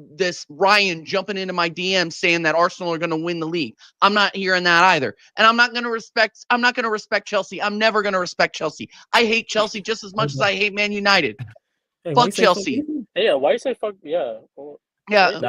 Ryan jumping into my DM saying that Arsenal are going to win the league. I'm not hearing that either. And I'm not going to respect Chelsea. I'm never going to respect Chelsea. I hate Chelsea just as much as I hate Man United. Hey, fuck Chelsea. Yeah, why you say fuck? Yeah. Well, yeah.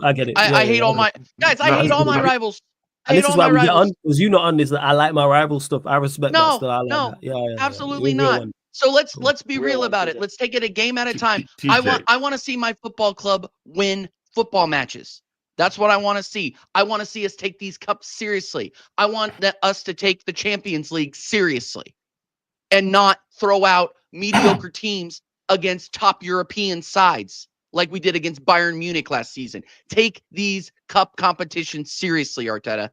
I get it. I hate all my guys. I hate all my rivals. And this is why we get on, because you're not on this. I like my rival stuff. I respect that stuff. I like that. Yeah, absolutely not. So let's be real about it. Let's take it a game at a time. I want to see my football club win football matches. That's what I want to see. I want to see us take these cups seriously. I want us to take the Champions League seriously and not throw out mediocre teams against top European sides like we did against Bayern Munich last season. Take these cup competitions seriously, Arteta.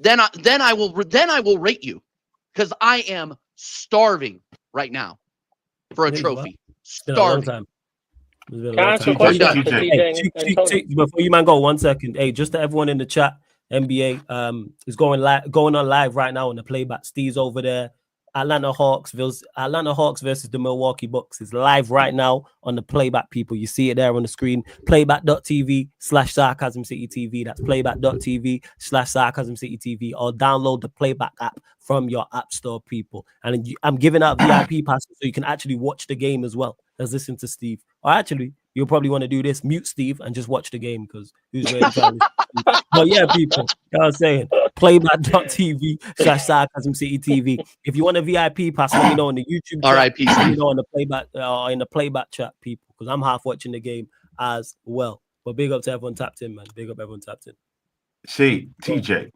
Then I will rate you because I am starving right now for a trophy. Starving. Can I ask a question to TJ? Before you man go, 1 second. Hey, just to everyone in the chat, NBA is going on live right now on the playback. Steve's over there. Atlanta Hawks versus the Milwaukee Bucks is live right now on the playback, people. You see it there on the screen. Playback.tv/Sarcasm City TV. That's playback.tv/Sarcasm City TV. Or download the playback app from your app store, people. And I'm giving out VIP passes so you can actually watch the game as well as listen to Steve. Or actually, you'll probably want to do this. Mute Steve and just watch the game because who's really trying to But yeah, people, you know what I'm saying? Playback.tv/Sarcasm City TV. If you want a VIP pass, let me know on the YouTube chat. RIP. Let me know on the playback chat, people, because I'm half watching the game. as well. But big up to everyone tapped in, man. Big up everyone tapped in. See, TJ,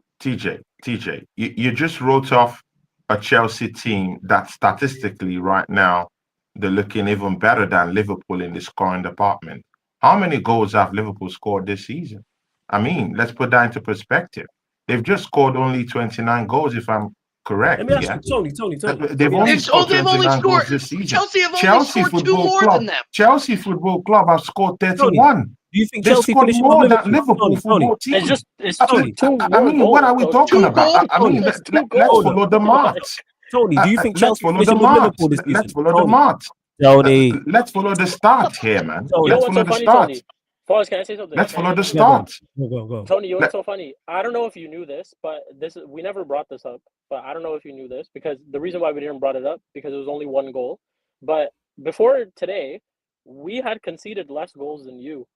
you just wrote off a Chelsea team that statistically right now they're looking even better than Liverpool in the scoring department. How many goals have Liverpool scored this season? I mean, let's put that into perspective. They've just scored only 29 goals, if I'm correct. Let me ask Yeah, you, Tony. they've only scored they've only 29 scored. goals this season. Chelsea have only scored two Football more Club, than them. Chelsea Football Club have scored 31. Do you think They Chelsea scored finished more above than Liverpool? Liverpool football team. It's two I more mean, goals. what are we talking Two about? goals? I mean, That's let's goals. follow the maths. Tony, do you think Let's Chelsea follow finished the above maths. Liverpool this season? Let's follow the maths. Tony. Let's follow the start here, man. Tony. You know Let's what's follow so the funny, start. Tony? Forrest, can I say something? Let's Can I follow say the something? start. Go. Tony, you know what's so funny? I don't know if you knew this, but we never brought this up. But I don't know if you knew this because the reason why we didn't brought it up because it was only one goal. But before today, we had conceded less goals than you,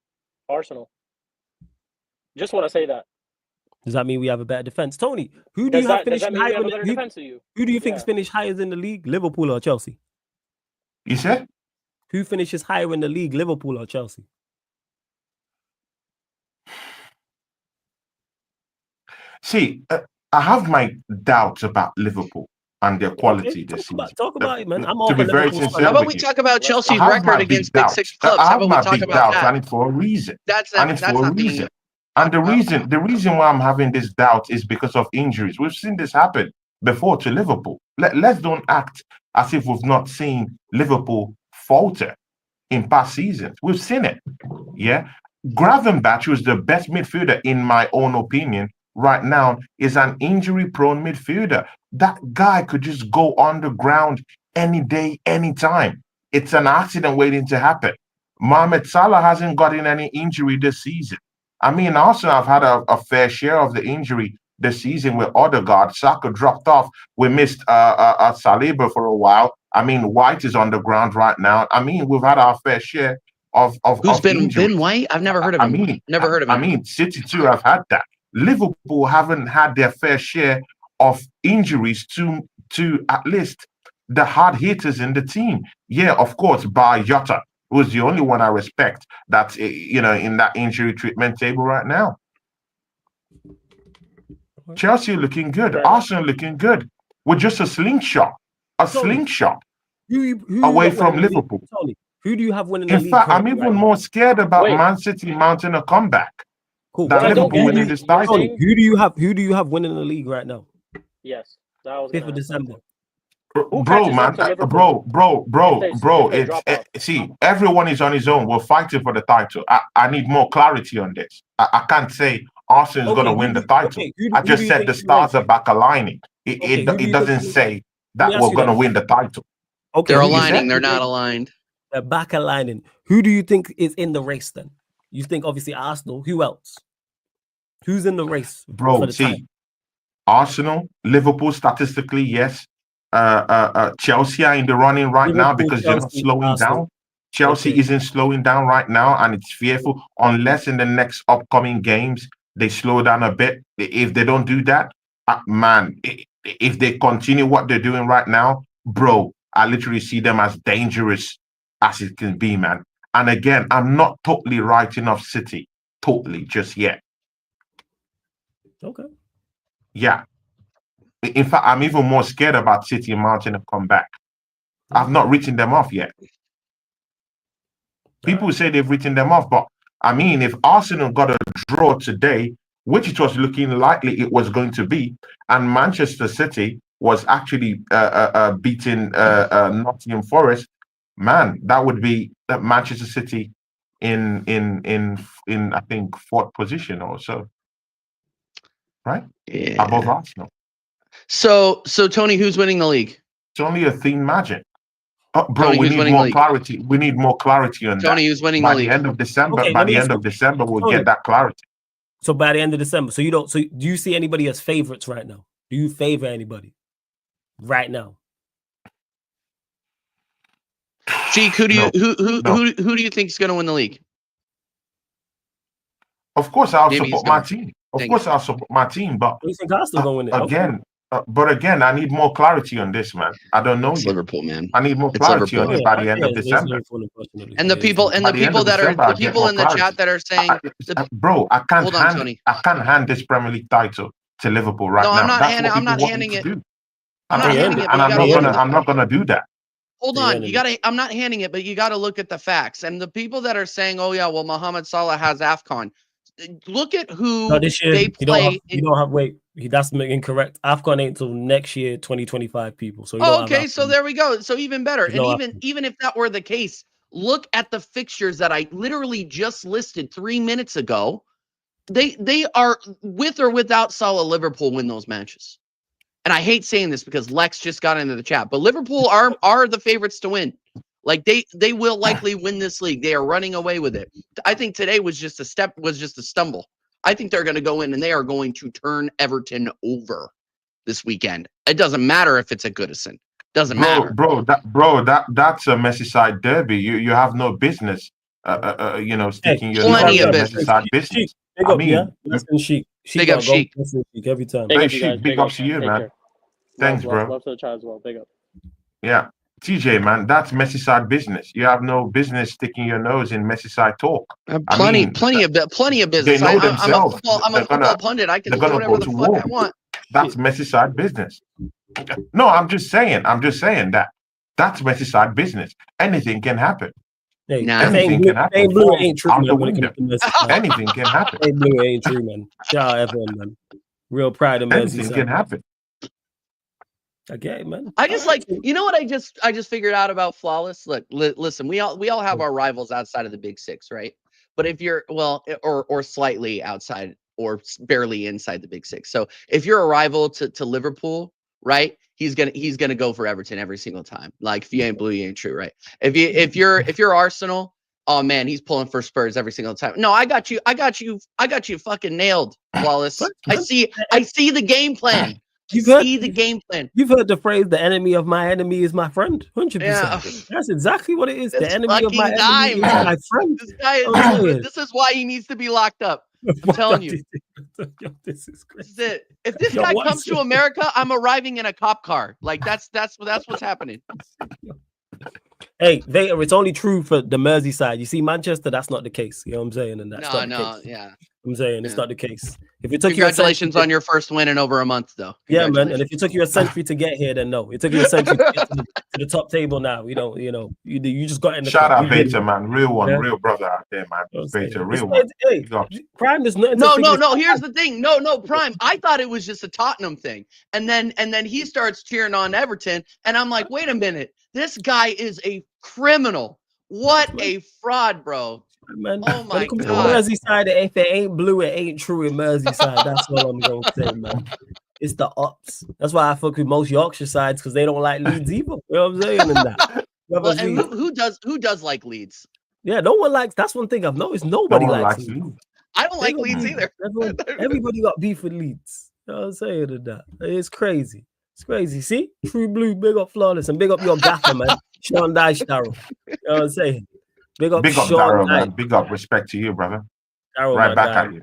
Arsenal. Just want to say that. Does that mean we have a better defense? Tony, who do you Does have that finishing mean we higher have in a better defense to you? Who do you think Yeah. finished higher in the league, Liverpool or Chelsea? You said? Who finishes higher in the league, Liverpool or Chelsea? See, I have my doubts about Liverpool and their quality this season. Talk about it, man. I'm To all be for very Liverpool. sincere How about with we you, talk about I Chelsea's have my record big against Big doubts. Six clubs? I How have about my we talk big about doubts, that? and it's for a reason. That's And it's for a not being reason. And the reason why I'm having this doubt is because of injuries. We've seen this happen before to Liverpool. Let's don't act as if we've not seen Liverpool falter in past seasons. We've seen it. Yeah. Gravenberch, who's the best midfielder in my own opinion right now, is an injury-prone midfielder. That guy could just go on the ground any day, anytime. It's an accident waiting to happen. Mohamed Salah hasn't gotten any injury this season. I mean, Arsenal have had a fair share of the injury this season with Odegaard. Saka dropped off. We missed Saliba for a while. I mean, White is on the ground right now. I mean, we've had our fair share of Who's been injuries. Ben White? I've never heard of him. Never heard of him. I mean, City too have had that. Liverpool haven't had their fair share of injuries to at least the hard hitters in the team. Yeah, of course, bar Jota, who's the only one I respect that's in that injury treatment table right now. Chelsea looking good. Arsenal looking good. With just a slingshot. Who away from Liverpool. Tony, who do you have winning the league? In fact, I'm even more scared about Man City mounting a comeback than Liverpool winning this title. Tony, who do you have winning the league right now? Yes, that was 5th of December. Bro, man, bro. See, everyone is on his own. We're fighting for the title. I need more clarity on this. I can't say Arsenal is going to win the title. I just said the stars are back aligning. It doesn't say that we're going to win the title. Okay, they're aligning. They're not aligned. They're back aligning. Who do you think is in the race then? You think obviously Arsenal. Who else? Who's in the race? Bro, see, Arsenal, Liverpool, statistically, yes. Chelsea are in the running right now because they're not slowing down. Chelsea isn't slowing down right now, and it's fearful unless in the next upcoming games they slow down a bit. If they don't do that, man, if they continue what they're doing right now, bro, I literally see them as dangerous as it can be, man. And again, I'm not totally writing off City, totally just yet. Okay. Yeah. In fact, I'm even more scared about City mounting a comeback. I've not written them off yet. People say they've written them off, but I mean, if Arsenal got a draw today, which it was looking likely it was going to be, and Manchester City was actually beating Nottingham Forest, man, that would be Manchester City in I think 4th position or so, right? Yeah. Above Arsenal. So Tony, who's winning the league? It's only a theme magic. Bro, Tony, we need more clarity. We need more clarity on Tony, that. who's winning by the league? The end of December, Okay, by the end of December, we'll get that clarity. So by the end of December, so do you see anybody as favorites right now? Do you favor anybody right now? Cheek, who do you think is going to win the league? Of course, I'll support my team. Of course, I'll support my team. But you think Arsenal going to win it? Again, But again, I need more clarity on this, man. I don't know It's you. Liverpool, man. I need more It's clarity on Liverpool. it by the end of December. And the people that are the people in the chat that are saying, bro, I can't Tony. I can't hand this Premier League title to Liverpool right now. I'm not That's I'm not what handing people it. want me to do. I'm not handing it. And I'm not gonna do that. Hold on, I'm not handing it, but you got to look at the facts. And the people that are saying, "Oh yeah, well, Mohamed Salah has AFCON." Look at who this year, they play. That's incorrect. AFCON ain't till next year, 2025. People. So so there we go. So even better. And even if that were the case, look at the fixtures that I literally just listed 3 minutes ago. They are with or without Salah. Liverpool win those matches. And I hate saying this because Lex just got into the chat, but Liverpool are the favorites to win. Like they will likely win this league. They are running away with it. I think today was just a stumble. I think they're going to go in and they are going to turn Everton over this weekend. It doesn't matter if it's a Goodison. Doesn't matter. That's a Merseyside derby. You have no business sticking your nose in Merseyside business. Big up, yeah. Big up, Sheik. Every time. Big up to you, man. Thanks, bro. Love to the chat as well. Big up. Yeah. TJ, man, that's Merseyside business. You have no business sticking your nose in Merseyside talk. Plenty of business. They know themselves. I'm a football pundit. I can do whatever the fuck I want. That's Merseyside business. No, I'm just saying that that's Merseyside business. Anything can happen. Hey, anything can happen. Ain't true, man. Anything can happen. Ain't blue ain't true, man. Shout out everyone, man. Real pride in Merseyside. Anything can happen. Okay, man. I just what I just figured out about Flawless. Look, listen, we all have our rivals outside of the Big Six, right? But if you're or slightly outside or barely inside the Big Six. So if you're a rival to Liverpool, right? He's gonna go for Everton every single time. Like if you ain't blue, you ain't true, right? If you're Arsenal, oh man, he's pulling for Spurs every single time. No, I got you fucking nailed, Flawless. I see the game plan. You've heard the game plan. You've heard the phrase, the enemy of my enemy is my friend. 100%. Yeah. That's exactly what it is. This the enemy of my enemy is my friend. This guy this is why he needs to be locked up. I'm telling you. This is crazy. This is it. If this guy comes to America, I'm arriving in a cop car. Like that's what's happening. Hey, Vader, it's only true for the Merseyside. You see, Manchester, that's not the case. You know what I'm saying? And that's not the case. Yeah. I'm saying it's not the case. If it took Congratulations on your first win in over a month, though. Yeah, man. And if it took you a century to get here, then no. It took you a century to get to the top table now. You just got in the shout out Beta, man. Real one, real brother out there, man. Beta, real one. Hey, Prime is nothing. No. Here's the thing. No, Prime. I thought it was just a Tottenham thing. And then he starts cheering on Everton. And I'm like, wait a minute. This guy is a criminal. What a fraud, bro. Man, oh my God. Merseyside, if it ain't blue, it ain't true in Merseyside. That's all I'm gonna say, man. It's the ups. That's why I fuck with most Yorkshire sides because they don't like Leeds either. You know what I'm saying? And who does like Leeds? Yeah, no one likes. That's one thing I've noticed. Nobody likes Leeds. I don't like Leeds either. Everybody got beef with Leeds. You know what I'm saying? That it's crazy. It's crazy. See, True Blue, big up Flawless, and big up your gaffer, man, Sean Dyche Darryl. You know what I'm saying? Big up Darryl, man. Big up, respect to you, brother. Darryl, right back at you.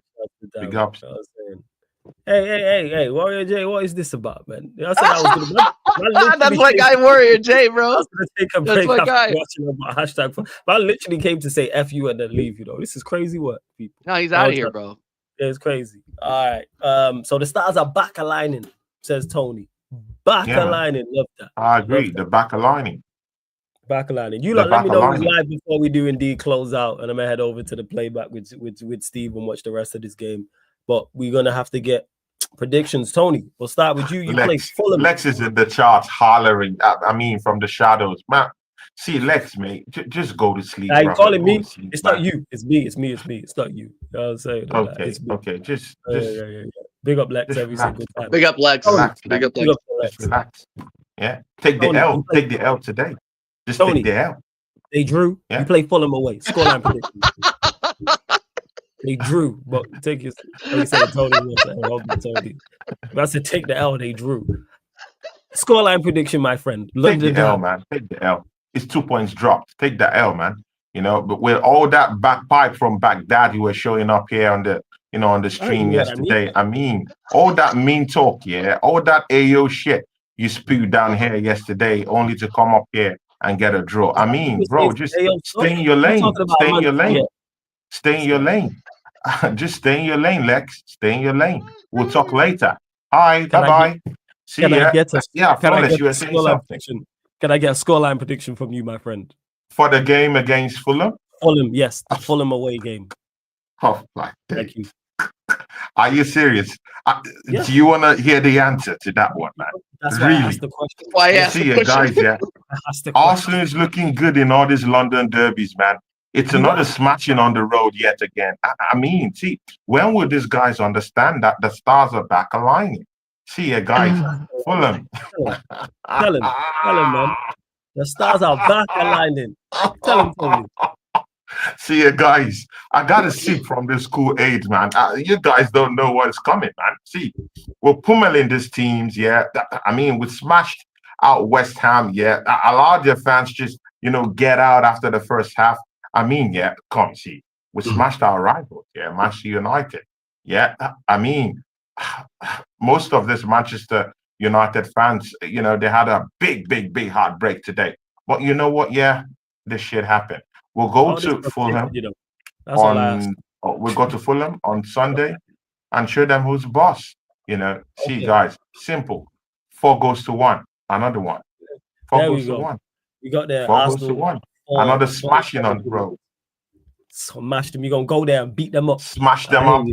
Big up. Hey, Warrior J, what is this about, man? I said I was gonna. That's my guy, Warrior J, bro. I was gonna take a break after watching about hashtag. But I literally came to say F you and then leave. This is crazy work, people. No, he's out of here, bro. Yeah, it's crazy. All right. So the stars are back aligning, says Tony. Back aligning, love that. I agree. The back aligning. Back aligning. You let me know live before we do indeed close out, and I'm gonna head over to the playback with Steve and watch the rest of this game. But we're gonna have to get predictions. Tony, we'll start with you. You play Fulham. Lex is in the charts hollering. From the shadows, man. See, Lex, mate, just go to sleep. Are you calling me? It's not you. It's me. It's not you. You know what I'm saying? Okay. Just big up Lex every single time. Big up Lex. Big up Lex. Relax. Yeah. Take the L. Take the L today. Just Tony, take the L. They drew. Yeah. You play Fulham away. Scoreline prediction. They drew, but take your. You said Tony. I said take the L. They drew. Scoreline prediction, my friend. Take the L, man. Take the L. It's 2 points dropped. Take the L, man. But with all that back pipe from Baghdad, you were showing up here on the on the stream yesterday. I mean, all that mean talk, all that AO shit you spewed down here yesterday, only to come up here and get a draw. I mean, bro, just stay in your lane. Stay in your lane. Stay in your lane. Just stay in your lane, Lex. Stay in your lane. We'll talk later. Hi, bye-bye. See ya. Flawless, you were saying something. Can I get a scoreline prediction from you, my friend? For the game against Fulham? Fulham, yes. The Fulham away game. Oh, my day. Thank you. Are you serious? Do you want to hear the answer to that one, man? That's why I asked the question. Why I asked the question. Guys, Arsenal is looking good in all these London derbies, man. It's another smashing on the road yet again. I mean, see, when will these guys understand that the stars are back aligning? See ya, guys. Fulham. Tell him, man. The stars are back aligning. Tell him. See ya, guys. I got a sip from this Kool-Aid, man. You guys don't know what's coming, man. See, we're pummeling these teams, I mean, we smashed out West Ham, A lot of their fans just, get out after the first half. I mean, come see. We smashed our rivals, Manchester United. I mean, most of this Manchester United fans, they had a big heartbreak today. But you know what? This shit happened. We'll go to Fulham we'll go to Fulham on Sunday and show them who's boss. See, guys, simple. 4 goes to 1. Another one. 4 goes to 1. We got there. 4 goes to 1. Another smashing on the road. Smash them. You're going to go there and beat them up. Smash them up.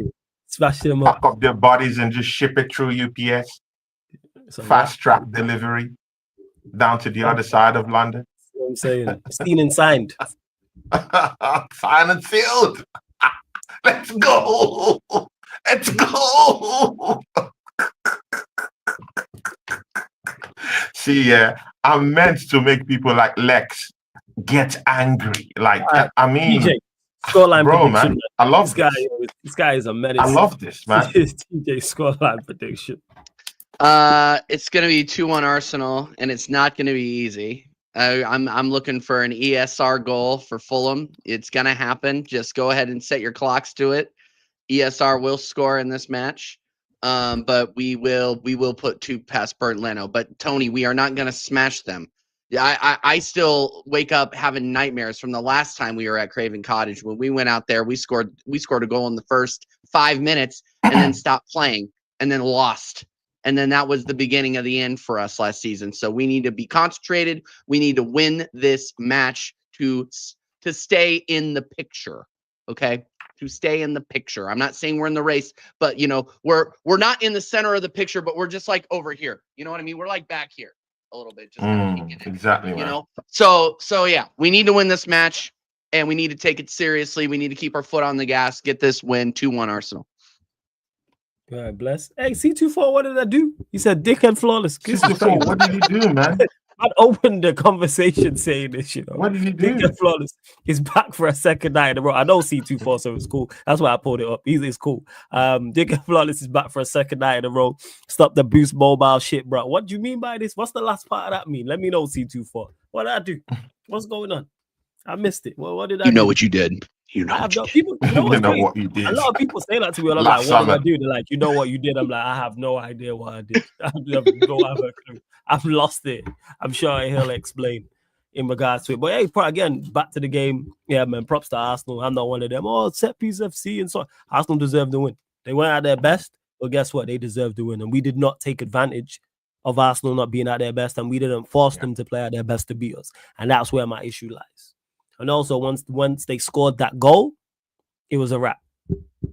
Smash them up. Pack up their bodies and just ship it through UPS. Fast track delivery down to the other side of London. That's what I'm saying. Seen and signed. Signed and sealed. Let's go. Let's go. See, I'm meant to make people like Lex get angry. Like, I mean, TJ, scoreline bro, prediction, man. I love this guy is a menace. I love this, man. TJ scoreline prediction. It's gonna be 2-1 Arsenal, and it's not gonna be easy. I'm looking for an ESR goal for Fulham. It's gonna happen. Just go ahead and set your clocks to it. ESR will score in this match. But we will put 2 past Burnt Leno. But Tony, we are not gonna smash them. I still wake up having nightmares from the last time we were at Craven Cottage. When we went out there, we scored a goal in the first 5 minutes and then stopped playing and then lost. And then that was the beginning of the end for us last season. So we need to be concentrated. We need to win this match to stay in the picture. Okay? To stay in the picture. I'm not saying we're in the race, but we're not in the center of the picture, but we're just like over here. You know what I mean? We're like back here a little bit. Just exactly. So yeah, we need to win this match and we need to take it seriously. We need to keep our foot on the gas, get this win, 2-1 Arsenal. All right, bless. Hey, C24, what did I do? He said dickhead flawless. C24, what did he do, man? I'd opened the conversation saying this, What did he do? Dickhead flawless. He's back for a second night in a row. I know C24, so it's cool. That's why I pulled it up. It's cool. Dickhead flawless is back for a second night in a row. Stop the Boost Mobile shit, bro. What do you mean by this? What's the last part of that mean? Let me know, C24. What did I do? What's going on? I missed it. What did I do? You know what you did. You know what you did. A lot of people say that to me. I'm like, what did I do? They're like, you know what you did? I'm like, I have no idea what I did. I have no other clue. I've lost it. I'm sure he'll explain in regards to it. But hey, again, back to the game. Yeah, man, props to Arsenal. I'm not one of them. Oh, set piece FC and so on. Arsenal deserve the win. They went at their best, but guess what? They deserve the win. And we did not take advantage of Arsenal not being at their best, and we didn't force them to play at their best to beat us. And that's where my issue lies. And also, once they scored that goal, it was a wrap.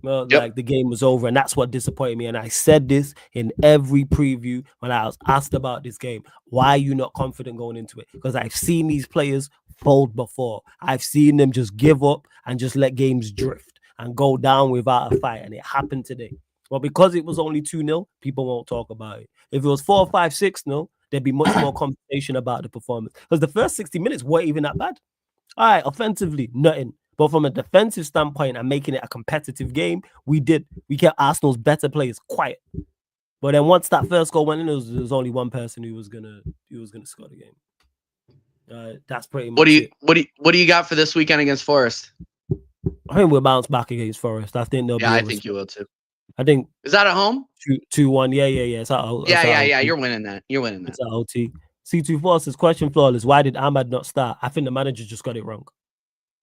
Well, like the game was over, and that's what disappointed me. And I said this in every preview when I was asked about this game. Why are you not confident going into it? Because I've seen these players fold before. I've seen them just give up and just let games drift and go down without a fight. And it happened today. Well, because it was only 2-0, people won't talk about it. If it was 4, 5, 6-0, there'd be much more conversation about the performance. Because the first 60 minutes weren't even that bad. All right, offensively, nothing. But from a defensive standpoint and making it a competitive game, we kept Arsenal's better players quiet. But then once that first goal went in, there was only one person who was gonna score the game. That's pretty much What do you got for this weekend against Forest? I think we'll bounce back against Forest. I think they'll be. I think you will too. I think. Is that at home? 2-1. Yeah. It's at, yeah. You're winning that. It's at OT. C24 says, question flawless. Why did Ahmad not start? I think the manager just got it wrong.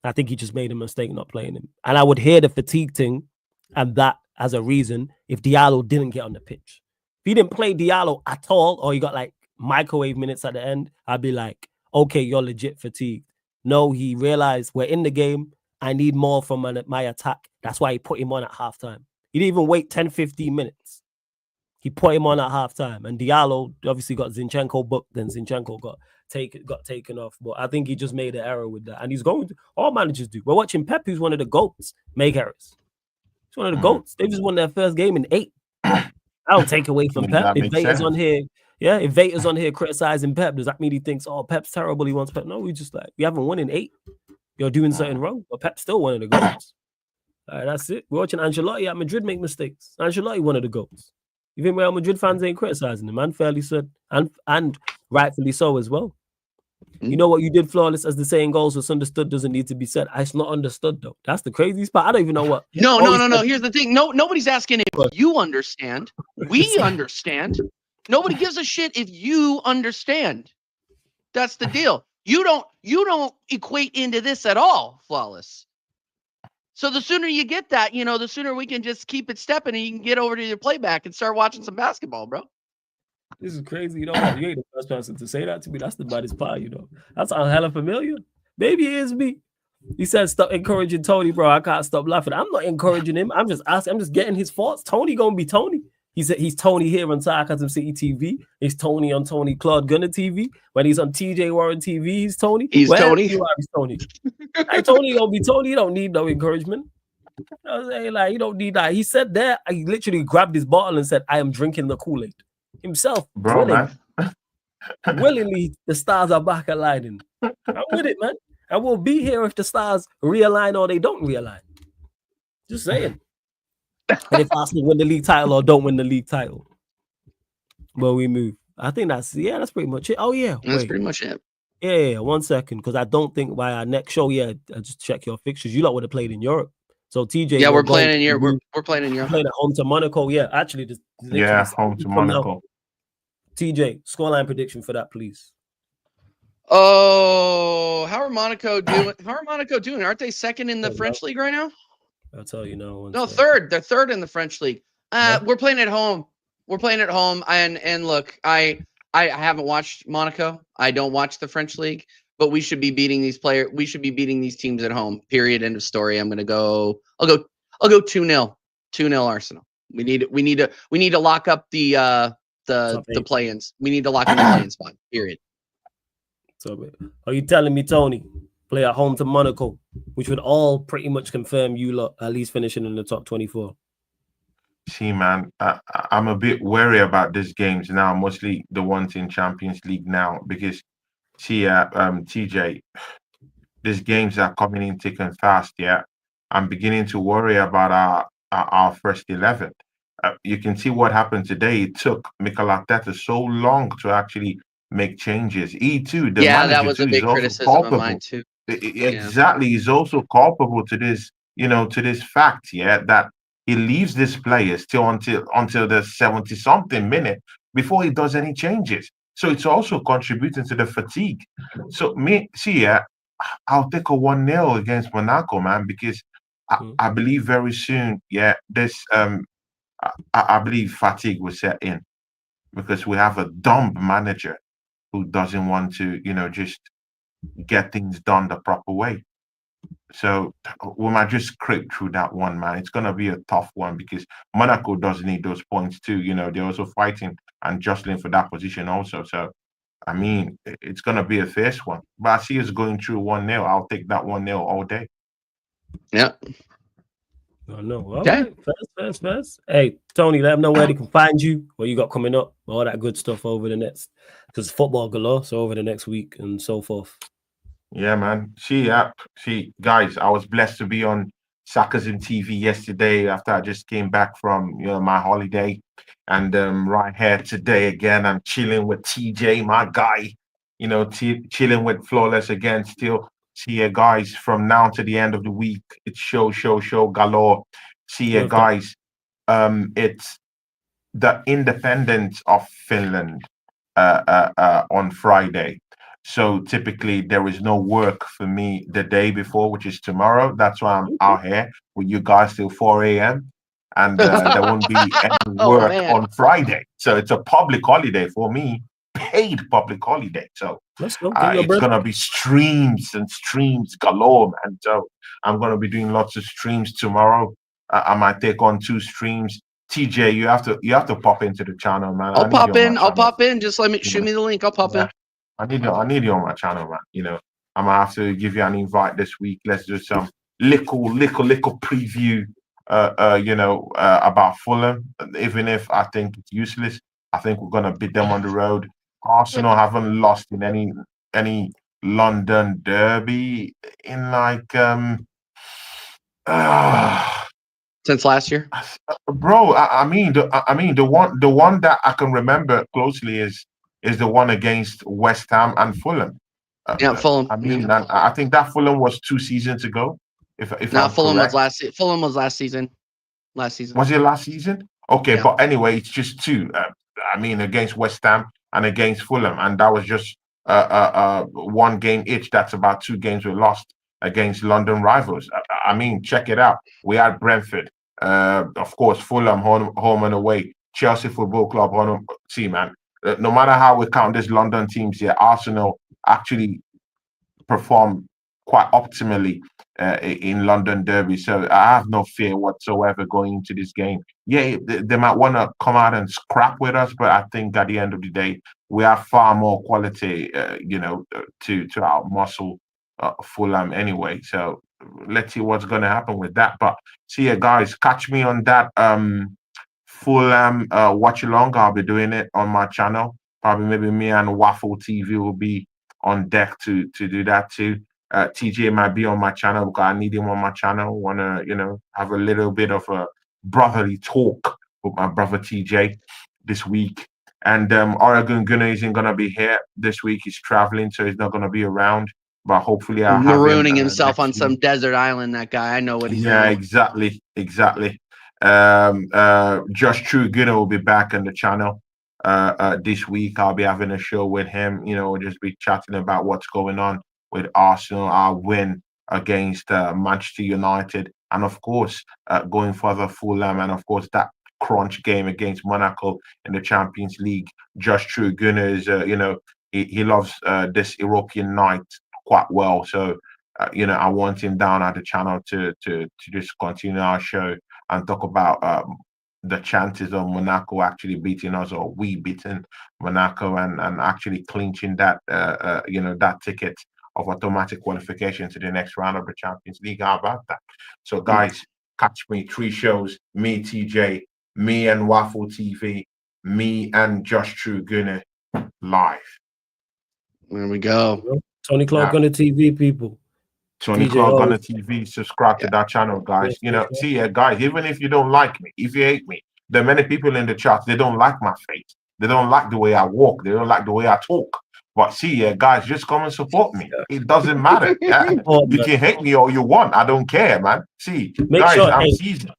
I think he just made a mistake not playing him. And I would hear the fatigue thing and that as a reason if Diallo didn't get on the pitch. If he didn't play Diallo at all, or he got like microwave minutes at the end, I'd be like, okay, you're legit fatigued. No, he realized we're in the game. I need more from my attack. That's why he put him on at halftime. He didn't even wait 10, 15 minutes. He put him on at halftime. And Diallo obviously got Zinchenko booked, then Zinchenko got taken off. But I think he just made an error with that. And he's going to, all managers do. We're watching Pep, who's one of the GOATs, make errors. He's one of the GOATs. They just won their first game in 8. I don't take away from Pep. If Vader's on here, if Vader's on here criticizing Pep, does that mean he thinks, oh, Pep's terrible, he wants Pep? No, we just like, we haven't won in 8. You're doing something wrong. But Pep's still one of the GOATs. All right, that's it. We're watching Ancelotti at Madrid make mistakes. Ancelotti, one of the GOATs. You think Real Madrid fans ain't criticizing him? And fairly said, and rightfully so as well. You know what you did, flawless, as the saying goes, what's understood doesn't need to be said. It's not understood, though. That's the craziest part. I don't even know what. No. Here's the thing. Nobody's asking if you understand. We understand. Nobody gives a shit if you understand. That's the deal. You don't equate into this at all, flawless. So the sooner you get that, the sooner we can just keep it stepping and you can get over to your playback and start watching some basketball, bro. This is crazy. You ain't the first person to say that to me. That's the baddest part, That sounds hella familiar. Maybe it is me. He said, stop encouraging Tony, bro. I can't stop laughing. I'm not encouraging him. I'm just asking. I'm just getting his thoughts. Tony gonna be Tony. He said he's Tony here on Sarcasm City TV. He's Tony on Tony Claude Gunner TV. When he's on TJ Warren TV, he's Tony. He's Tony. He's Tony. Like, Tony gonna be Tony. You don't need no encouragement. You know what I'm saying? Like, you don't need that. He said there, he literally grabbed his bottle and said, I am drinking the Kool-Aid. Himself. Bro, man. Willingly, the stars are back aligning. I'm with it, man. I will be here if the stars realign or they don't realign. Just saying. And if Arsenal win the league title or don't win the league title, well, we move. I think that's pretty much it. Oh yeah, that's pretty much it. Yeah. 1 second, because I don't think by our next show, I just check your fixtures. You lot would have played in Europe. So TJ, we're playing in Europe. We're playing in Europe. Playing at home to Monaco. Yeah, actually, home to Monaco. TJ, scoreline prediction for that, please. Oh, how are Monaco doing? Aren't they second in the French league right now? I'll tell you now. No, third. They're third in the French league. We're playing at home. And look, I haven't watched Monaco. I don't watch the French league, but we should be beating these players. We should be beating these teams at home. Period. End of story. I'll go 2-0. 2-0 Arsenal. We need to lock up the play-ins. We need to lock in the play-in spot. Period. So, are you telling me, Tony, play at home to Monaco, which would all pretty much confirm you lot at least finishing in the top 24? See, man, I'm a bit wary about these games now, mostly the ones in Champions League now, because TJ, these games are coming in thick and fast. Yeah, I'm beginning to worry about our first 11. You can see what happened today. It took Mikel Arteta so long to actually make changes. That was a big criticism of mine too. Exactly, he's also culpable to this, to this fact, that he leaves these players until the 70-something minute before he does any changes. So it's also contributing to the fatigue. So I'll take a 1-0 against Monaco, man, because I believe very soon, this I believe fatigue will set in because we have a dumb manager who doesn't want to, just get things done the proper way. So we might just scrape through that one, man. It's going to be a tough one because Monaco does need those points too. They're also fighting and jostling for that position also. So, I mean, it's going to be a fierce one. But I see us going through 1-0. I'll take that 1-0 all day. Yeah. Oh, no. Okay. First. Hey, Tony, let them know where they can find you, what you got coming up, all that good stuff over the next, because football galore, so over the next week and so forth. Yeah, man. See, guys, I was blessed to be on Sarcasm TV yesterday after I just came back from my holiday, and right here today again, I'm chilling with TJ, my guy. Chilling with Flawless again, still See you guys from now to the end of the week. It's show galore. See you guys. It's the independence of Finland on Friday. So typically there is no work for me the day before, which is tomorrow. That's why I'm out here with you guys till 4 a.m. And there won't be any work on Friday. So it's a public holiday for me, paid public holiday. So let's go. It's going to be streams and streams galore, man. So I'm going to be doing lots of streams tomorrow. I might take on 2 streams. TJ, you have to pop into the channel, man. I'll pop in. Just shoot me the link. I'll pop in. I need you on my channel, man. You know, I'm gonna have to give you an invite this week. Let's do some little preview. About Fulham. Even if I think it's useless, I think we're gonna beat them on the road. Arsenal haven't lost in any London derby in like since last year, bro. I mean the one that I can remember closely is the one against West Ham and Fulham. Fulham. I mean, I think that Fulham was 2 seasons ago. If Fulham was last. Fulham was last season. Was it last season? Okay, but anyway, it's just 2. I mean, against West Ham and against Fulham, and that was just 1 game each. That's about 2 games we lost against London rivals. I mean, check it out. We had Brentford, of course, Fulham home and away, Chelsea Football Club home. See, man, no matter how we count these London teams here, Arsenal actually perform quite optimally in London derby. So I have no fear whatsoever going into this game. Yeah, they might want to come out and scrap with us, but I think at the end of the day, we have far more quality, to outmuscle Fulham anyway. So let's see what's going to happen with that. But see you guys, catch me on that Fulham watch along. I'll be doing it on my channel. Probably maybe me and Waffle TV will be on deck to do that too. TJ might be on my channel because I need him on my channel. Want to, have a little bit of a brotherly talk with my brother TJ this week. And Oregon Gunnar isn't going to be here this week. He's traveling, so he's not going to be around. But hopefully I'll have marooning himself on some desert island, that guy. I know what he's doing. Yeah, exactly. Josh True Gunnar will be back on the channel this week. I'll be having a show with him. We'll just be chatting about what's going on with Arsenal, our win against Manchester United, and of course going further Fulham, and of course that crunch game against Monaco in the Champions League. Josh True Gunnar is, he loves this European night quite well. So, I want him down at the channel to just continue our show and talk about the chances of Monaco actually beating us, or we beating Monaco and actually clinching that, that ticket of automatic qualification to the next round of the Champions League. How about that? So, guys, catch me 3 shows, me, TJ, me and Waffle TV, me and Josh True Gunnar live. There we go. Tony Clark Gunnar TV, people. Tony Clark Gunnar TV. Subscribe to that channel, guys. See, guys, even if you don't like me, if you hate me, there are many people in the chat, they don't like my face. They don't like the way I walk. They don't like the way I talk. But see, guys, just come and support me. It doesn't matter. Yeah? You can hate me all you want. I don't care, man. See, guys, I'm seasoned.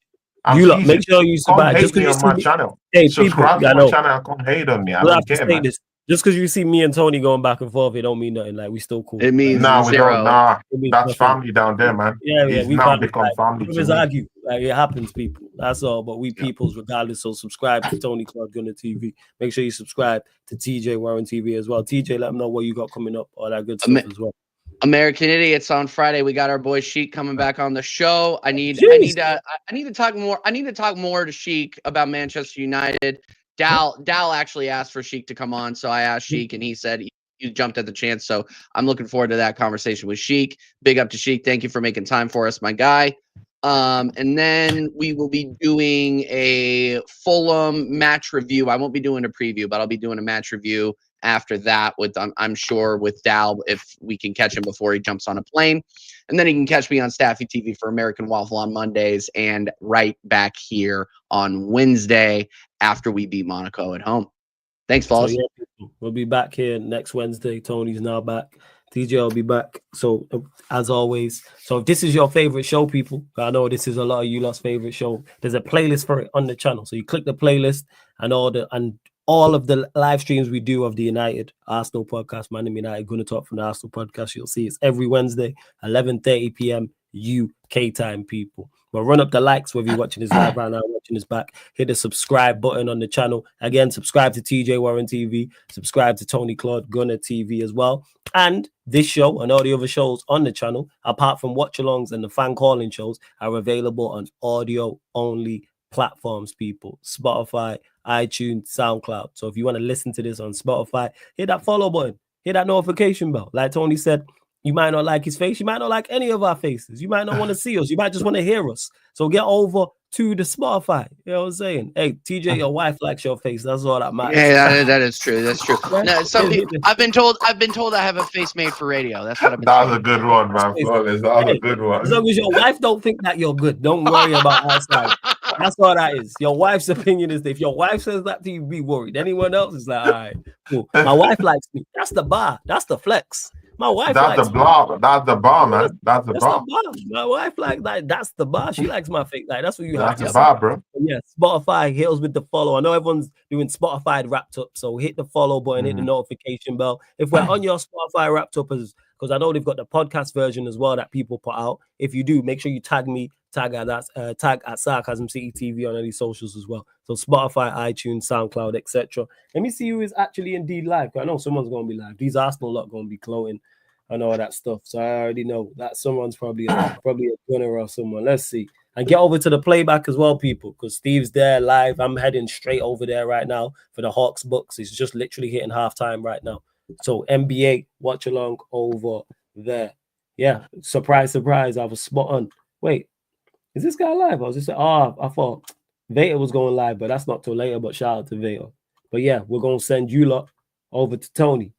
Make sure you subscribe. Hate me on my channel. Hey, subscribe to my channel and come hate on me. I don't care, man. Just because you see me and Tony going back and forth, it don't mean nothing. Like, we still cool. It means we don't. Nah, that's family down there, man. Yeah, we now become family. We just argue. Like, it happens, people. That's all. But we peoples regardless. So subscribe to Tony Clark Gunnar TV. Make sure you subscribe to TJ Warren TV as well. TJ, let them know what you got coming up. All that good stuff as well. American Idiots on Friday. We got our boy Sheik coming back on the show. I need to talk more. I need to talk more to Sheik about Manchester United. Dal actually asked for Sheik to come on, so I asked Sheik, and he said he jumped at the chance. So I'm looking forward to that conversation with Sheik. Big up to Sheik. Thank you for making time for us, my guy. And then we will be doing a Fulham match review. I won't be doing a preview, but I'll be doing a match review after that with I'm sure with Dal, if we can catch him before he jumps on a plane. And then he can catch me on Staffy TV for American Waffle on Mondays, and right back here on Wednesday after we beat Monaco at home. Thanks, fellas. So, we'll be back here next Wednesday. Tony's now back. TJ will be back. So as always, so if this is your favorite show, people, I know this is a lot of you lot's favorite show. There's a playlist for it on the channel. So you click the playlist and all of the live streams we do of the United Arsenal podcast, Man United, gonna talk from the Arsenal podcast. You'll see it's every Wednesday, 11:30 p.m. UK time, people. But run up the likes whether you're watching this live right now, watching this back. Hit the subscribe button on the channel. Again, subscribe to TJ Warren TV. Subscribe to Tony Claude Gunner TV as well. And this show and all the other shows on the channel, apart from watch-alongs and the fan calling shows, are available on audio-only platforms, people. Spotify, iTunes, SoundCloud. So if you want to listen to this on Spotify, hit that follow button. Hit that notification bell. Like Tony said, you might not like his face. You might not like any of our faces. You might not want to see us. You might just want to hear us. So get over to the Spotify. You know what I'm saying? Hey, TJ, your wife likes your face. That's all that matters. Yeah, that is true. That's true. No, I've been told I have a face made for radio. That's what I've been told. That was a good one, man. That was a good one. As long as your wife don't think that you're good, don't worry about outside. That's all that is. Your wife's opinion is that if your wife says that to you, be worried. Anyone else is like, all right, cool. My wife likes me. That's the bar. That's the flex. My wife that's likes the bar. That's the bar, man. That's the bar. My wife likes that. That's the bar. She likes my face. Like that's what you have to the bar, bro. Yeah, Spotify hit us with the follow. I know everyone's doing Spotify wrapped up, so hit the follow button, hit the notification bell. If we're on your Spotify wrapped up, because I know they've got the podcast version as well that people put out. If you do, make sure you tag me, tag at Sarcasm City TV on any socials as well. So Spotify, iTunes, SoundCloud, etc. Let me see who is actually indeed live. I know someone's going to be live. These Arsenal lot going to be cloning. I know all that stuff, so I already know that someone's probably a gunner or someone. Let's see. And get over to the playback as well, people, because Steve's there live. I'm heading straight over there right now for the Hawks Bucks. It's just literally hitting halftime right now. So NBA watch along over there. Yeah, surprise, surprise. I was spot on. Wait, is this guy live? I was just I thought Vader was going live, but that's not till later. But shout out to Vader. But yeah, we're gonna send you lot over to Tony.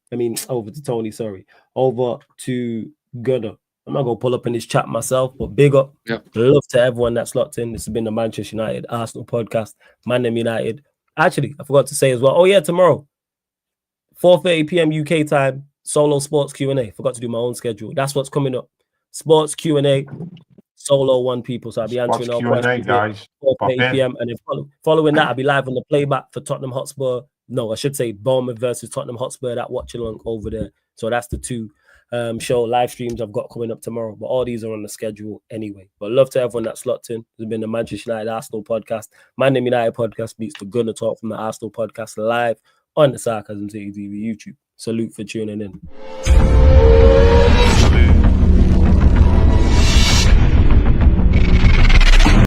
Over to Gunner. I'm not gonna pull up in this chat myself, but big up. Yeah. Love to everyone that's locked in. This has been the Manchester United Arsenal podcast. Man United. Actually, I forgot to say as well. Oh yeah, tomorrow, 4:30 p.m. UK time, solo sports Q&A. Forgot to do my own schedule. That's what's coming up. Sports Q&A, solo one, people. So I'll be answering all questions. Guys. 4:30 p.m. And then following that, I'll be live on the playback for Tottenham Hotspur. No, I should say Bournemouth versus Tottenham Hotspur. That watch along over there. So that's the two show live streams I've got coming up tomorrow. But all these are on the schedule anyway. But love to everyone that's locked in. This has been the Manchester United Arsenal podcast. Man United podcast beats the Gunner Talk from the Arsenal podcast live on the Sarcasm City TV YouTube. Salute for tuning in.